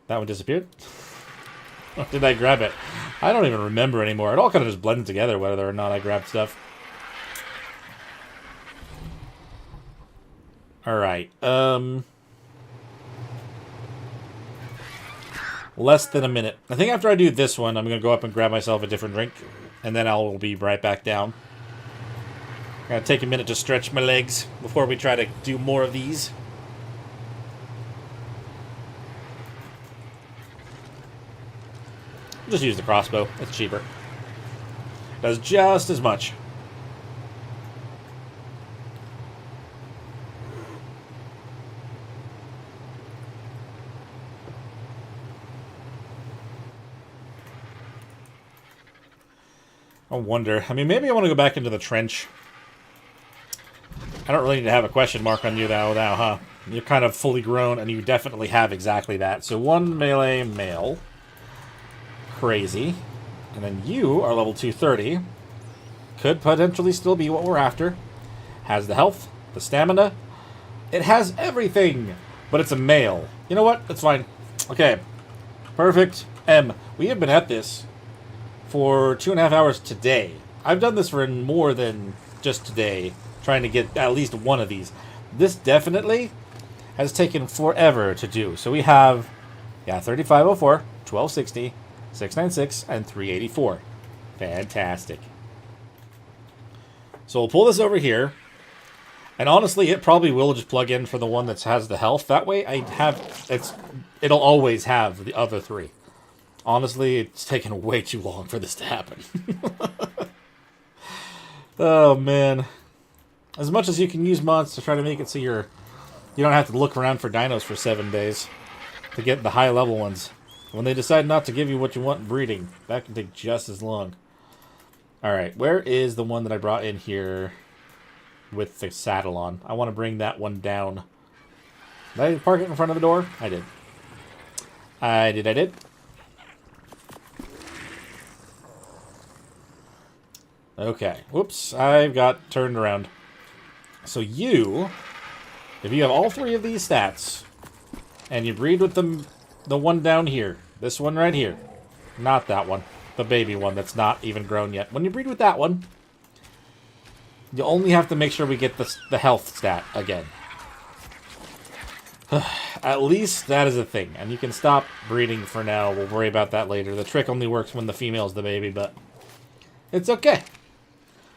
That one disappeared? Or did I grab it? I don't even remember anymore. It all kind of just blended together whether or not I grabbed stuff. Alright. Less than a minute. I think after I do this one, I'm going to go up and grab myself a different drink. And then I'll be right back down. Gotta take a minute to stretch my legs before we try to do more of these. Just use the crossbow. It's cheaper. Does just as much. I wonder. I mean, maybe I want to go back into the trench. I don't really need to have a question mark on you now, huh? You're kind of fully grown, and you definitely have exactly that. So 1 melee male. Crazy. And then you are level 230. Could potentially still be what we're after. Has the health, the stamina. It has everything, but it's a male. You know what? That's fine. Okay. Perfect. M. We have been at this for 2.5 hours today. I've done this for more than just today, trying to get at least one of these. This definitely has taken forever to do. So we have, 3504, 1260, 696, and 384. Fantastic. So we'll pull this over here. And honestly, it probably will just plug in for the one that has the health. That way it'll always have the other three. Honestly, it's taken way too long for this to happen. Oh, man. As much as you can use mods to try to make it so you don't have to look around for dinos for 7 days to get the high level ones. When they decide not to give you what you want in breeding, that can take just as long. Alright, where is the one that I brought in here with the saddle on? I want to bring that one down. Did I park it in front of the door? I did. I did. Okay. Whoops. I've got turned around. So you, if you have all three of these stats, and you breed with the one down here, this one right here, not that one, the baby one that's not even grown yet. When you breed with that one, you only have to make sure we get the health stat again. At least that is a thing. And you can stop breeding for now. We'll worry about that later. The trick only works when the female's the baby, but it's okay.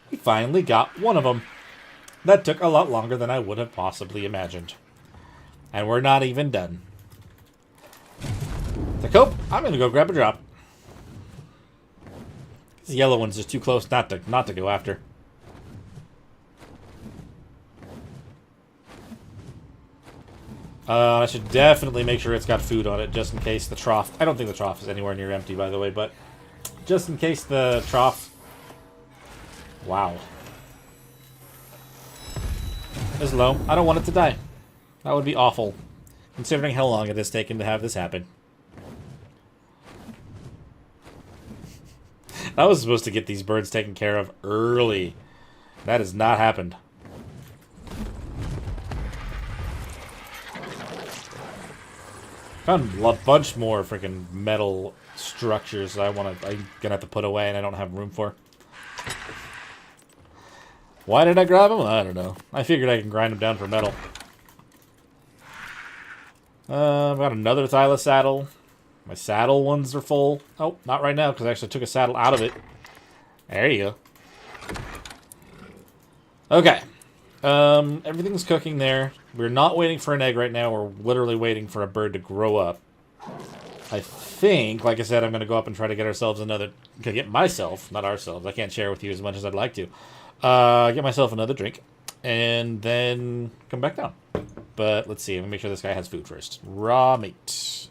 We finally got one of them. That took a lot longer than I would have possibly imagined. And we're not even done. To cope, I'm going to go grab a drop. This yellow one's just too close not to go after. I should definitely make sure it's got food on it, just in case the trough... I don't think the trough is anywhere near empty, by the way, but just in case the trough... Wow. Is low. I don't want it to die. That would be awful, considering how long it has taken to have this happen. I was supposed to get these birds taken care of early. That has not happened. Found a bunch more freaking metal structures that I'm gonna have to put away and I don't have room for. Why did I grab them? I don't know. I figured I can grind them down for metal. I've got another Thyla saddle. My saddle ones are full. Oh, not right now because I actually took a saddle out of it. There you go. Okay. Everything's cooking there. We're not waiting for an egg right now. We're literally waiting for a bird to grow up. I think, like I said, I'm going to go up and try to get ourselves another... Get myself, not ourselves. I can't share with you as much as I'd like to. Get myself another drink. And then come back down. But let's see. Let me make sure this guy has food first. Raw meat.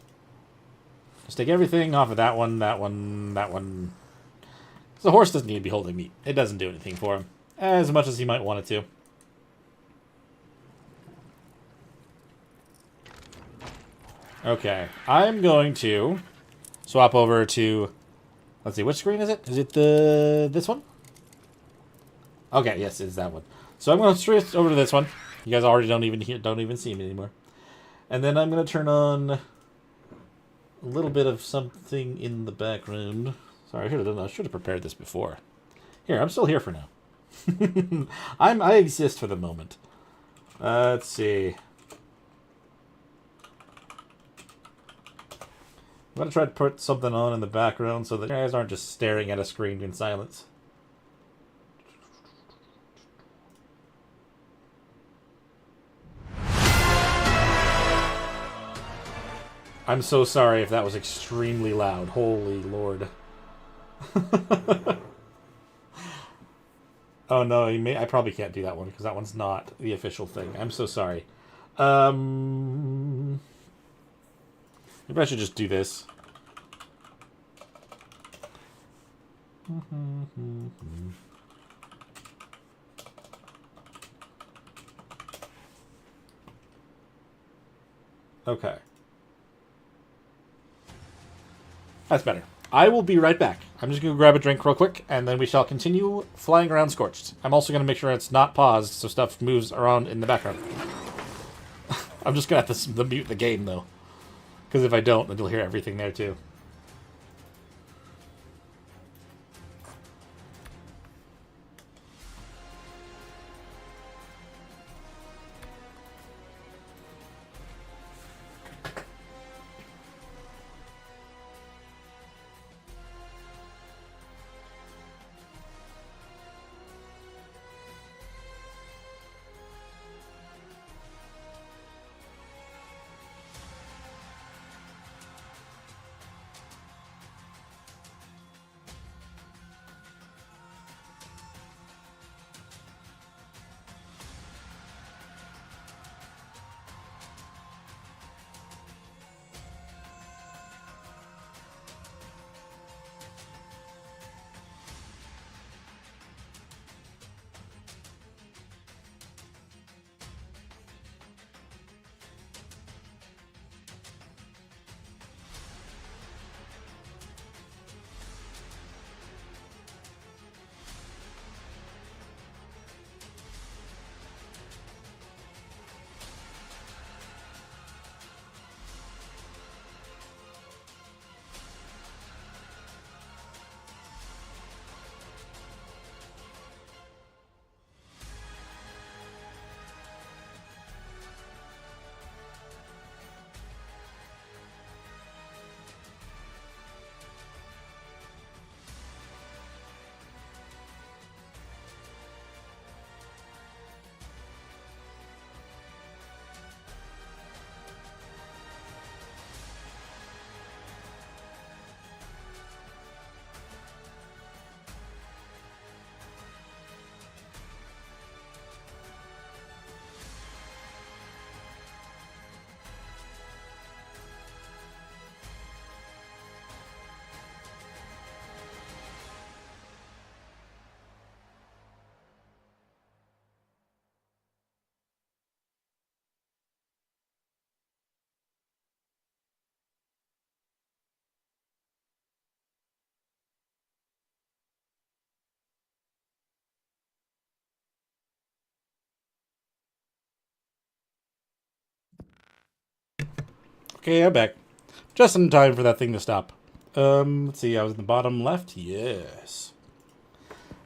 Just take everything off of that one, that one, that one. The horse doesn't need to be holding meat. It doesn't do anything for him. As much as he might want it to. Okay. I'm going to swap over to... Let's see, which screen is it? Is it this one? Okay, yes, it's that one. So I'm going to switch over to this one. You guys already don't even see me anymore. And then I'm going to turn on a little bit of something in the background. Sorry, I should have prepared this before. Here, I'm still here for now. I exist for the moment. Let's see. I'm going to try to put something on in the background so that you guys aren't just staring at a screen in silence. I'm so sorry if that was extremely loud. Holy Lord. Oh no, I probably can't do that one because that one's not the official thing. I'm so sorry. Maybe I should just do this. Okay. That's better. I will be right back. I'm just going to grab a drink real quick, and then we shall continue flying around Scorched. I'm also going to make sure it's not paused so stuff moves around in the background. I'm just going to have to mute the game, though. Because if I don't, then you'll hear everything there, too. Okay, I'm back. Just in time for that thing to stop. Let's see, I was in the bottom left? Yes.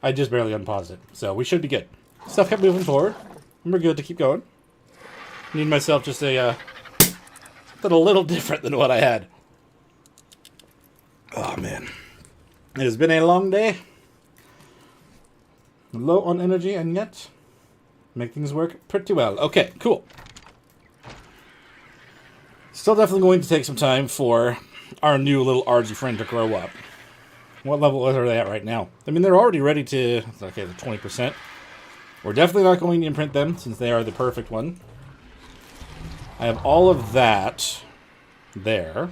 I just barely unpaused it, so we should be good. Stuff kept moving forward, and we're good to keep going. Need myself just a little different than what I had. Oh, man. It has been a long day. Low on energy, and yet make things work pretty well. Okay, cool. Still definitely going to take some time for our new little RG friend to grow up. What level are they at right now? I mean, they're already ready to... Okay, the 20%. We're definitely not going to imprint them, since they are the perfect one. I have all of that there.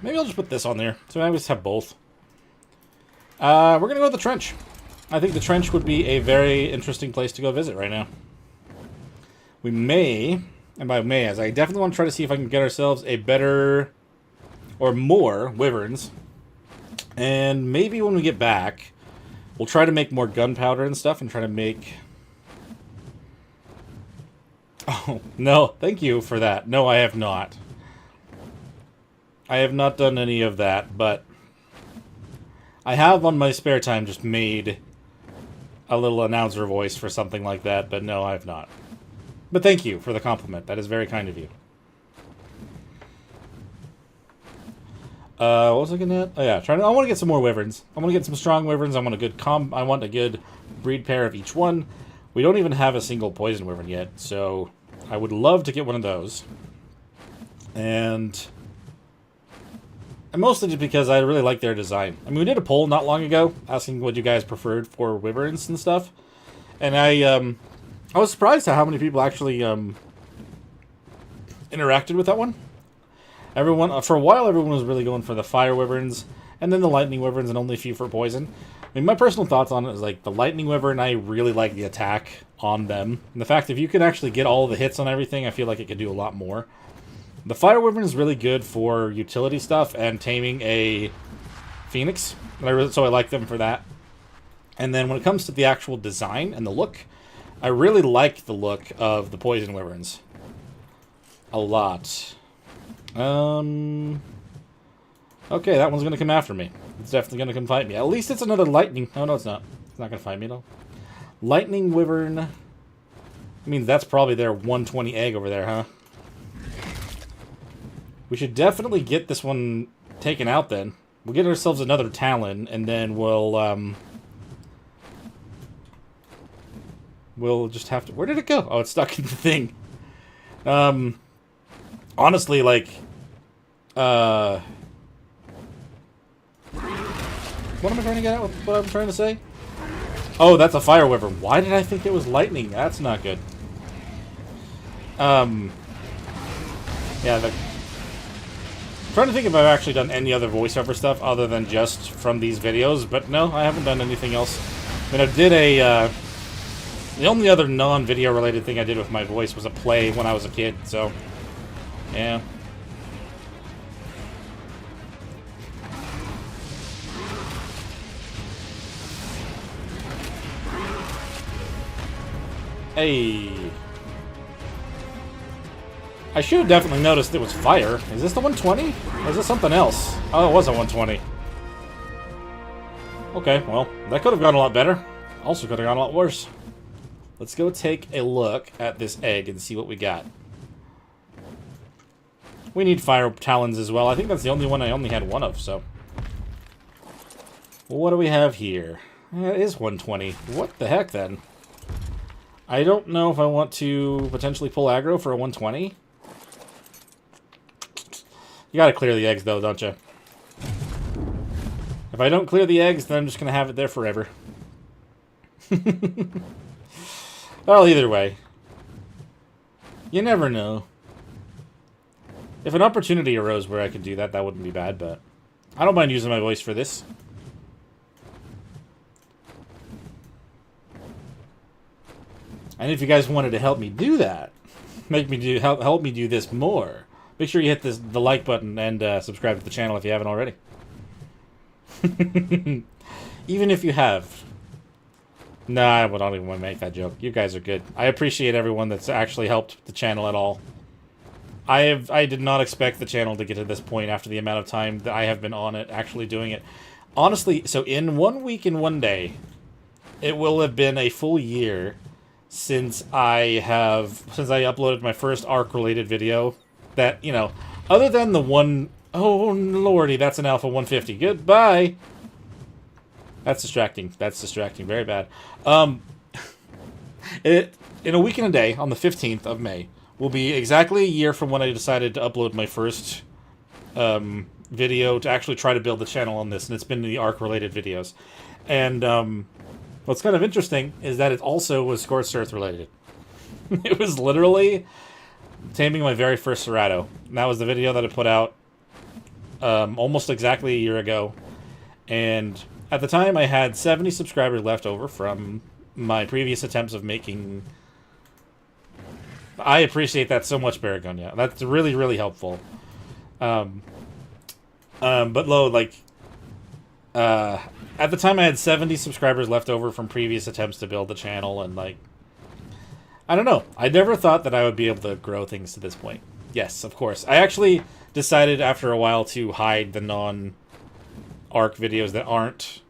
Maybe I'll just put this on there. So I just have both. We're going to go with the trench. I think the trench would be a very interesting place to go visit right now. We may, and by may, as I definitely want to try to see if I can get ourselves a better or more wyverns. And maybe when we get back, we'll try to make more gunpowder and stuff and try to make... Oh, no, thank you for that. No, I have not. I have not done any of that, but I have on my spare time just made a little announcer voice for something like that, but no, I have not. But thank you for the compliment. That is very kind of you. What was I looking at? Oh yeah, I want to get some more wyverns. I want to get some strong wyverns. I want a good breed pair of each one. We don't even have a single poison wyvern yet, so I would love to get one of those. And mostly just because I really like their design. I mean, we did a poll not long ago asking what you guys preferred for wyverns and stuff, and I was surprised at how many people actually interacted with that one. Everyone, for a while, everyone was really going for the fire wyverns, and then the lightning wyverns, and only a few for poison. I mean, my personal thoughts on it is, like, the lightning wyvern, I really like the attack on them. And the fact if you can actually get all the hits on everything, I feel like it could do a lot more. The fire wyvern is really good for utility stuff and taming a phoenix, so I like them for that. And then when it comes to the actual design and the look, I really like the look of the poison wyverns. A lot. Okay, that one's going to come after me. It's definitely going to come fight me. At least it's another lightning... Oh, no, it's not. It's not going to fight me at all. Lightning wyvern... I mean, that's probably their 120 egg over there, huh? We should definitely get this one taken out then. We'll get ourselves another Talon, and then we'll just have to... Where did it go? Oh, it's stuck in the thing. Honestly, like... What am I trying to get at with what I'm trying to say? Oh, that's a fire wyvern. Why did I think it was lightning? That's not good. Yeah, I'm trying to think if I've actually done any other voiceover stuff other than just from these videos, but no, I haven't done anything else. I mean, I did the only other non-video related thing I did with my voice was a play when I was a kid, so... Yeah. Hey. I should have definitely noticed it was fire. Is this the 120? Or is this something else? Oh, it was a 120. Okay, well, that could have gone a lot better. Also could have gone a lot worse. Let's go take a look at this egg and see what we got. We need fire talons as well. I think that's the only one I only had one of, so... What do we have here? It is 120. What the heck, then? I don't know if I want to potentially pull aggro for a 120. You gotta clear the eggs, though, don't you? If I don't clear the eggs, then I'm just gonna have it there forever. Well, either way. You never know. If an opportunity arose where I could do that, that wouldn't be bad, but... I don't mind using my voice for this. And if you guys wanted to help me do that, help me do this more, make sure you hit the like button and subscribe to the channel if you haven't already. Even if you have. Nah, I don't even want to make that joke. You guys are good. I appreciate everyone that's actually helped the channel at all. I did not expect the channel to get to this point after the amount of time that I have been on it, actually doing it. Honestly, so in 1 week and 1 day, it will have been a full year since I uploaded my first ARC-related video. That, you know, other than the one... Oh, lordy, that's an Alpha 150. Goodbye! That's distracting. That's distracting. Very bad. In a week and a day, on the 15th of May, will be exactly a year from when I decided to upload my first video to actually try to build the channel on this, and it's been the ARC-related videos. And what's kind of interesting is that it also was Scorched Earth related. It was literally taming my very first Cerrado. And that was the video that I put out almost exactly a year ago. And at the time, I had 70 subscribers left over from my previous attempts of making... I appreciate that so much, Baragonia. That's really, really helpful. But like... at the time, I had 70 subscribers left over from previous attempts to build the channel, and, like... I don't know. I never thought that I would be able to grow things to this point. Yes, of course. I actually decided after a while to hide the non-Arc videos that aren't,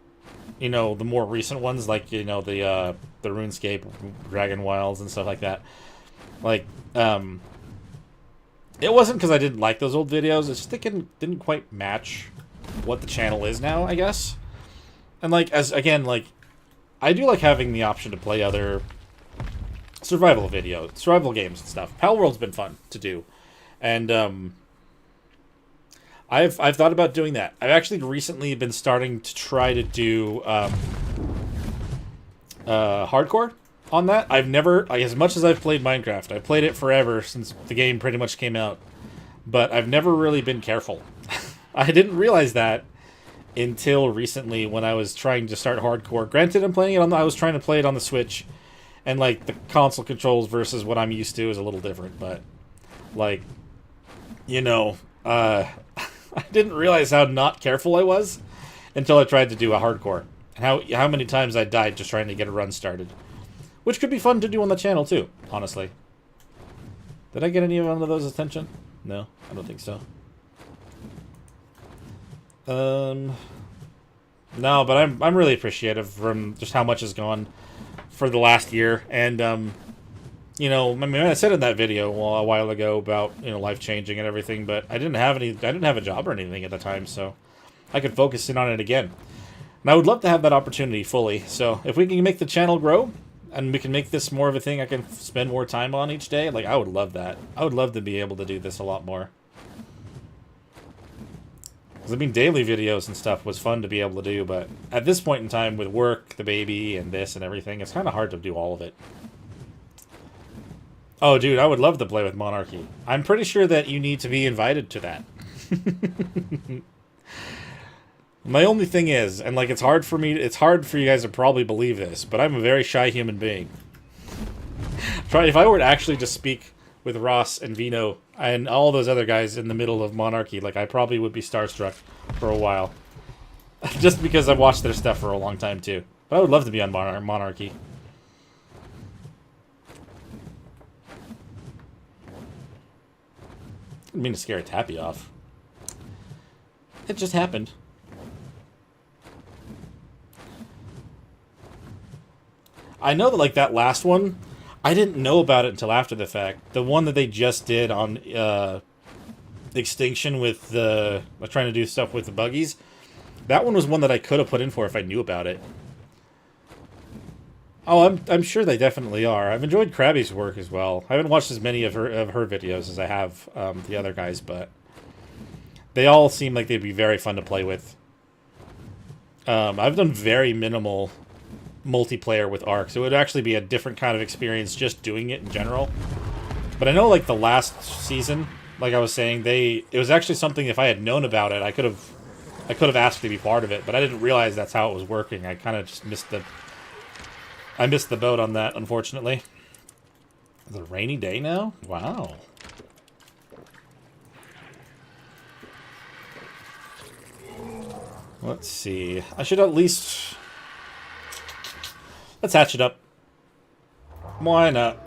you know, the more recent ones, like, you know, the RuneScape, Dragon Wilds, and stuff like that. Like, it wasn't because I didn't like those old videos, it's just it didn't quite match what the channel is now, I guess. And, like, like, I do like having the option to play other survival games and stuff. Palworld's been fun to do. And, I've thought about doing that. I've actually recently been starting to try to do, hardcore on that. I've never, like, as much as I've played Minecraft, I've played it forever since the game pretty much came out, but I've never really been careful. I didn't realize that until recently when I was trying to start hardcore. Granted, I was trying to play it on the Switch, and, like, the console controls versus what I'm used to is a little different, but, like, you know, I didn't realize how not careful I was until I tried to do a hardcore. And how many times I died just trying to get a run started. Which could be fun to do on the channel, too, honestly. Did I get any of those attention? No, I don't think so. No, but I'm really appreciative from just how much has gone for the last year, and you know, I mean, I said in that video a while ago about, you know, life changing and everything, but I didn't have a job or anything at the time, so I could focus in on it again. And I would love to have that opportunity fully. So if we can make the channel grow and we can make this more of a thing I can spend more time on each day, like, I would love that. I would love to be able to do this a lot more. I mean, daily videos and stuff was fun to be able to do, but at this point in time, with work, the baby, and this and everything, it's kind of hard to do all of it. Oh, dude, I would love to play with Monarchy. I'm pretty sure that you need to be invited to that. My only thing is, and, like, it's hard for you guys to probably believe this, but I'm a very shy human being. If I were to actually just speak with Ross and Vino and all those other guys in the middle of Monarchy, like, I probably would be starstruck for a while. Just because I've watched their stuff for a long time, too. But I would love to be on Monarchy. I didn't mean to scare Tappy off. It just happened. I know that, like, that last one, I didn't know about it until after the fact. The one that they just did on Extinction with trying to do stuff with the buggies, that one was one that I could have put in for if I knew about it. Oh, I'm sure they definitely are. I've enjoyed Krabby's work as well. I haven't watched as many of her videos as I have the other guys, but they all seem like they'd be very fun to play with. I've done very minimal multiplayer with Ark, so it would actually be a different kind of experience just doing it in general. But I know, like, the last season, like I was saying, it was actually something, if I had known about it, I could have asked to be part of it, but I didn't realize that's how it was working. I kind of just missed the boat on that, unfortunately. Is it a rainy day now? Wow. Let's see. I should at least... Let's hatch it up. Why not?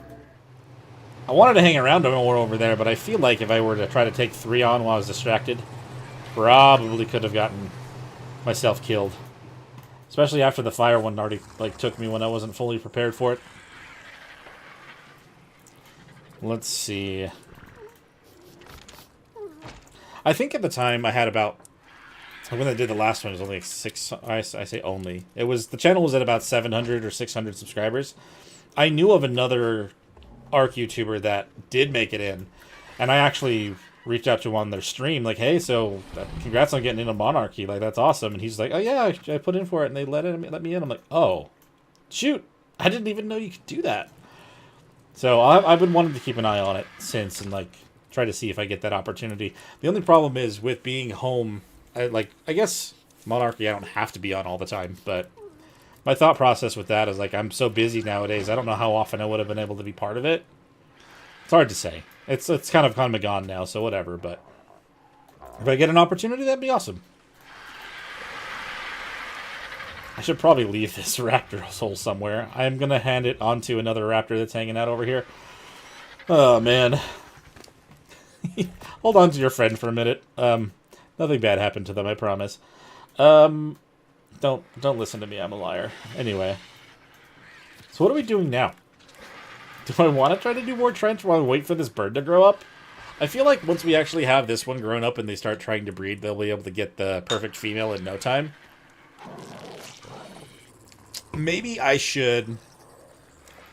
I wanted to hang around more over there, but I feel like if I were to try to take 3 on while I was distracted, probably could have gotten myself killed. Especially after the fire one already, like, took me when I wasn't fully prepared for it. Let's see. I think at the time I had about... When I did the last one, it was only like 6... I say only. The channel was at about 700 or 600 subscribers. I knew of another Ark YouTuber that did make it in. And I actually reached out to him on their stream, like, hey, so congrats on getting into Monarchy. Like, that's awesome. And he's like, oh, yeah, I put in for it, and they let me in. I'm like, oh, shoot. I didn't even know you could do that. So I've been wanting to keep an eye on it since and, like, try to see if I get that opportunity. The only problem is with being home, I guess Monarchy I don't have to be on all the time, but my thought process with that is like I'm so busy nowadays, I don't know how often I would have been able to be part of it. It's hard to say. It's kind of gone now, so whatever, but if I get an opportunity, that'd be awesome. I should probably leave this raptor hole somewhere. I'm going to hand it on to another raptor that's hanging out over here. Oh, man. Hold on to your friend for a minute. Nothing bad happened to them, I promise. Don't listen to me, I'm a liar. Anyway. So what are we doing now? Do I want to try to do more trench while I wait for this bird to grow up? I feel like once we actually have this one grown up and they start trying to breed, they'll be able to get the perfect female in no time. Maybe I should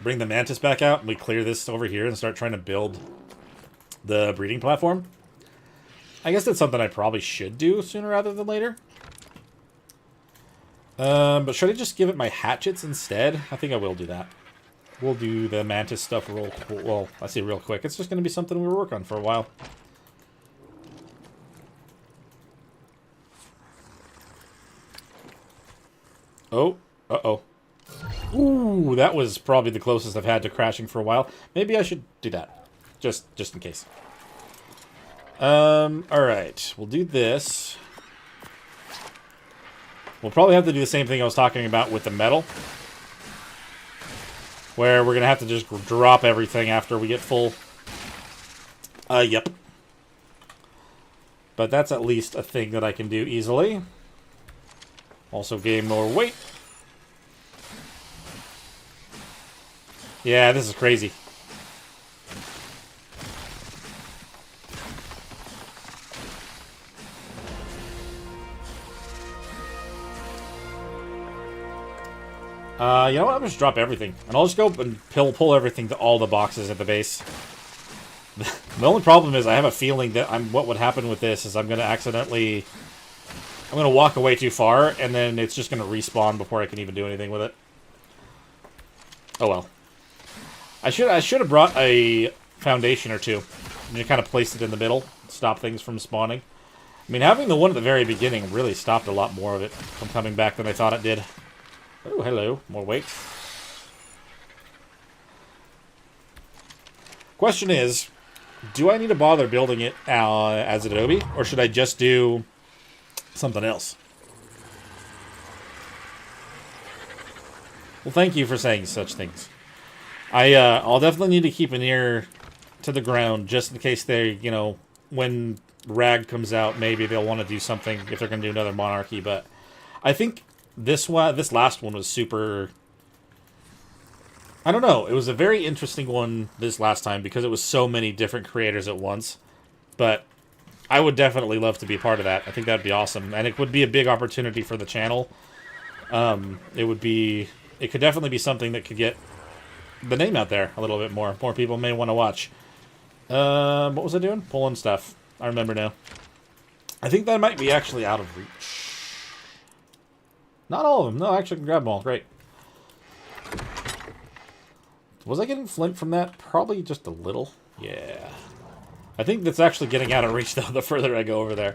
bring the mantis back out and we clear this over here and start trying to build the breeding platform. I guess that's something I probably should do sooner rather than later. But should I just give it my hatchets instead? I think I will do that. We'll do the mantis stuff real quick. Well, I say real quick. It's just going to be something we work on for a while. Oh. Uh-oh. Ooh, that was probably the closest I've had to crashing for a while. Maybe I should do that. Just in case. Alright. We'll do this. We'll probably have to do the same thing I was talking about with the metal. Where we're going to have to just drop everything after we get full. Yep. But that's at least a thing that I can do easily. Also gain more weight. Yeah, this is crazy. You know what? I'll just drop everything. And I'll just go and pull everything to all the boxes at the base. The only problem is I have a feeling that what would happen with this is I'm going to accidentally... I'm going to walk away too far, and then it's just going to respawn before I can even do anything with it. Oh well. I should have brought a foundation or two. And just kind of placed it in the middle. Stop things from spawning. I mean, having the one at the very beginning really stopped a lot more of it from coming back than I thought it did. Oh, hello. More weight. Question is, do I need to bother building it as Adobe, or should I just do something else? Well, thank you for saying such things. I'll definitely need to keep an ear to the ground just in case they, you know, when Rag comes out, maybe they'll want to do something if they're going to do another Monarchy. But I think this last one was super... I don't know. It was a very interesting one this last time because it was so many different creators at once. But I would definitely love to be a part of that. I think that'd be awesome. And it would be a big opportunity for the channel. It could definitely be something that could get the name out there a little bit more. More people may want to watch. What was I doing? Pulling stuff. I remember now. I think that might be actually out of reach. Not all of them. No, I actually can grab them all. Great. Was I getting flint from that? Probably just a little. Yeah. I think that's actually getting out of reach, though, the further I go over there.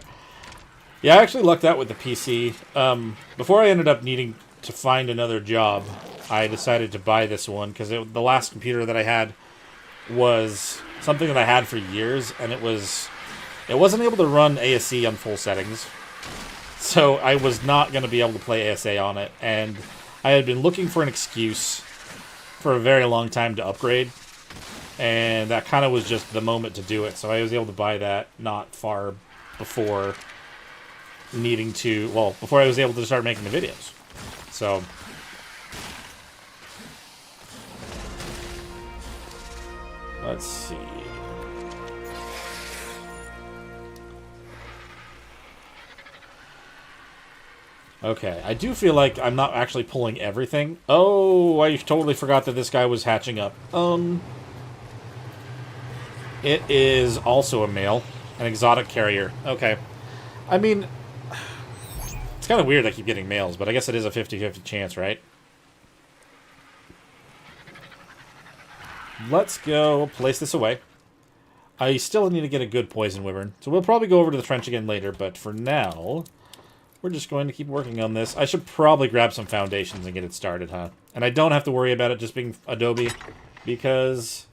Yeah, I actually lucked out with the PC. Before I ended up needing to find another job, I decided to buy this one, because the last computer that I had was something that I had for years, and it wasn't able to run ASC on full settings. So I was not going to be able to play ASA on it, and I had been looking for an excuse for a very long time to upgrade, and that kind of was just the moment to do it. So I was able to buy that not far before before I was able to start making the videos. So let's see. Okay, I do feel like I'm not actually pulling everything. Oh, I totally forgot that this guy was hatching up. It is also a male, an exotic carrier. Okay. I mean, it's kind of weird I keep getting males, but I guess it is a 50-50 chance, right? Let's go place this away. I still need to get a good poison wyvern. So we'll probably go over to the trench again later, but for now, we're just going to keep working on this. I should probably grab some foundations and get it started, huh? And I don't have to worry about it just being adobe, because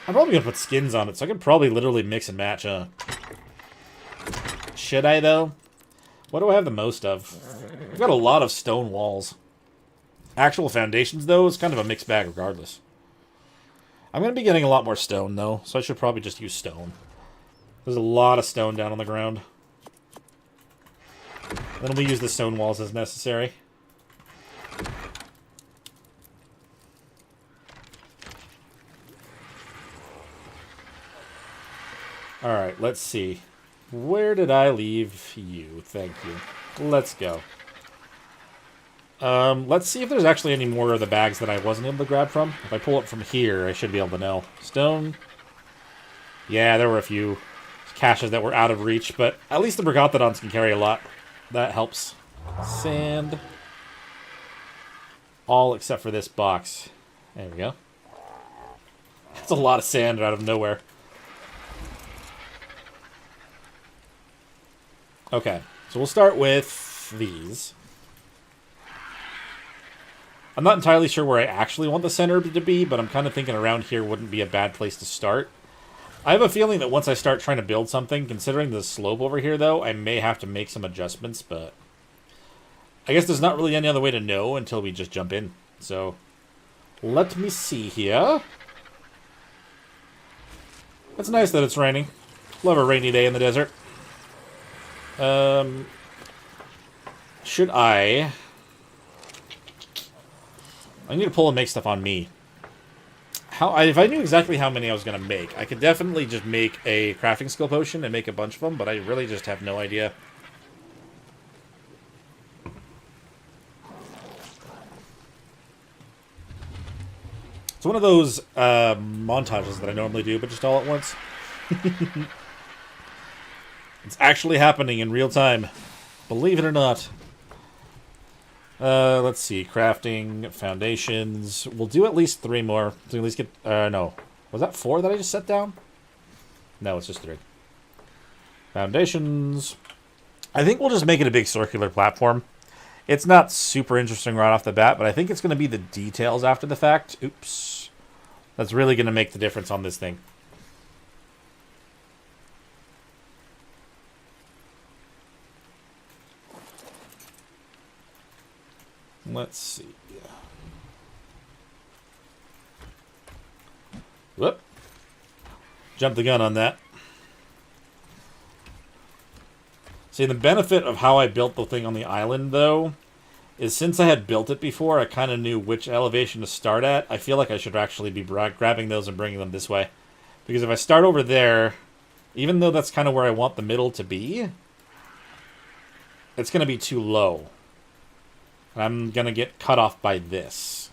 I'm probably going to put skins on it, so I can probably literally mix and match, huh? Should I, though? What do I have the most of? I've got a lot of stone walls. Actual foundations, though, is kind of a mixed bag regardless. I'm going to be getting a lot more stone, though, so I should probably just use stone. There's a lot of stone down on the ground. Then we'll use the stone walls as necessary. Alright, let's see. Where did I leave you? Thank you. Let's go. Let's see if there's actually any more of the bags that I wasn't able to grab from. If I pull up from here, I should be able to know. Stone. Yeah, there were a few caches that were out of reach, but at least the Brigathodons can carry a lot. That helps. Sand. All except for this box. There we go. That's a lot of sand out of nowhere. Okay, so we'll start with these. I'm not entirely sure where I actually want the center to be, but I'm kind of thinking around here wouldn't be a bad place to start. I have a feeling that once I start trying to build something, considering the slope over here, though, I may have to make some adjustments, but I guess there's not really any other way to know until we just jump in. So, let me see here. It's nice that it's raining. Love a rainy day in the desert. Should I need to pull and make stuff on me. If I knew exactly how many I was going to make, I could definitely just make a crafting skill potion and make a bunch of them, but I really just have no idea. It's one of those montages that I normally do, but just all at once. It's actually happening in real time. Believe it or not. Let's see. Crafting, foundations. We'll do at least 3 more. To at least get... no. Was that 4 that I just set down? No, it's just 3. Foundations. I think we'll just make it a big circular platform. It's not super interesting right off the bat, but I think it's going to be the details after the fact. Oops. That's really going to make the difference on this thing. Let's see. Whoop. Jumped the gun on that. See, the benefit of how I built the thing on the island, though, is since I had built it before, I kind of knew which elevation to start at. I feel like I should actually be grabbing those and bringing them this way. Because if I start over there, even though that's kind of where I want the middle to be, it's going to be too low. And I'm going to get cut off by this.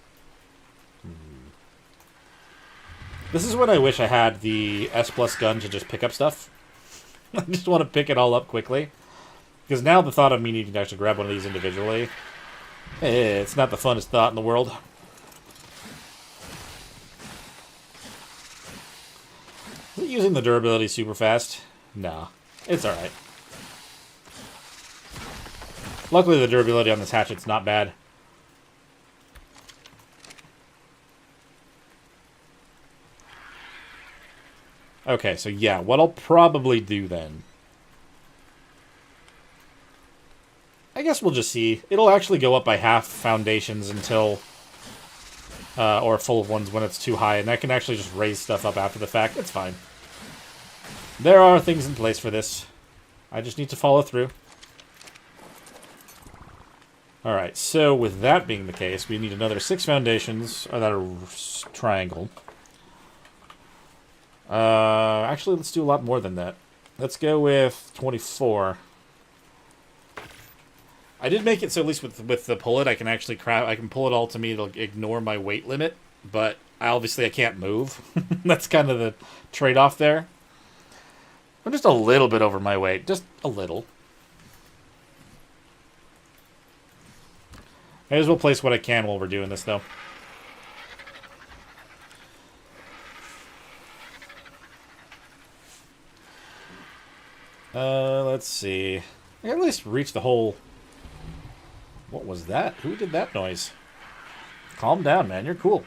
This is when I wish I had the S+ gun to just pick up stuff. I just want to pick it all up quickly. Because now the thought of me needing to actually grab one of these individually, it's not the funnest thought in the world. Is it using the durability super fast? Nah, it's alright. Luckily, the durability on this hatchet's not bad. Okay, so yeah, what I'll probably do then... I guess we'll just see. It'll actually go up by half foundations until... or full of ones when it's too high, and I can actually just raise stuff up after the fact. It's fine. There are things in place for this. I just need to follow through. Alright, so with that being the case, we need another 6 foundations, or that are triangle. Actually, let's do a lot more than that. Let's go with 24. I did make it so at least with the pull it, I can actually I can pull it all to me, it'll ignore my weight limit, but obviously I can't move. That's kind of the trade-off there. I'm just a little bit over my weight, just a little. May as well place what I can while we're doing this, though. Let's see. I at least reach the whole... What was that? Who did that noise? Calm down, man. You're cool.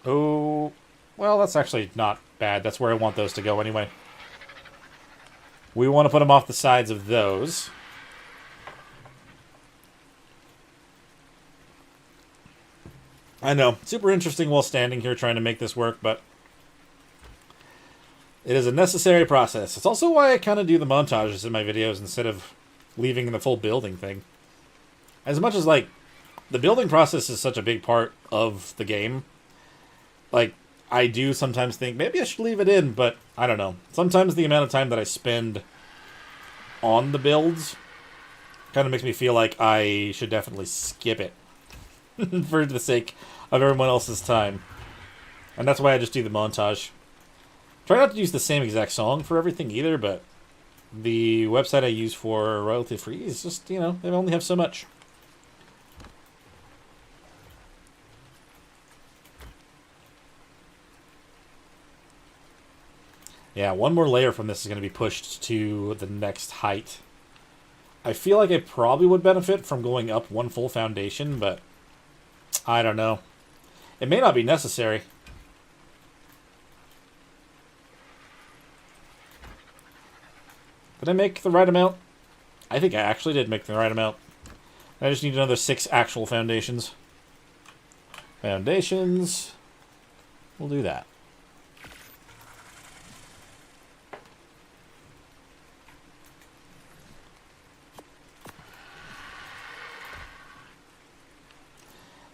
Oh, well, that's actually not bad. That's where I want those to go anyway. We want to put them off the sides of those. I know. Super interesting while standing here trying to make this work, but it is a necessary process. It's also why I kind of do the montages in my videos instead of leaving the full building thing. As much as, like, the building process is such a big part of the game, like, I do sometimes think, maybe I should leave it in, but I don't know. Sometimes the amount of time that I spend on the builds kind of makes me feel like I should definitely skip it for the sake of everyone else's time. And that's why I just do the montage. Try not to use the same exact song for everything either, but the website I use for royalty free is just, you know, they only have so much. Yeah, one more layer from this is going to be pushed to the next height. I feel like I probably would benefit from going up one full foundation, but I don't know. It may not be necessary. Did I make the right amount? I think I actually did make the right amount. I just need another 6 actual foundations. Foundations. We'll do that.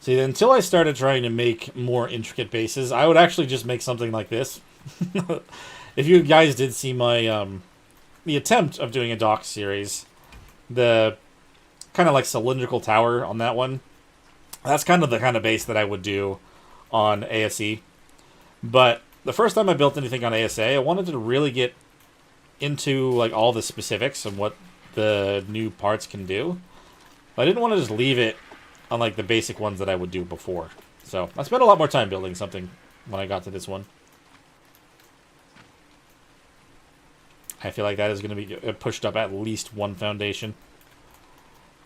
See, until I started trying to make more intricate bases, I would actually just make something like this. If you guys did see my the attempt of doing a dock series, the kind of like cylindrical tower on that one, that's kind of the kind of base that I would do on ASE. But the first time I built anything on ASA, I wanted to really get into like all the specifics of what the new parts can do. But I didn't want to just leave it on like the basic ones that I would do before. So I spent a lot more time building something when I got to this one. I feel like that is going to be pushed up at least one foundation.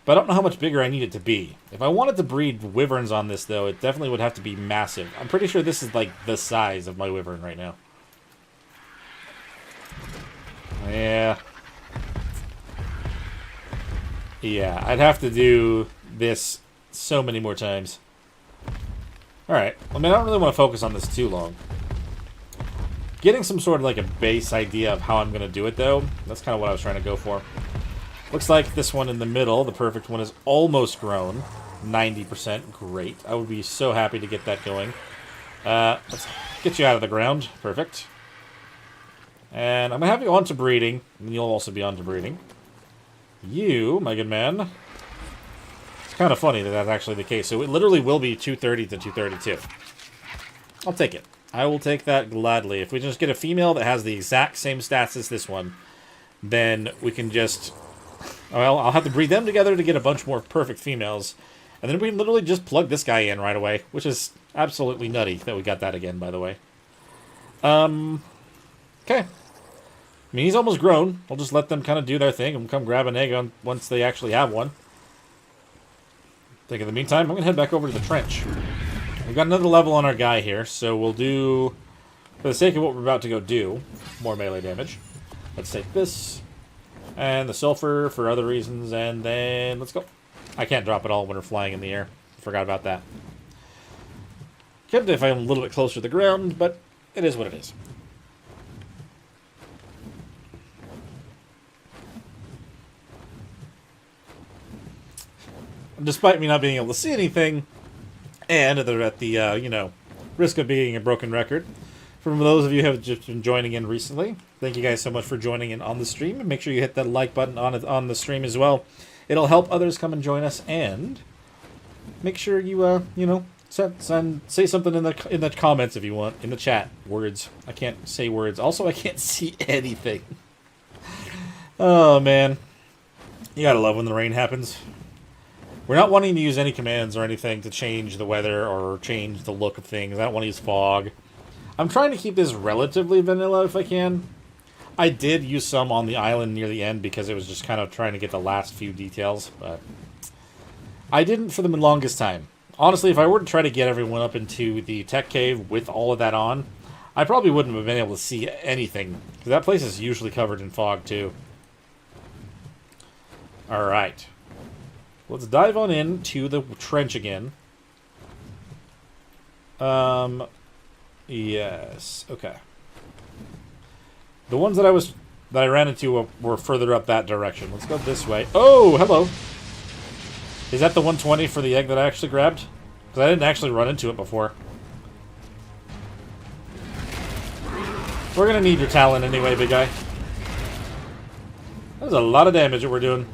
But I don't know how much bigger I need it to be. If I wanted to breed wyverns on this, though, it definitely would have to be massive. I'm pretty sure this is like the size of my wyvern right now. Yeah. Yeah, I'd have to do this so many more times. Alright. I mean, I don't really want to focus on this too long. Getting some sort of like a base idea of how I'm going to do it, though, that's kind of what I was trying to go for. Looks like this one in the middle, the perfect one, is almost grown. 90%. Great. I would be so happy to get that going. Let's get you out of the ground. Perfect. And I'm going to have you on to breeding, and you'll also be on to breeding. You, my good man. It's kind of funny that that's actually the case. So it literally will be 230 to 232. I'll take it. I will take that gladly. If we just get a female that has the exact same stats as this one, then we can just... Well, I'll have to breed them together to get a bunch more perfect females. And then we can literally just plug this guy in right away, which is absolutely nutty that we got that again, by the way. Okay. I mean, he's almost grown. We'll just let them kind of do their thing and come grab an egg on once they actually have one. I think in the meantime, I'm going to head back over to the trench. We've got another level on our guy here, so we'll do, for the sake of what we're about to go do, more melee damage. Let's take this, and the sulfur for other reasons, and then let's go. I can't drop it all when we're flying in the air. Forgot about that. Kept if I'm a little bit closer to the ground, but it is what it is. Despite me not being able to see anything, and they're at the, you know, risk of being a broken record. For those of you who have just been joining in recently, thank you guys so much for joining in on the stream. And make sure you hit that like button on the stream as well. It'll help others come and join us. And make sure you, you know, say something in the comments if you want. In the chat. Words. I can't say words. Also, I can't see anything. Oh, man. You gotta love when the rain happens. We're not wanting to use any commands or anything to change the weather or change the look of things. I don't want to use fog. I'm trying to keep this relatively vanilla if I can. I did use some on the island near the end because it was just kind of trying to get the last few details, but I didn't for the longest time. Honestly, if I were to try to get everyone up into the tech cave with all of that on, I probably wouldn't have been able to see anything, because that place is usually covered in fog, too. Alright. Let's dive on into the trench again. Yes. Okay. The ones that I ran into were further up that direction. Let's go this way. Oh, hello. Is that the 120 for the egg that I actually grabbed? Because I didn't actually run into it before. We're gonna need your talent anyway, big guy. That was a lot of damage that we're doing.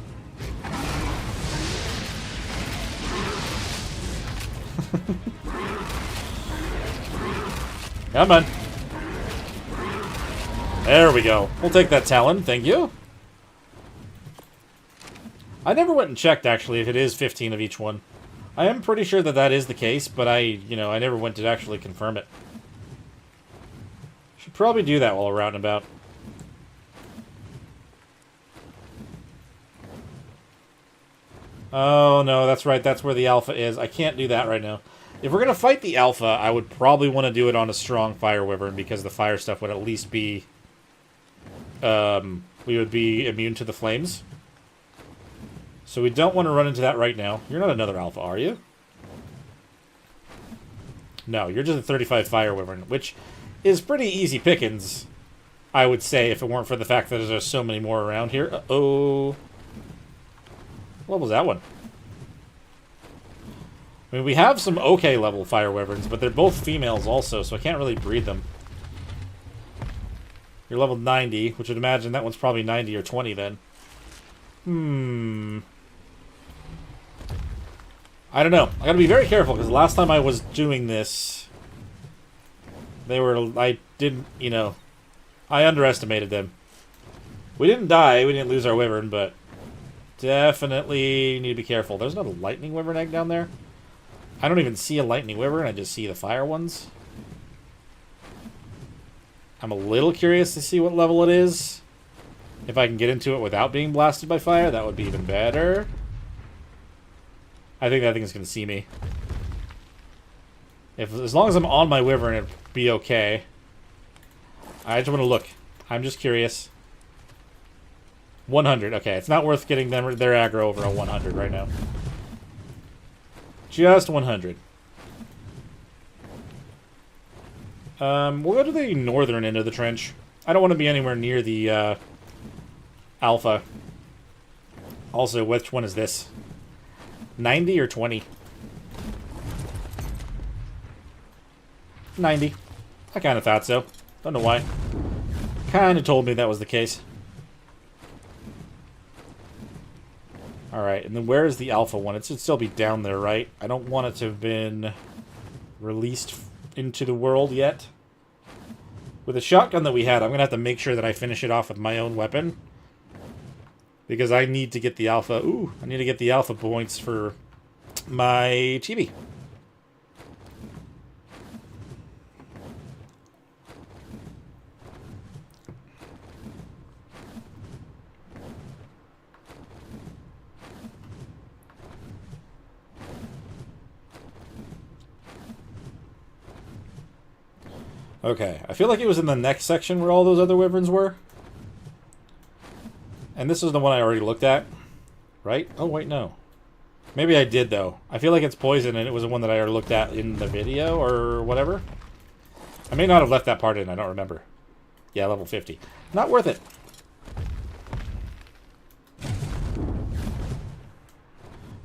Come on. There we go. We'll take that talon, thank you. I never went and checked, actually, if it is 15 of each one. I am pretty sure that that is the case, but I never went to actually confirm it. Should probably do that while we're out and about. Oh, no, that's right. That's where the alpha is. I can't do that right now. If we're going to fight the alpha, I would probably want to do it on a strong fire wyvern, because the fire stuff would at least be... we would be immune to the flames. So we don't want to run into that right now. You're not another alpha, are you? No, you're just a 35 fire wyvern, which is pretty easy pickings, I would say, if it weren't for the fact that there's so many more around here. Uh-oh. What was that one? I mean, we have some okay level fire wyverns, but they're both females also, so I can't really breed them. You're level 90, which would imagine that one's probably 90 or 20 then. I don't know. I gotta be very careful, because the last time I was doing this, I underestimated them. We didn't die, we didn't lose our wyvern, but definitely need to be careful. There's not a lightning wyvern egg down there. I don't even see a lightning wyvern, I just see the fire ones. I'm a little curious to see what level it is. If I can get into it without being blasted by fire, that would be even better. I think that thing is going to see me. As long as I'm on my wyvern, it'd be okay. I just want to look. I'm just curious. 100. Okay, it's not worth getting their aggro over a 100 right now. Just 100. We'll go to the northern end of the trench. I don't want to be anywhere near the alpha. Also, which one is this? 90 or 20? 90. I kind of thought so. Don't know why. Kind of told me that was the case. Alright, and then where is the alpha one? It should still be down there, right? I don't want it to have been released into the world yet. With the shotgun that we had, I'm going to have to make sure that I finish it off with my own weapon. Because I need to get the alpha... Ooh, I need to get the alpha points for my chibi. Okay, I feel like it was in the next section where all those other wyverns were. And this is the one I already looked at, right? Oh, wait, no. Maybe I did, though. I feel like it's poison, and it was the one that I already looked at in the video, or whatever. I may not have left that part in, I don't remember. Yeah, level 50. Not worth it.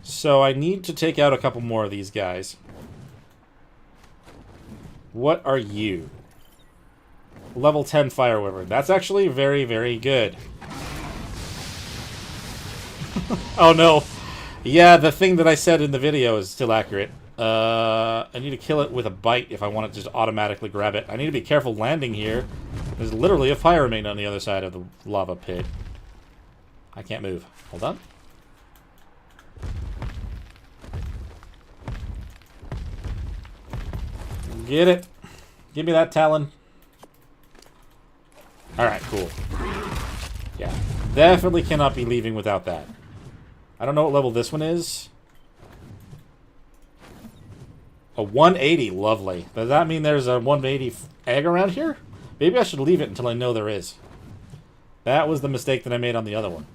So I need to take out a couple more of these guys. What are you? Level 10 fire wyvern. That's actually very, very good. Oh no. Yeah, the thing that I said in the video is still accurate. I need to kill it with a bite if I want it to just automatically grab it. I need to be careful landing here. There's literally a fire main on the other side of the lava pit. I can't move. Hold on. Get it. Give me that talon. Alright, cool. Yeah. Definitely cannot be leaving without that. I don't know what level this one is. A 180. Lovely. Does that mean there's a 180 egg around here? Maybe I should leave it until I know there is. That was the mistake that I made on the other one.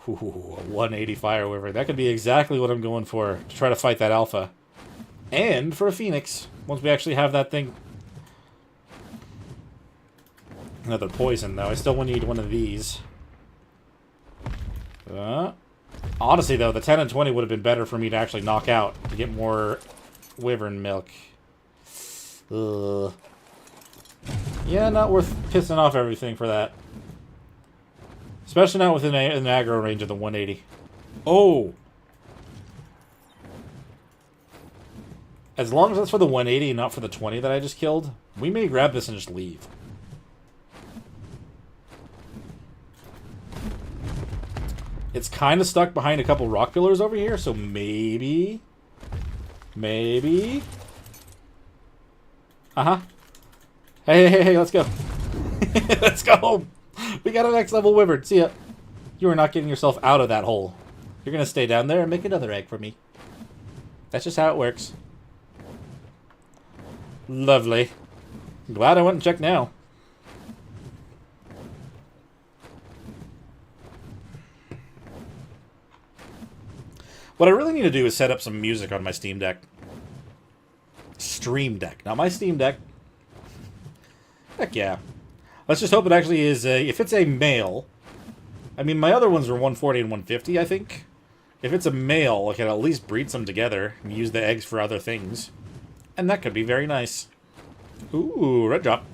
Ooh, a 180 fire wyvern. That could be exactly what I'm going for to try to fight that alpha. And for a phoenix. Once we actually have that thing. Another poison, though. I still need one of these. Honestly, though, the 10 and 20 would have been better for me to actually knock out to get more wyvern milk. Yeah, not worth pissing off everything for that. Especially not within an aggro range of the 180. Oh! As long as that's for the 180 and not for the 20 that I just killed, we may grab this and just leave. It's kind of stuck behind a couple rock pillars over here, so maybe... Maybe... Uh-huh. Hey, let's go. Let's go home. We got a next level wyvern. See ya. You are not getting yourself out of that hole. You're going to stay down there and make another egg for me. That's just how it works. Lovely. I'm glad I went and checked now. What I really need to do is set up some music on my Steam Deck. Stream Deck. Not my Steam Deck. Heck yeah. Let's just hope it actually is a... If it's a male... I mean, my other ones were 140 and 150, I think. If it's a male, I can at least breed some together and use the eggs for other things. And that could be very nice. Ooh, red drop.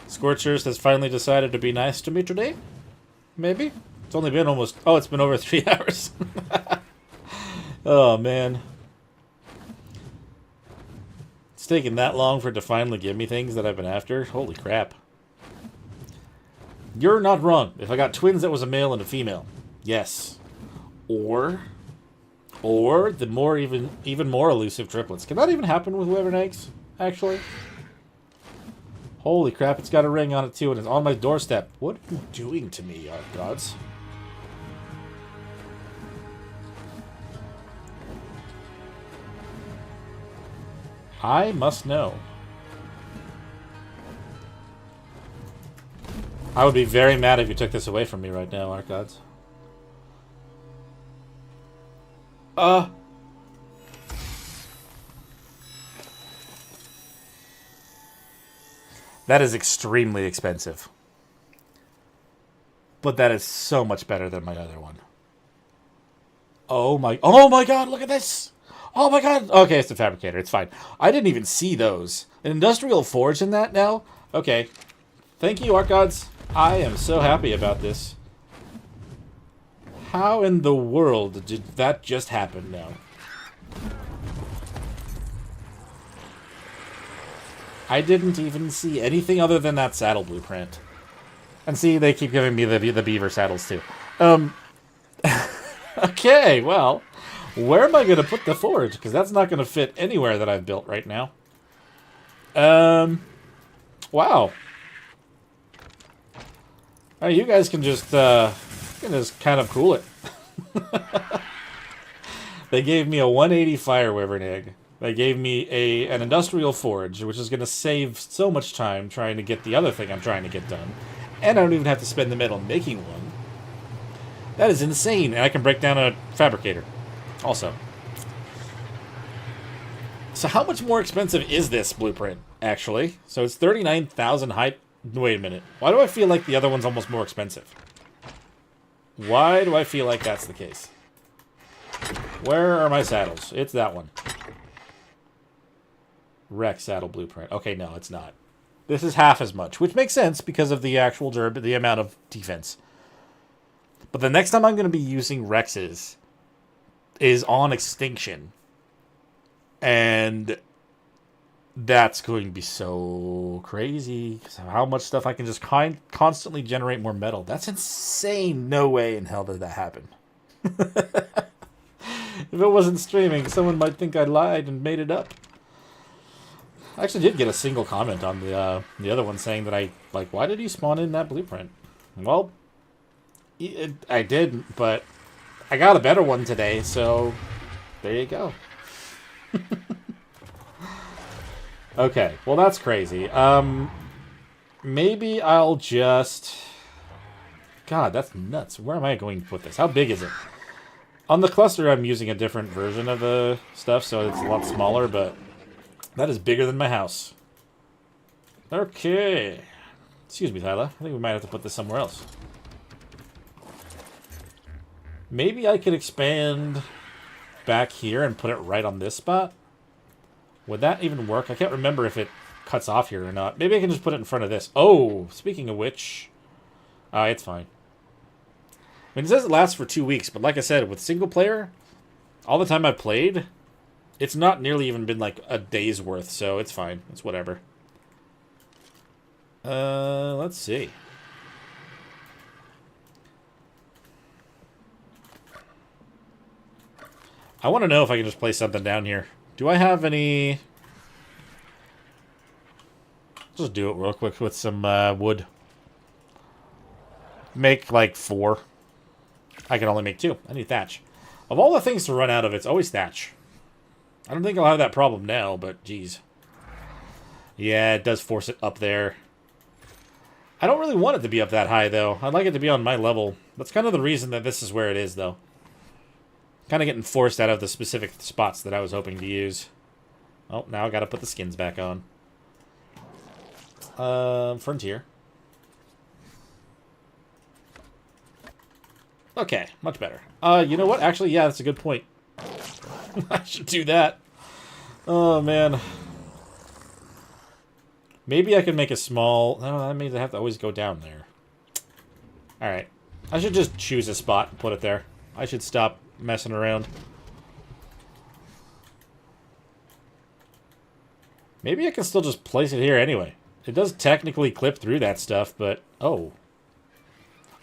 Scorched has finally decided to be nice to me today. Maybe? It's only been almost... Oh, it's been over 3 hours. Oh, man. It's taken that long for it to finally give me things that I've been after. Holy crap. You're not wrong. If I got twins that was a male and a female. Yes. Or the more even more elusive triplets. Can that even happen with wyvern eggs, actually? Holy crap, it's got a ring on it too, and it's on my doorstep. What are you doing to me, gods? I must know. I would be very mad if you took this away from me right now, Archgods. That is extremely expensive. But that is so much better than my other one. Oh my god, look at this! Oh my god! Okay, it's the fabricator, it's fine. I didn't even see those. An industrial forge in that now? Okay. Thank you, Archgods. I am so happy about this. How in the world did that just happen now? I didn't even see anything other than that saddle blueprint. And see, they keep giving me the beaver saddles too. Okay, well, where am I going to put the forge? Because that's not going to fit anywhere that I've built right now. Wow. Oh, you guys can just kind of cool it. They gave me a 180 fire wyvern egg. They gave me an industrial forge, which is going to save so much time trying to get the other thing I'm trying to get done. And I don't even have to spend the metal making one. That is insane. And I can break down a fabricator also. So how much more expensive is this blueprint, actually? So it's 39,000 high... Wait a minute. Why do I feel like the other one's almost more expensive? Why do I feel like that's the case? Where are my saddles? It's that one. Rex saddle blueprint. Okay, no, it's not. This is half as much, which makes sense because of the actual the amount of defense. But the next time I'm going to be using Rexes is on Extinction. And that's going to be so crazy. How much stuff I can just constantly generate more metal. That's insane. No way in hell did that happen. If it wasn't streaming, someone might think I lied and made it up. I actually did get a single comment on the other one saying that why did he spawn in that blueprint? Well, I did, but I got a better one today, so there you go. Okay, well that's crazy. Maybe I'll just... God, that's nuts. Where am I going to put this? How big is it? On the cluster, I'm using a different version of the stuff, so it's a lot smaller, but that is bigger than my house. Okay. Excuse me, Tyler. I think we might have to put this somewhere else. Maybe I could expand back here and put it right on this spot. Would that even work? I can't remember if it cuts off here or not. Maybe I can just put it in front of this. Oh, speaking of which... it's fine. I mean, it says it lasts for 2 weeks, but like I said, with single player, all the time I've played, it's not nearly even been like a day's worth, so it's fine. It's whatever. Let's see. I want to know if I can just place something down here. Do I have any... Just do it real quick with some wood. Make like 4. I can only make 2. I need thatch. Of all the things to run out of, it's always thatch. I don't think I'll have that problem now, but geez. Yeah, it does force it up there. I don't really want it to be up that high, though. I'd like it to be on my level. That's kind of the reason that this is where it is, though. Kind of getting forced out of the specific spots that I was hoping to use. Oh, now I gotta put the skins back on. Frontier. Okay, much better. You know what? Actually, yeah, that's a good point. I should do that. Oh, man. Maybe I can make a small... No, that means I have to always go down there. Alright. I should just choose a spot and put it there. I should stop messing around. Maybe I can still just place it here anyway. It does technically clip through that stuff, but... Oh.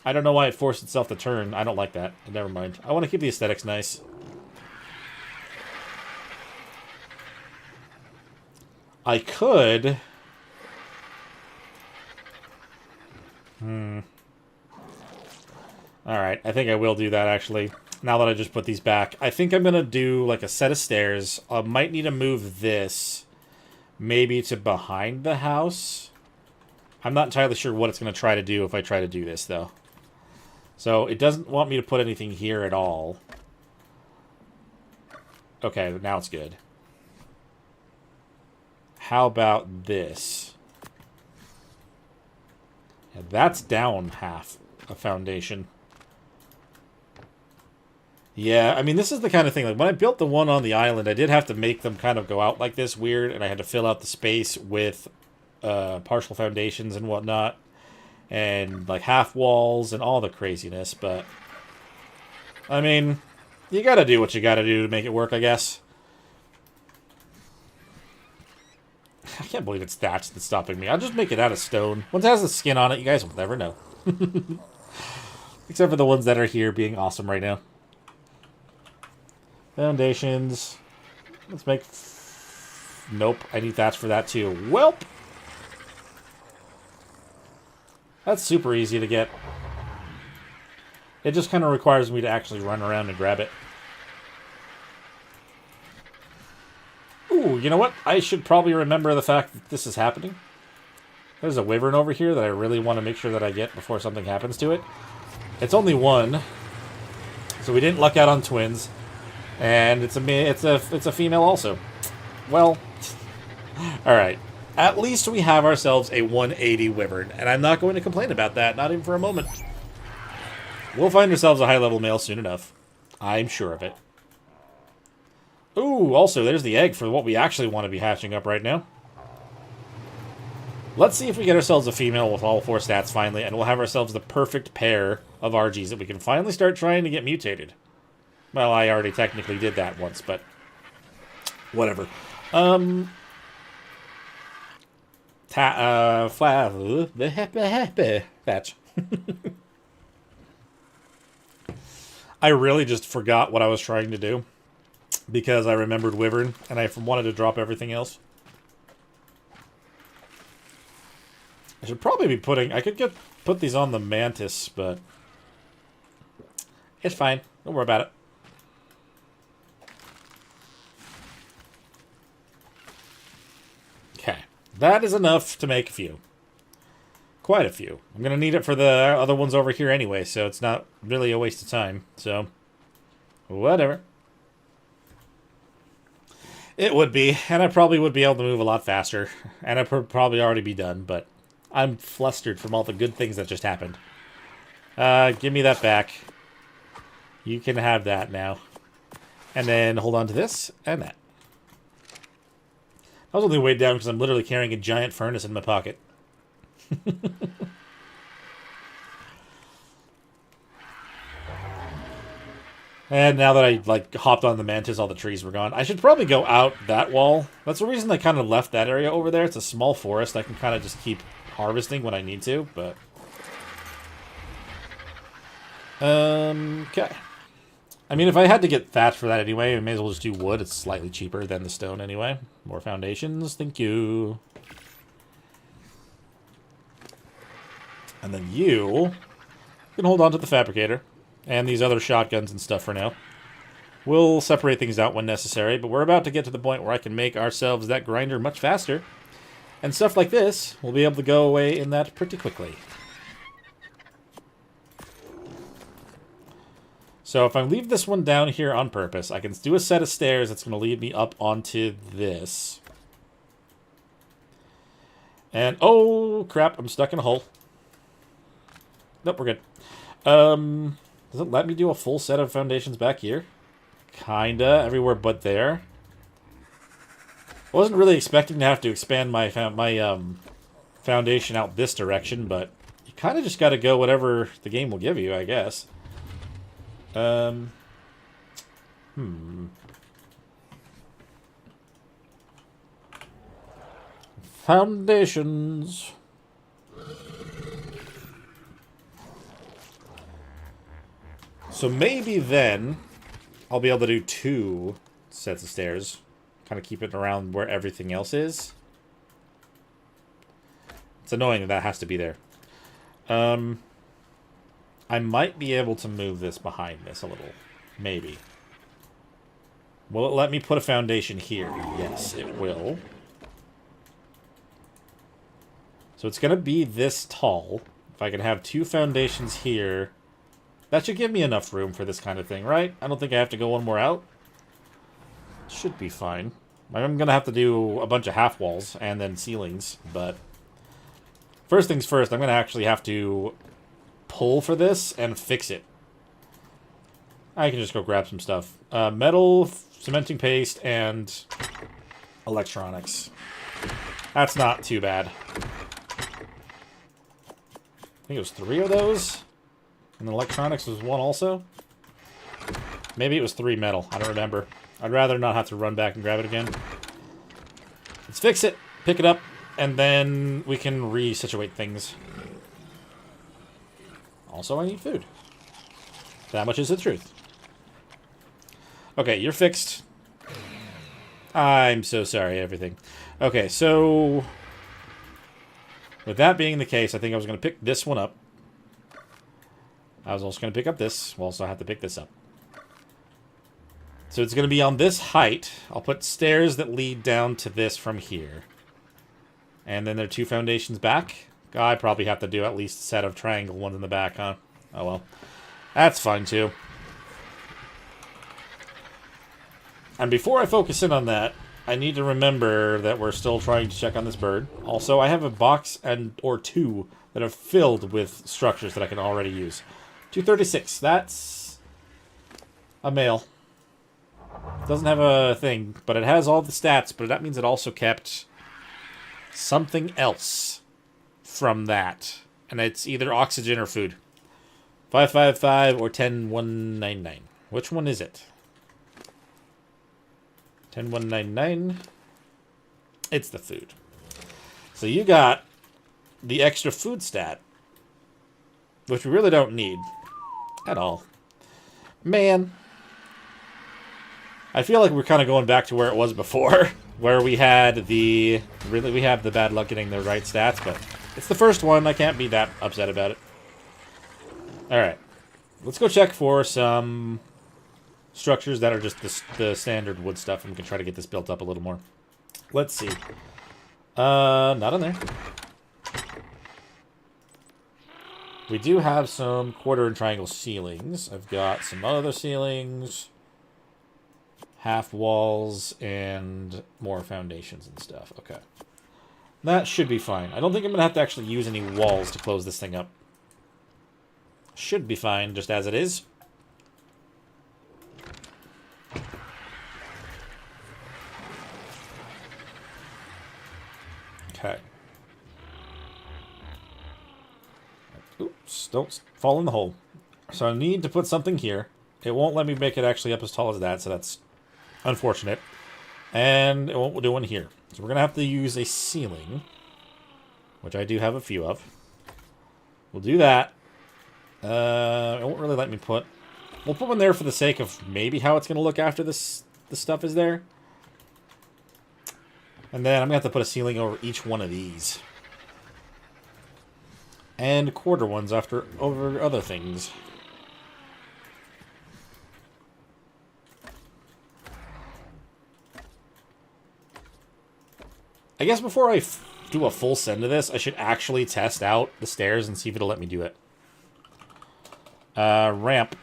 I don't know why it forced itself to turn. I don't like that. Never mind. I want to keep the aesthetics nice. I could... Alright, I think I will do that, actually. Now that I just put these back. I think I'm going to do, like, a set of stairs. I might need to move this maybe to behind the house. I'm not entirely sure what it's going to try to do if I try to do this, though. So, it doesn't want me to put anything here at all. Okay, now it's good. How about this? Yeah, that's down half a foundation. Yeah, I mean, this is the kind of thing, like, when I built the one on the island, I did have to make them kind of go out like this weird, and I had to fill out the space with partial foundations and whatnot, and, like, half walls and all the craziness, but, I mean, you gotta do what you gotta do to make it work, I guess. I can't believe it's thatch that's stopping me. I'll just make it out of stone. Once it has the skin on it, you guys will never know. Except for the ones that are here being awesome right now. Foundations. Let's make... Nope, I need thatch for that too. Welp! That's super easy to get. It just kind of requires me to actually run around and grab it. Ooh, you know what? I should probably remember the fact that this is happening. There's a wyvern over here that I really want to make sure that I get before something happens to it. It's only one, so we didn't luck out on twins, and it's a female also. Well, all right. At least we have ourselves a 180 wyvern, and I'm not going to complain about that, not even for a moment. We'll find ourselves a high-level male soon enough. I'm sure of it. Ooh, also, there's the egg for what we actually want to be hatching up right now. Let's see if we get ourselves a female with all 4 stats finally, and we'll have ourselves the perfect pair of RGs that we can finally start trying to get mutated. Well, I already technically did that once, but whatever. Thatch. I really just forgot what I was trying to do because I remembered Wyvern and I wanted to drop everything else. I should probably be putting... I could put these on the Mantis, but... It's fine. Don't worry about it. Okay. That is enough to make a few. Quite a few. I'm going to need it for the other ones over here anyway, so it's not really a waste of time. So, whatever. It would be, and I probably would be able to move a lot faster. And I would probably already be done, but I'm flustered from all the good things that just happened. Give me that back. You can have that now. And then hold on to this and that. I was only weighed down because I'm literally carrying a giant furnace in my pocket. And now that I, like, hopped on the Mantis, all the trees were gone. I should probably go out that wall. That's the reason I kind of left that area over there. It's a small forest. I can kind of just keep harvesting when I need to, but... Okay. I mean, if I had to get thatch for that anyway, I may as well just do wood. It's slightly cheaper than the stone anyway. More foundations. Thank you. And then you can hold on to the fabricator and these other shotguns and stuff for now. We'll separate things out when necessary, but we're about to get to the point where I can make ourselves that grinder much faster. And stuff like this will be able to go away in that pretty quickly. So if I leave this one down here on purpose, I can do a set of stairs that's going to lead me up onto this. And, oh, crap, I'm stuck in a hole. Nope, we're good. Does it let me do a full set of foundations back here? Kinda, everywhere but there. I wasn't really expecting to have to expand my foundation out this direction, but you kind of just got to go whatever the game will give you, I guess. Foundations. So maybe then I'll be able to do 2 sets of stairs. Kind of keep it around where everything else is. It's annoying that that has to be there. I might be able to move this behind this a little. Maybe. Will it let me put a foundation here? Yes, it will. So it's going to be this tall. If I can have 2 foundations here, that should give me enough room for this kind of thing, right? I don't think I have to go one more out. Should be fine. I'm going to have to do a bunch of half walls and then ceilings, but first things first, I'm going to actually have to pull for this and fix it. I can just go grab some stuff. Metal, cementing paste, and electronics. That's not too bad. I think it was 3 of those. And electronics was 1 also. Maybe it was 3 metal. I don't remember. I'd rather not have to run back and grab it again. Let's fix it, pick it up, and then we can resituate things. Also, I need food. That much is the truth. Okay, you're fixed. I'm so sorry, everything. Okay, so with that being the case, I think I was going to pick this one up. I was also going to pick up this. We'll also have to pick this up. So it's going to be on this height. I'll put stairs that lead down to this from here. And then there are 2 foundations back. I probably have to do at least a set of triangle ones in the back, huh? Oh well. That's fine too. And before I focus in on that, I need to remember that we're still trying to check on this bird. Also, I have a box or 2 that are filled with structures that I can already use. 236. That's a male. Doesn't have a thing, but it has all the stats, but that means it also kept something else from that. And it's either oxygen or food. 555 or 10199. Which one is it? 10199. It's the food. So you got the extra food stat, which we really don't need at all. Man, I feel like we're kind of going back to where it was before, where we had the bad luck getting the right stats, but It's the first one. I can't be that upset about it. Alright. Let's go check for some structures that are just the standard wood stuff, and we can try to get this built up a little more. Let's see. Not on there. We do have some quarter and triangle ceilings. I've got some other ceilings, half walls, and more foundations and stuff. Okay. That should be fine. I don't think I'm going to have to actually use any walls to close this thing up. Should be fine, just as it is. Okay. Oops, don't fall in the hole. So I need to put something here. It won't let me make it actually up as tall as that, so that's unfortunate. And it won't do one here. So we're going to have to use a ceiling, which I do have a few of. We'll do that. It won't really let me put... We'll put one there for the sake of maybe how it's going to look after the stuff is there. And then I'm going to have to put a ceiling over each one of these. And quarter ones over other things. I guess before I do a full send of this, I should actually test out the stairs and see if it'll let me do it. Ramp.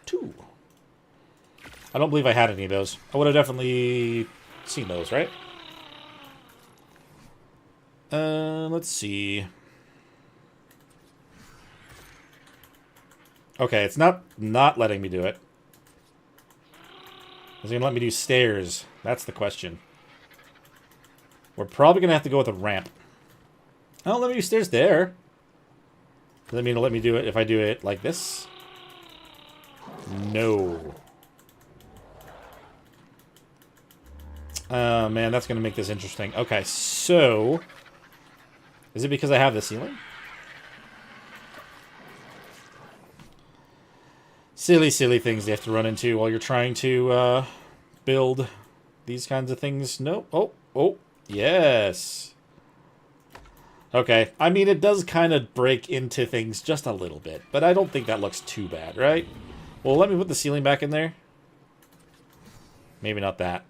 2. I don't believe I had any of those. I would have definitely seen those, right? Let's see. Okay, it's not letting me do it. Is it gonna let me do stairs? That's the question. We're probably gonna have to go with a ramp. Oh, let me do stairs there. Does that mean it'll let me do it if I do it like this? No. Oh, man, that's going to make this interesting. Okay, so... Is it because I have the ceiling? Silly, silly things you have to run into while you're trying to build these kinds of things. No. Oh, yes. Okay, I mean, it does kind of break into things just a little bit, but I don't think that looks too bad, right? Well, let me put the ceiling back in there. Maybe not that.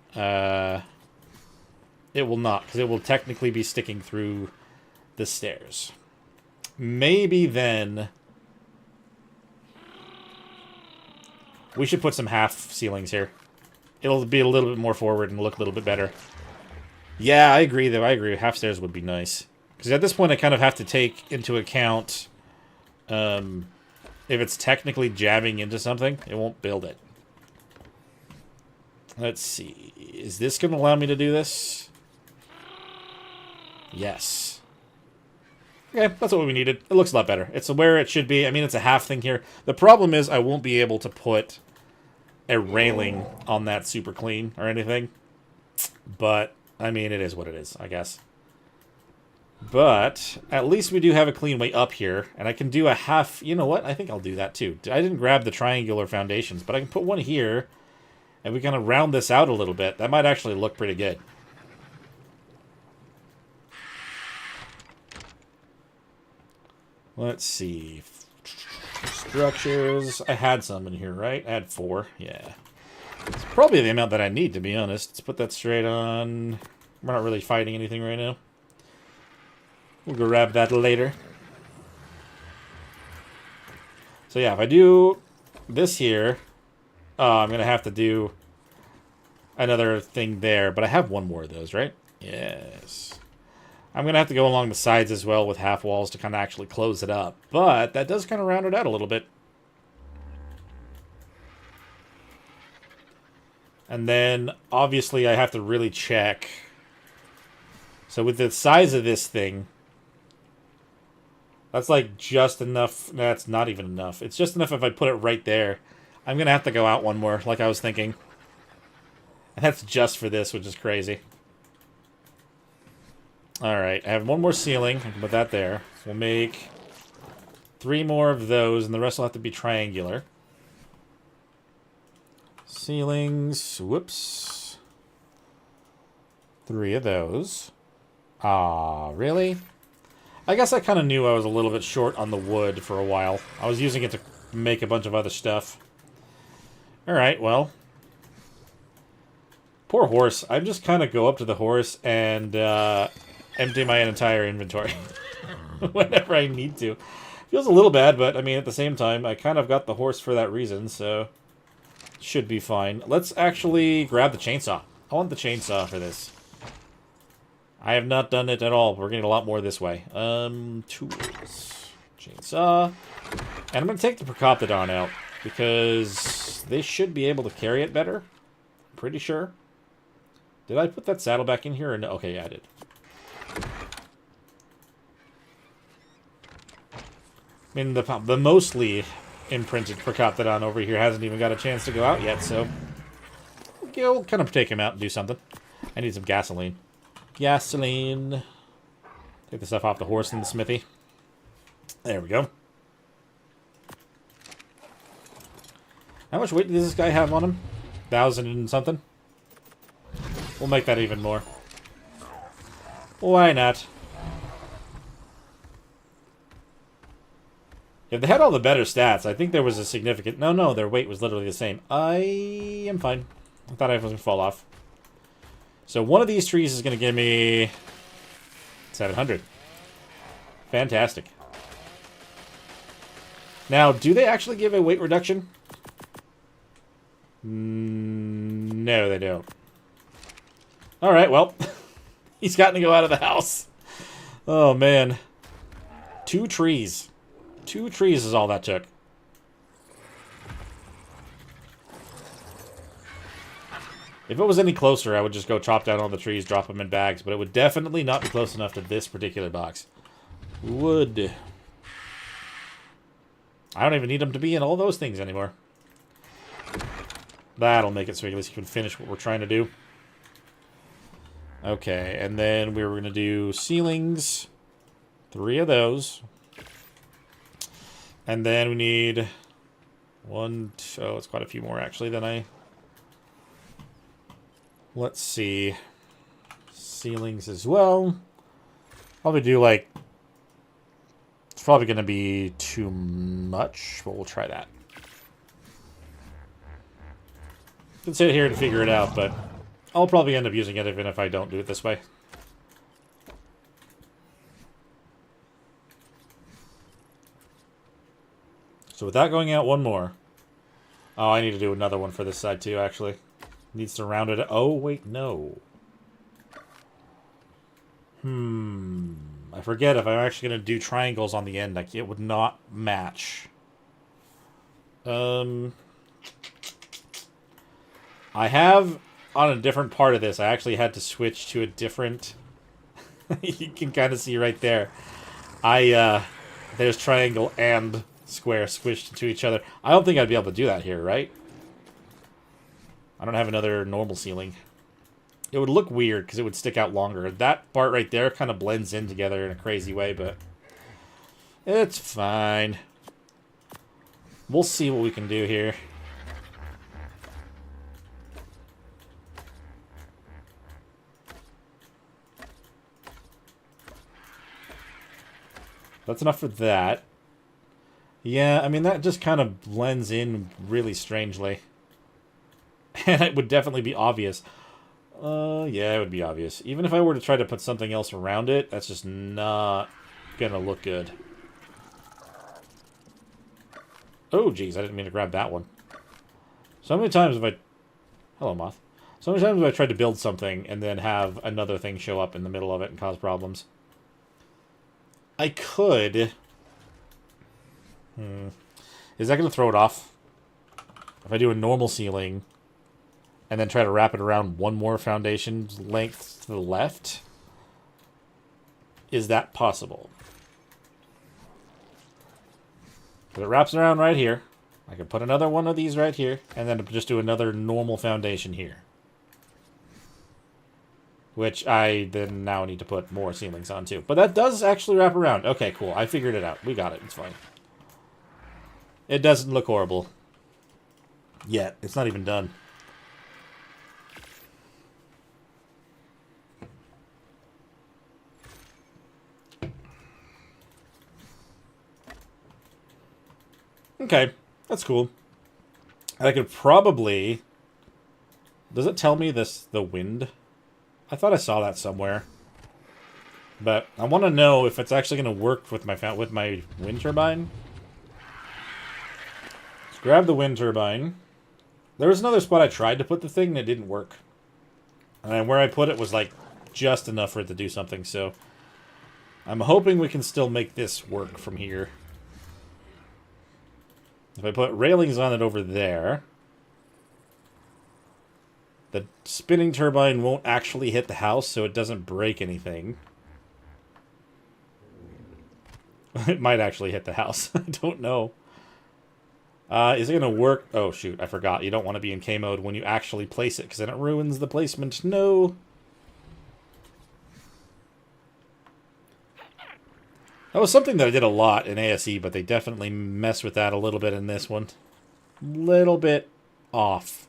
It will not, because it will technically be sticking through the stairs. Maybe then... We should put some half ceilings here. It'll be a little bit more forward and look a little bit better. Yeah, I agree, though. I agree. Half stairs would be nice. Because at this point, I kind of have to take into account... if it's technically jabbing into something, it won't build it. Let's see. Is this going to allow me to do this? Yes. Okay, that's what we needed. It looks a lot better. It's where it should be. I mean, it's a half thing here. The problem is I won't be able to put a railing on that super clean or anything. But, I mean, it is what it is, I guess. But, at least we do have a clean way up here. And I can do a half... You know what? I think I'll do that, too. I didn't grab the triangular foundations, but I can put one here. And we kind of round this out a little bit. That might actually look pretty good. Let's see. Structures. I had some in here, right? I had 4. Yeah. It's probably the amount that I need, to be honest. Let's put that straight on. We're not really fighting anything right now. We'll go grab that later. So yeah, if I do this here... I'm going to have to do another thing there. But I have one more of those, right? Yes. I'm going to have to go along the sides as well with half walls to kind of actually close it up. But that does kind of round it out a little bit. And then, obviously, I have to really check. So with the size of this thing, that's like just enough. That's not even enough. It's just enough if I put it right there. I'm going to have to go out one more, like I was thinking. And that's just for this, which is crazy. Alright, I have one more ceiling. I can put that there. We'll make 3 more of those, and the rest will have to be triangular. Ceilings. Whoops. 3 of those. Ah, really? I guess I kind of knew I was a little bit short on the wood for a while. I was using it to make a bunch of other stuff. Alright, well. Poor horse. I just kind of go up to the horse and empty my entire inventory. Whenever I need to. Feels a little bad, but I mean, at the same time, I kind of got the horse for that reason, so should be fine. Let's actually grab the chainsaw. I want the chainsaw for this. I have not done it at all. We're getting a lot more this way. Tools. Chainsaw. And I'm going to take the Procoptodon out, because they should be able to carry it better. I'm pretty sure. Did I put that saddle back in here? Or no? Okay, yeah, I did. I mean, the mostly imprinted Procoptodon over here hasn't even got a chance to go out yet, so we'll kind of take him out and do something. I need some gasoline. Gasoline. Take the stuff off the horse in the smithy. There we go. How much weight does this guy have on him? 1,000 and something? We'll make that even more. Why not? If they had all the better stats, I think there was a significant... No, their weight was literally the same. I am fine. I thought I was going to fall off. So one of these trees is going to give me 700. Fantastic. Now, do they actually give a weight reduction? No, they don't. Alright, well. He's gotten to go out of the house. Oh, man. 2 trees. 2 trees is all that took. If it was any closer, I would just go chop down all the trees, drop them in bags, but it would definitely not be close enough to this particular box. Wood. I don't even need them to be in all those things anymore. That'll make it so at least you can finish what we're trying to do. Okay, and then we were going to do ceilings. 3 of those. And then we need 1, 2, oh, it's quite a few more actually than I... Let's see. Ceilings as well. Probably do like... It's probably going to be too much, but we'll try that. Can sit here and figure it out, but I'll probably end up using it even if I don't do it this way. So without going out one more... Oh, I need to do another one for this side too, actually. Needs to round it... Oh, wait, no. I forget if I'm actually going to do triangles on the end. Like, it would not match. I have, on a different part of this, I actually had to switch to a different... You can kind of see right there. There's triangle and square squished into each other. I don't think I'd be able to do that here, right? I don't have another normal ceiling. It would look weird because it would stick out longer. That part right there kind of blends in together in a crazy way, but it's fine. We'll see what we can do here. That's enough for that. Yeah, I mean, that just kind of blends in really strangely. And it would definitely be obvious. Yeah, it would be obvious. Even if I were to try to put something else around it, that's just not gonna look good. Oh, geez, I didn't mean to grab that one. So many times have I... Hello, Moth. So many times have I tried to build something and then have another thing show up in the middle of it and cause problems. I could... Is that going to throw it off? If I do a normal ceiling and then try to wrap it around one more foundation length to the left, is that possible? But it wraps around right here. I could put another one of these right here and then just do another normal foundation here. Which I then now need to put more ceilings on too. But that does actually wrap around. Okay, cool. I figured it out. We got it. It's fine. It doesn't look horrible. Yet. It's not even done. Okay, that's cool. And I could probably... Does it tell me the wind? I thought I saw that somewhere. But I want to know if it's actually going to work with my wind turbine. Let's grab the wind turbine. There was another spot I tried to put the thing and it didn't work. And where I put it was like just enough for it to do something, so I'm hoping we can still make this work from here. If I put railings on it over there, the spinning turbine won't actually hit the house, so it doesn't break anything. It might actually hit the house. I don't know. Is it going to work? Oh, shoot. I forgot. You don't want to be in K mode when you actually place it, because then it ruins the placement. No. That was something that I did a lot in ASE, but they definitely mess with that a little bit in this one. Little bit off.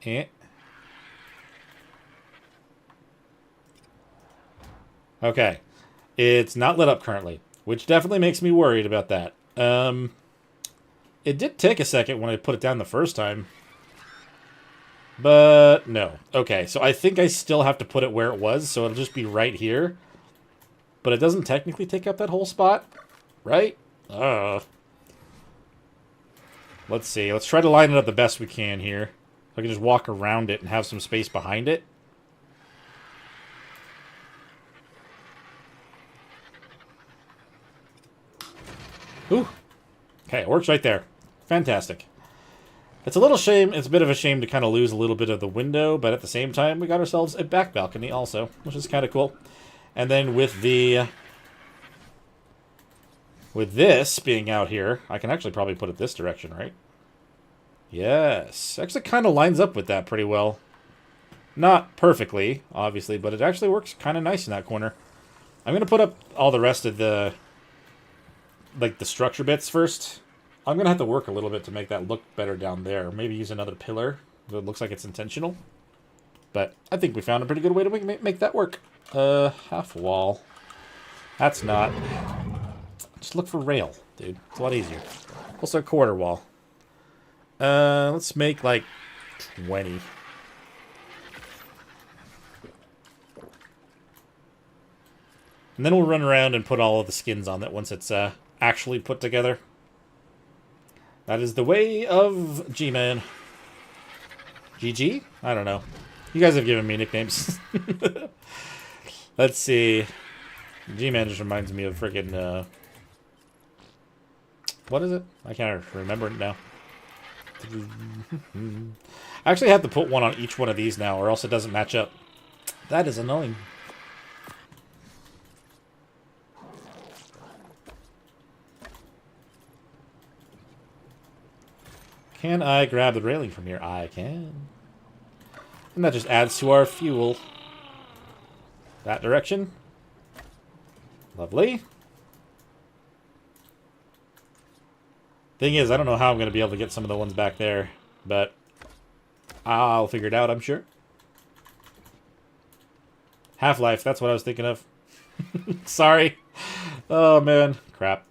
Eh. Okay. It's not lit up currently, which definitely makes me worried about that. It did take a second when I put it down the first time. But no. Okay, so I think I still have to put it where it was, so it'll just be right here. But it doesn't technically take up that whole spot, right? Let's see. Let's try to line it up the best we can here. So I can just walk around it and have some space behind it. Ooh. Okay, it works right there. Fantastic. It's a little shame. It's a bit of a shame to kind of lose a little bit of the window, but at the same time, we got ourselves a back balcony also, which is kind of cool. And then with this being out here, I can actually probably put it this direction, right? Yes. Actually kind of lines up with that pretty well. Not perfectly, obviously, but it actually works kind of nice in that corner. I'm going to put up all the rest of the structure bits first. I'm going to have to work a little bit to make that look better down there. Maybe use another pillar. It looks like it's intentional. But I think we found a pretty good way to make that work. Half wall. That's not... Just look for rail, dude. It's a lot easier. Also a quarter wall. Let's make like 20. And then we'll run around and put all of the skins on that once it's actually put together. That is the way of G-Man. GG? I don't know. You guys have given me nicknames. Let's see. G-Man just reminds me of friggin'... what is it? I can't remember it now. I actually have to put one on each one of these now, or else it doesn't match up. That is annoying. Can I grab the railing from here? I can. And that just adds to our fuel. That direction. Lovely. Thing is, I don't know how I'm going to be able to get some of the ones back there, but I'll figure it out, I'm sure. Half-Life, that's what I was thinking of. Sorry. Oh, man. Crap.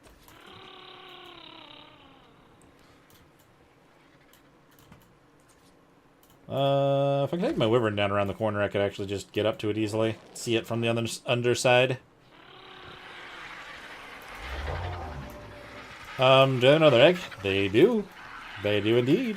If I can take my wyvern down around the corner, I could actually just get up to it easily. See it from the underside. Do they have another egg? They do. They do indeed.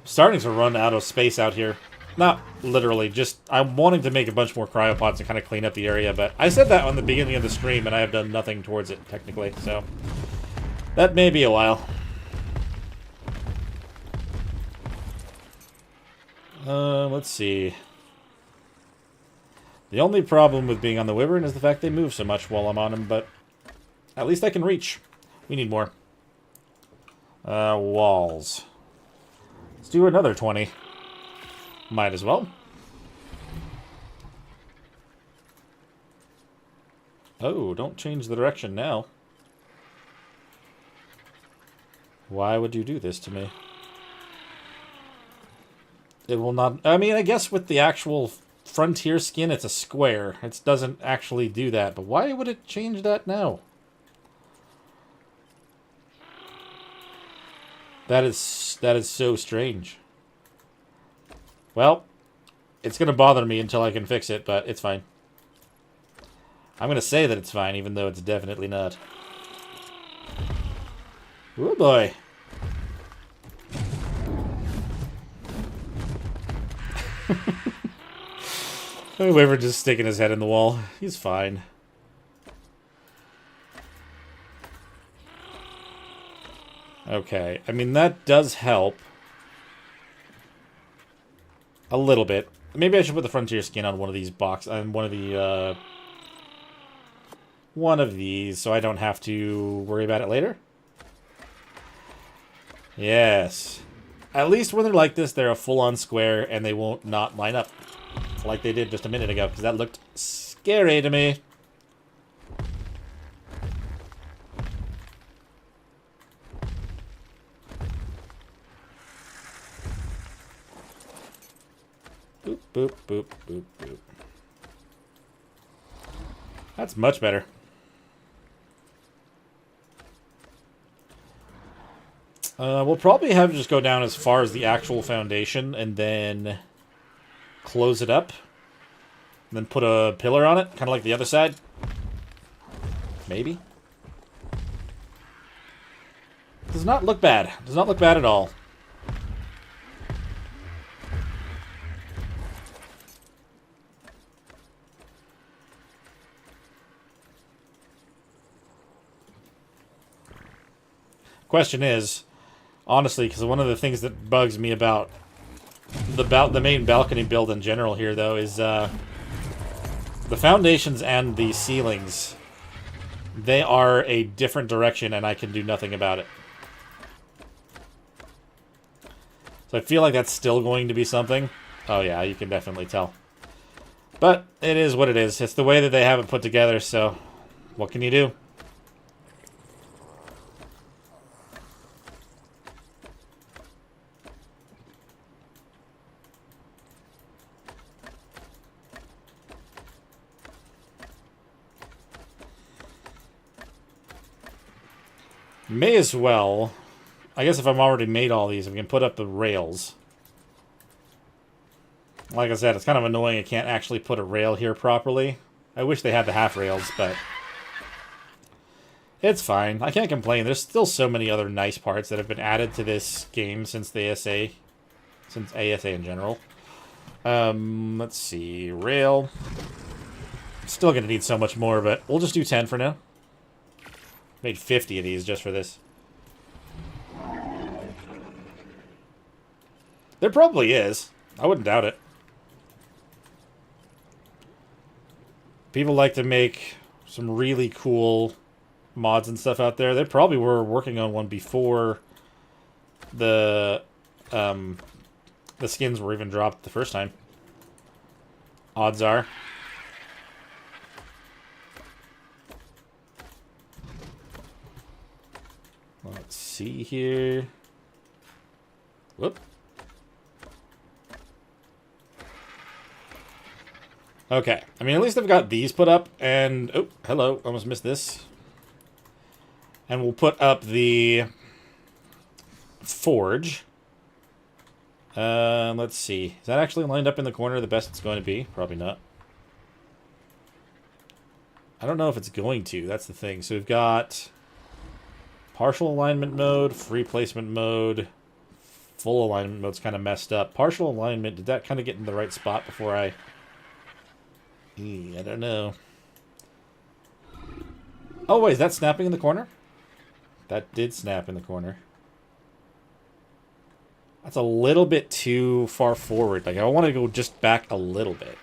Starting to run out of space out here. Not literally, just I'm wanting to make a bunch more cryopods and kind of clean up the area, but I said that on the beginning of the stream and I have done nothing towards it, technically, so that may be a while. Let's see. The only problem with being on the wyvern is the fact they move so much while I'm on them, but at least I can reach. We need more. Walls. Let's do another 20. Might as well. Oh, don't change the direction now. Why would you do this to me? It will not... I mean, I guess with the actual Frontier skin, it's a square. It doesn't actually do that. But why would it change that now? That is so strange. Well, it's going to bother me until I can fix it, but it's fine. I'm going to say that it's fine, even though it's definitely not. Oh boy. Wyvern just sticking his head in the wall. He's fine. Okay, I mean, that does help. A little bit. Maybe I should put the Frontier skin on one of these boxes, on one of these, so I don't have to worry about it later. Yes. At least when they're like this, they're a full-on square, and they won't not line up. Like they did just a minute ago, because that looked scary to me. Boop, boop, boop, boop, boop. That's much better. We'll probably have to just go down as far as the actual foundation, and then close it up. And then put a pillar on it, kind of like the other side. Maybe. Does not look bad. Does not look bad at all. Question is, honestly, because one of the things that bugs me about the main balcony build in general here, though, is the foundations and the ceilings. They are a different direction, and I can do nothing about it. So I feel like that's still going to be something. Oh yeah, you can definitely tell. But it is what it is. It's the way that they have it put together, so what can you do? May as well. I guess if I've already made all these, we can put up the rails. Like I said, it's kind of annoying I can't actually put a rail here properly. I wish they had the half rails, but it's fine. I can't complain. There's still so many other nice parts that have been added to this game since the ASA. Since ASA in general. Let's see. Rail. Still going to need so much more, but we'll just do 10 for now. Made 50 of these just for this. There probably is. I wouldn't doubt it. People like to make some really cool mods and stuff out there. They probably were working on one before the skins were even dropped the first time. Odds are. Let's see here. Whoop. Okay. I mean, at least I've got these put up, and... Oh, hello. Almost missed this. And we'll put up the forge. Let's see. Is that actually lined up in the corner the best it's going to be? Probably not. I don't know if it's going to. That's the thing. So we've got partial alignment mode, free placement mode, full alignment mode's kind of messed up. Partial alignment, did that kind of get in the right spot before I don't know. Oh, wait, is that snapping in the corner? That did snap in the corner. That's a little bit too far forward. Like, I want to go just back a little bit.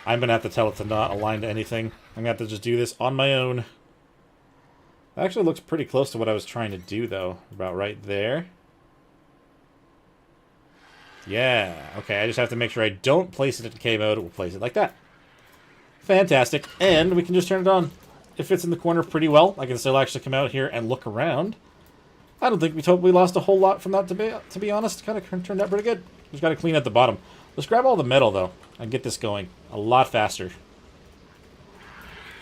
I'm going to have to tell it to not align to anything. I'm going to have to just do this on my own. It actually looks pretty close to what I was trying to do, though. About right there. Yeah. Okay, I just have to make sure I don't place it in K mode. We'll place it like that. Fantastic. And we can just turn it on. It fits in the corner pretty well. I can still actually come out here and look around. I don't think we totally lost a whole lot from that, to be honest. Kind of turned out pretty good. Just got to clean at the bottom. Let's grab all the metal, though, and get this going a lot faster.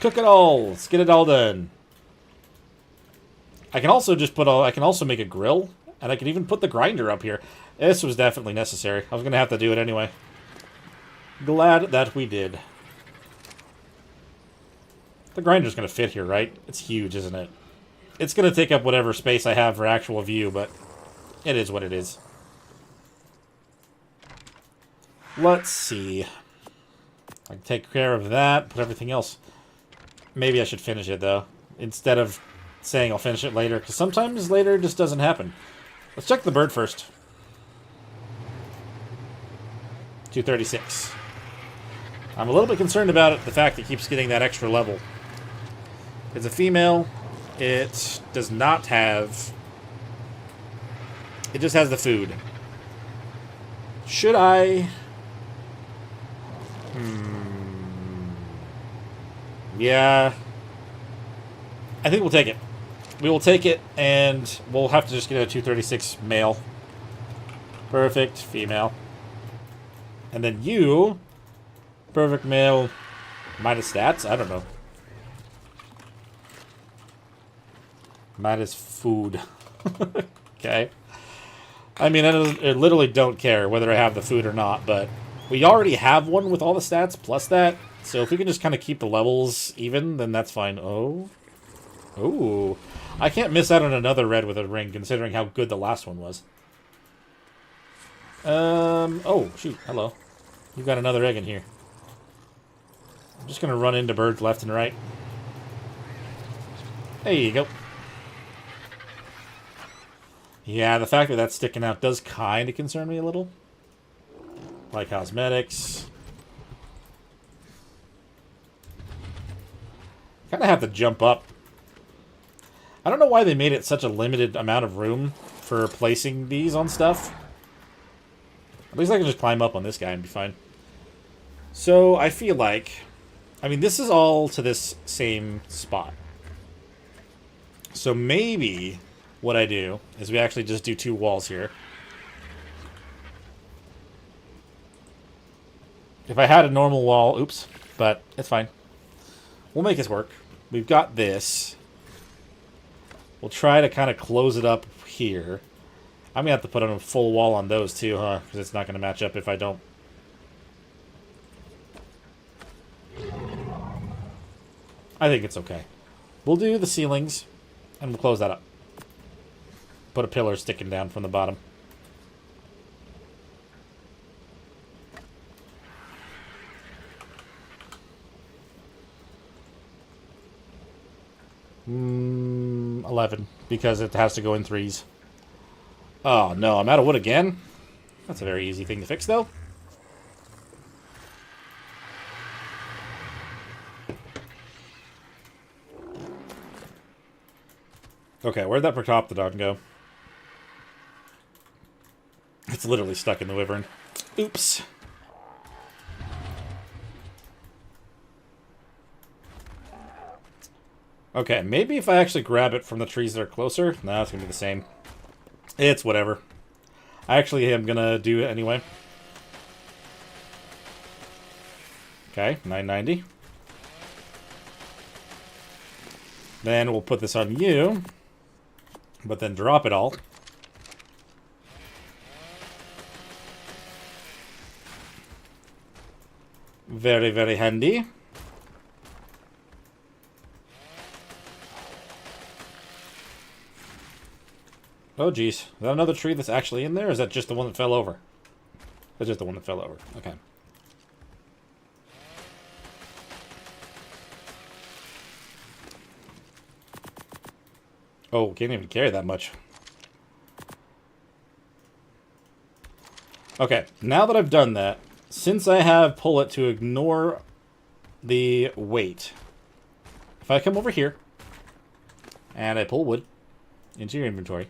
Cook it all. Let's get it all done. I can also just put I can also make a grill, and I can even put the grinder up here. This was definitely necessary. I was going to have to do it anyway. Glad that we did. The grinder's going to fit here, right? It's huge, isn't it? It's going to take up whatever space I have for actual view, but it is what it is. Let's see. I can take care of that, put everything else. Maybe I should finish it, though, instead of saying I'll finish it later, because sometimes later just doesn't happen. Let's check the bird first. 236. I'm a little bit concerned about it, the fact it keeps getting that extra level. It's a female. It does not have... It just has the food. Should I... Yeah. I think we'll take it. We will take it, and we'll have to just get a 236 male. Perfect, female. And then you... Perfect male. Minus stats? I don't know. Minus food. Okay. I mean, I literally don't care whether I have the food or not, but we already have one with all the stats plus that. So if we can just kind of keep the levels even, then that's fine. Oh. Ooh. I can't miss out on another red with a ring, considering how good the last one was. Oh, shoot. Hello. You've got another egg in here. I'm just going to run into birds left and right. There you go. Yeah, the fact that that's sticking out does kind of concern me a little. Like cosmetics. Kind of have to jump up. I don't know why they made it such a limited amount of room for placing these on stuff. At least I can just climb up on this guy and be fine. So, I feel like... I mean, this is all to this same spot. So maybe what I do is we actually just do 2 walls here. If I had a normal wall... Oops. But it's fine. We'll make this work. We've got this. We'll try to kind of close it up here. I'm going to have to put on a full wall on those too, huh? Because it's not going to match up if I don't. I think it's okay. We'll do the ceilings, and we'll close that up. Put a pillar sticking down from the bottom. Mm, 11, because it has to go in 3s. Oh, no, I'm out of wood again? That's a very easy thing to fix, though. Okay, where'd that Procoptodon go? It's literally stuck in the wyvern. Oops. Okay, maybe if I actually grab it from the trees that are closer. No, it's going to be the same. It's whatever. I actually am going to do it anyway. Okay, 990. Then we'll put this on you. But then drop it all. Very, very handy. Oh, geez. Is that another tree that's actually in there, or is that just the one that fell over? That's just the one that fell over. Okay. Oh, can't even carry that much. Okay, now that I've done that, since I have pull it to ignore the weight, if I come over here, and I pull wood into your inventory,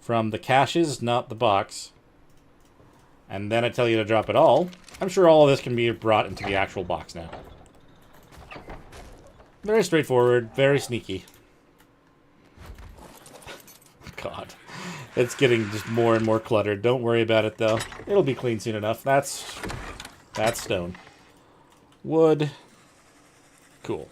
from the caches, not the box, and then I tell you to drop it all, I'm sure all of this can be brought into the actual box now. Very straightforward, very sneaky. It's getting just more and more cluttered. Don't worry about it, though. It'll be clean soon enough. That's stone. Wood. Cool.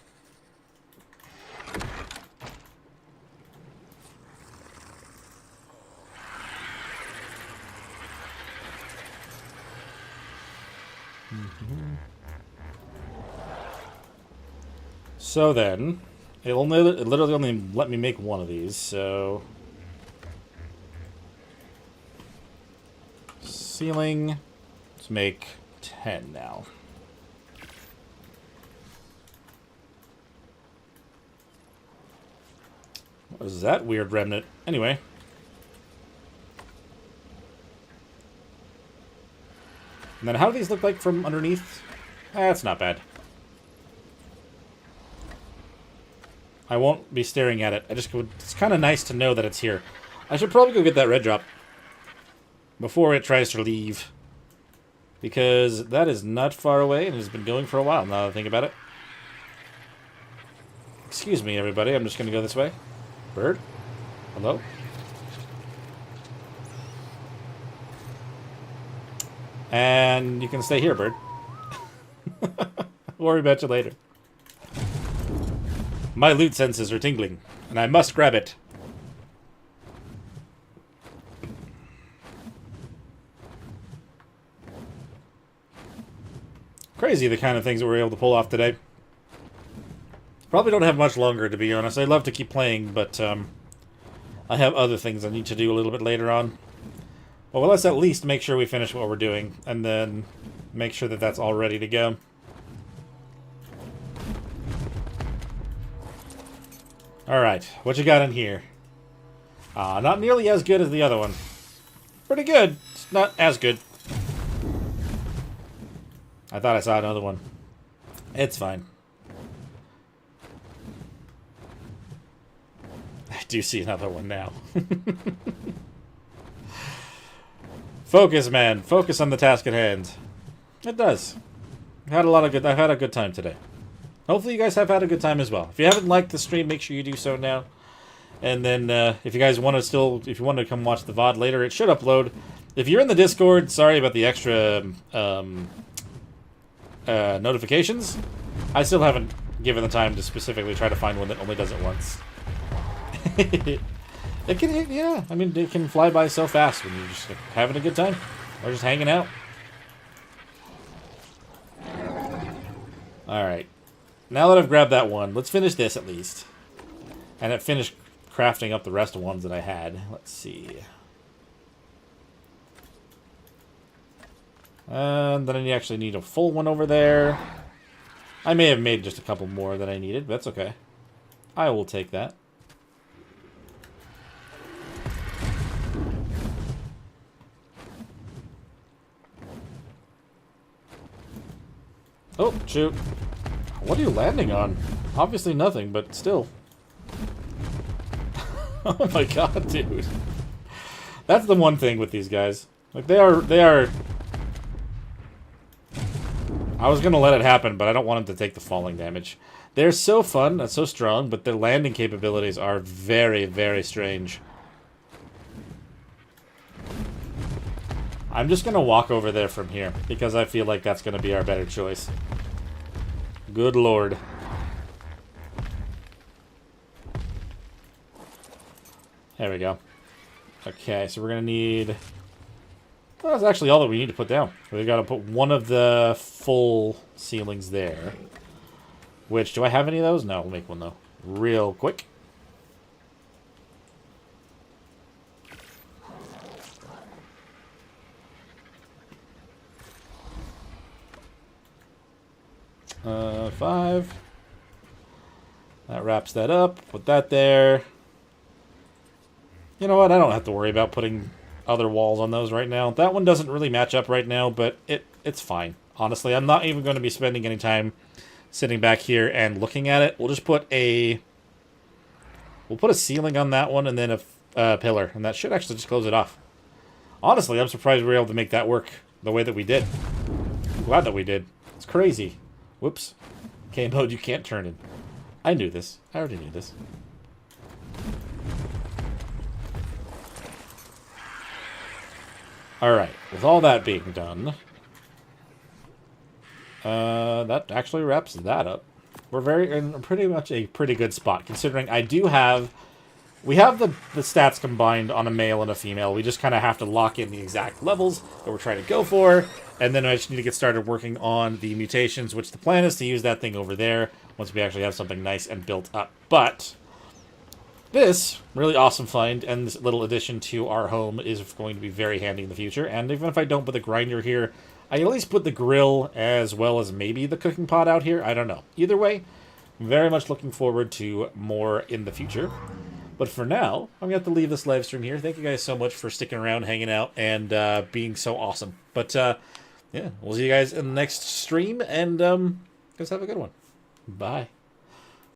So then, it literally only let me make one of these, so... Ceiling, let's make 10 now. What is that weird remnant? Anyway. And then how do these look like from underneath? That's not bad. I won't be staring at it. It's kind of nice to know that it's here. I should probably go get that red drop before it tries to leave. Because that is not far away and has been going for a while now that I think about it. Excuse me, everybody. I'm just going to go this way. Bird? Hello? And you can stay here, bird. Worry about you later. My loot senses are tingling, and I must grab it. Crazy the kind of things that we're able to pull off today. Probably don't have much longer, to be honest. I'd love to keep playing, but I have other things I need to do a little bit later on. Well, let's at least make sure we finish what we're doing, and then make sure that that's all ready to go. Alright, what you got in here? Not nearly as good as the other one. Pretty good. It's not as good. I thought I saw another one. It's fine. I do see another one now. Focus, man. Focus on the task at hand. It does. I've had a good time today. Hopefully you guys have had a good time as well. If you haven't liked the stream, make sure you do so now. And then if you guys want to if you want to come watch the VOD later, it should upload. If you're in the Discord, sorry about the extra notifications. I still haven't given the time to specifically try to find one that only does it once. It can, yeah, I mean, it can fly by so fast when you're just having a good time. Or just hanging out. Alright. Now that I've grabbed that one, let's finish this at least. And it finished crafting up the rest of ones that I had. Let's see. And then I actually need a full one over there. I may have made just a couple more that I needed, but that's okay. I will take that. Oh, shoot. What are you landing on? Obviously nothing, but still. Oh my god, dude. That's the one thing with these guys. Like, they are... I was gonna let it happen, but I don't want them to take the falling damage. They're so fun and so strong, but their landing capabilities are very, very strange. I'm just gonna walk over there from here, because I feel like that's gonna be our better choice. Good lord. There we go. Okay, so we're gonna need... Well, that's actually all that we need to put down. We've got to put one of the full ceilings there. Which, do I have any of those? No, I'll make one though. Real quick. Five. That wraps that up. Put that there. You know what? I don't have to worry about putting other walls on those right now. That one doesn't really match up right now, but it's fine. Honestly, I'm not even going to be spending any time sitting back here and looking at it. We'll just put a... We'll put a ceiling on that one and then a pillar, and that should actually just close it off. Honestly, I'm surprised we were able to make that work the way that we did. I'm glad that we did. It's crazy. Whoops. K mode you can't turn in. I knew this. I already knew this. Alright, with all that being done, that actually wraps that up. We're in pretty much a pretty good spot, considering I do have... We have the stats combined on a male and a female. We just kind of have to lock in the exact levels that we're trying to go for. And then I just need to get started working on the mutations, which the plan is to use that thing over there once we actually have something nice and built up. But this really awesome find and this little addition to our home is going to be very handy in the future. And even if I don't put the grinder here, I at least put the grill as well as maybe the cooking pot out here. I don't know. Either way, I'm very much looking forward to more in the future. But for now, I'm going to have to leave this live stream here. Thank you guys so much for sticking around, hanging out, and being so awesome. But, yeah, we'll see you guys in the next stream, and guys have a good one. Bye.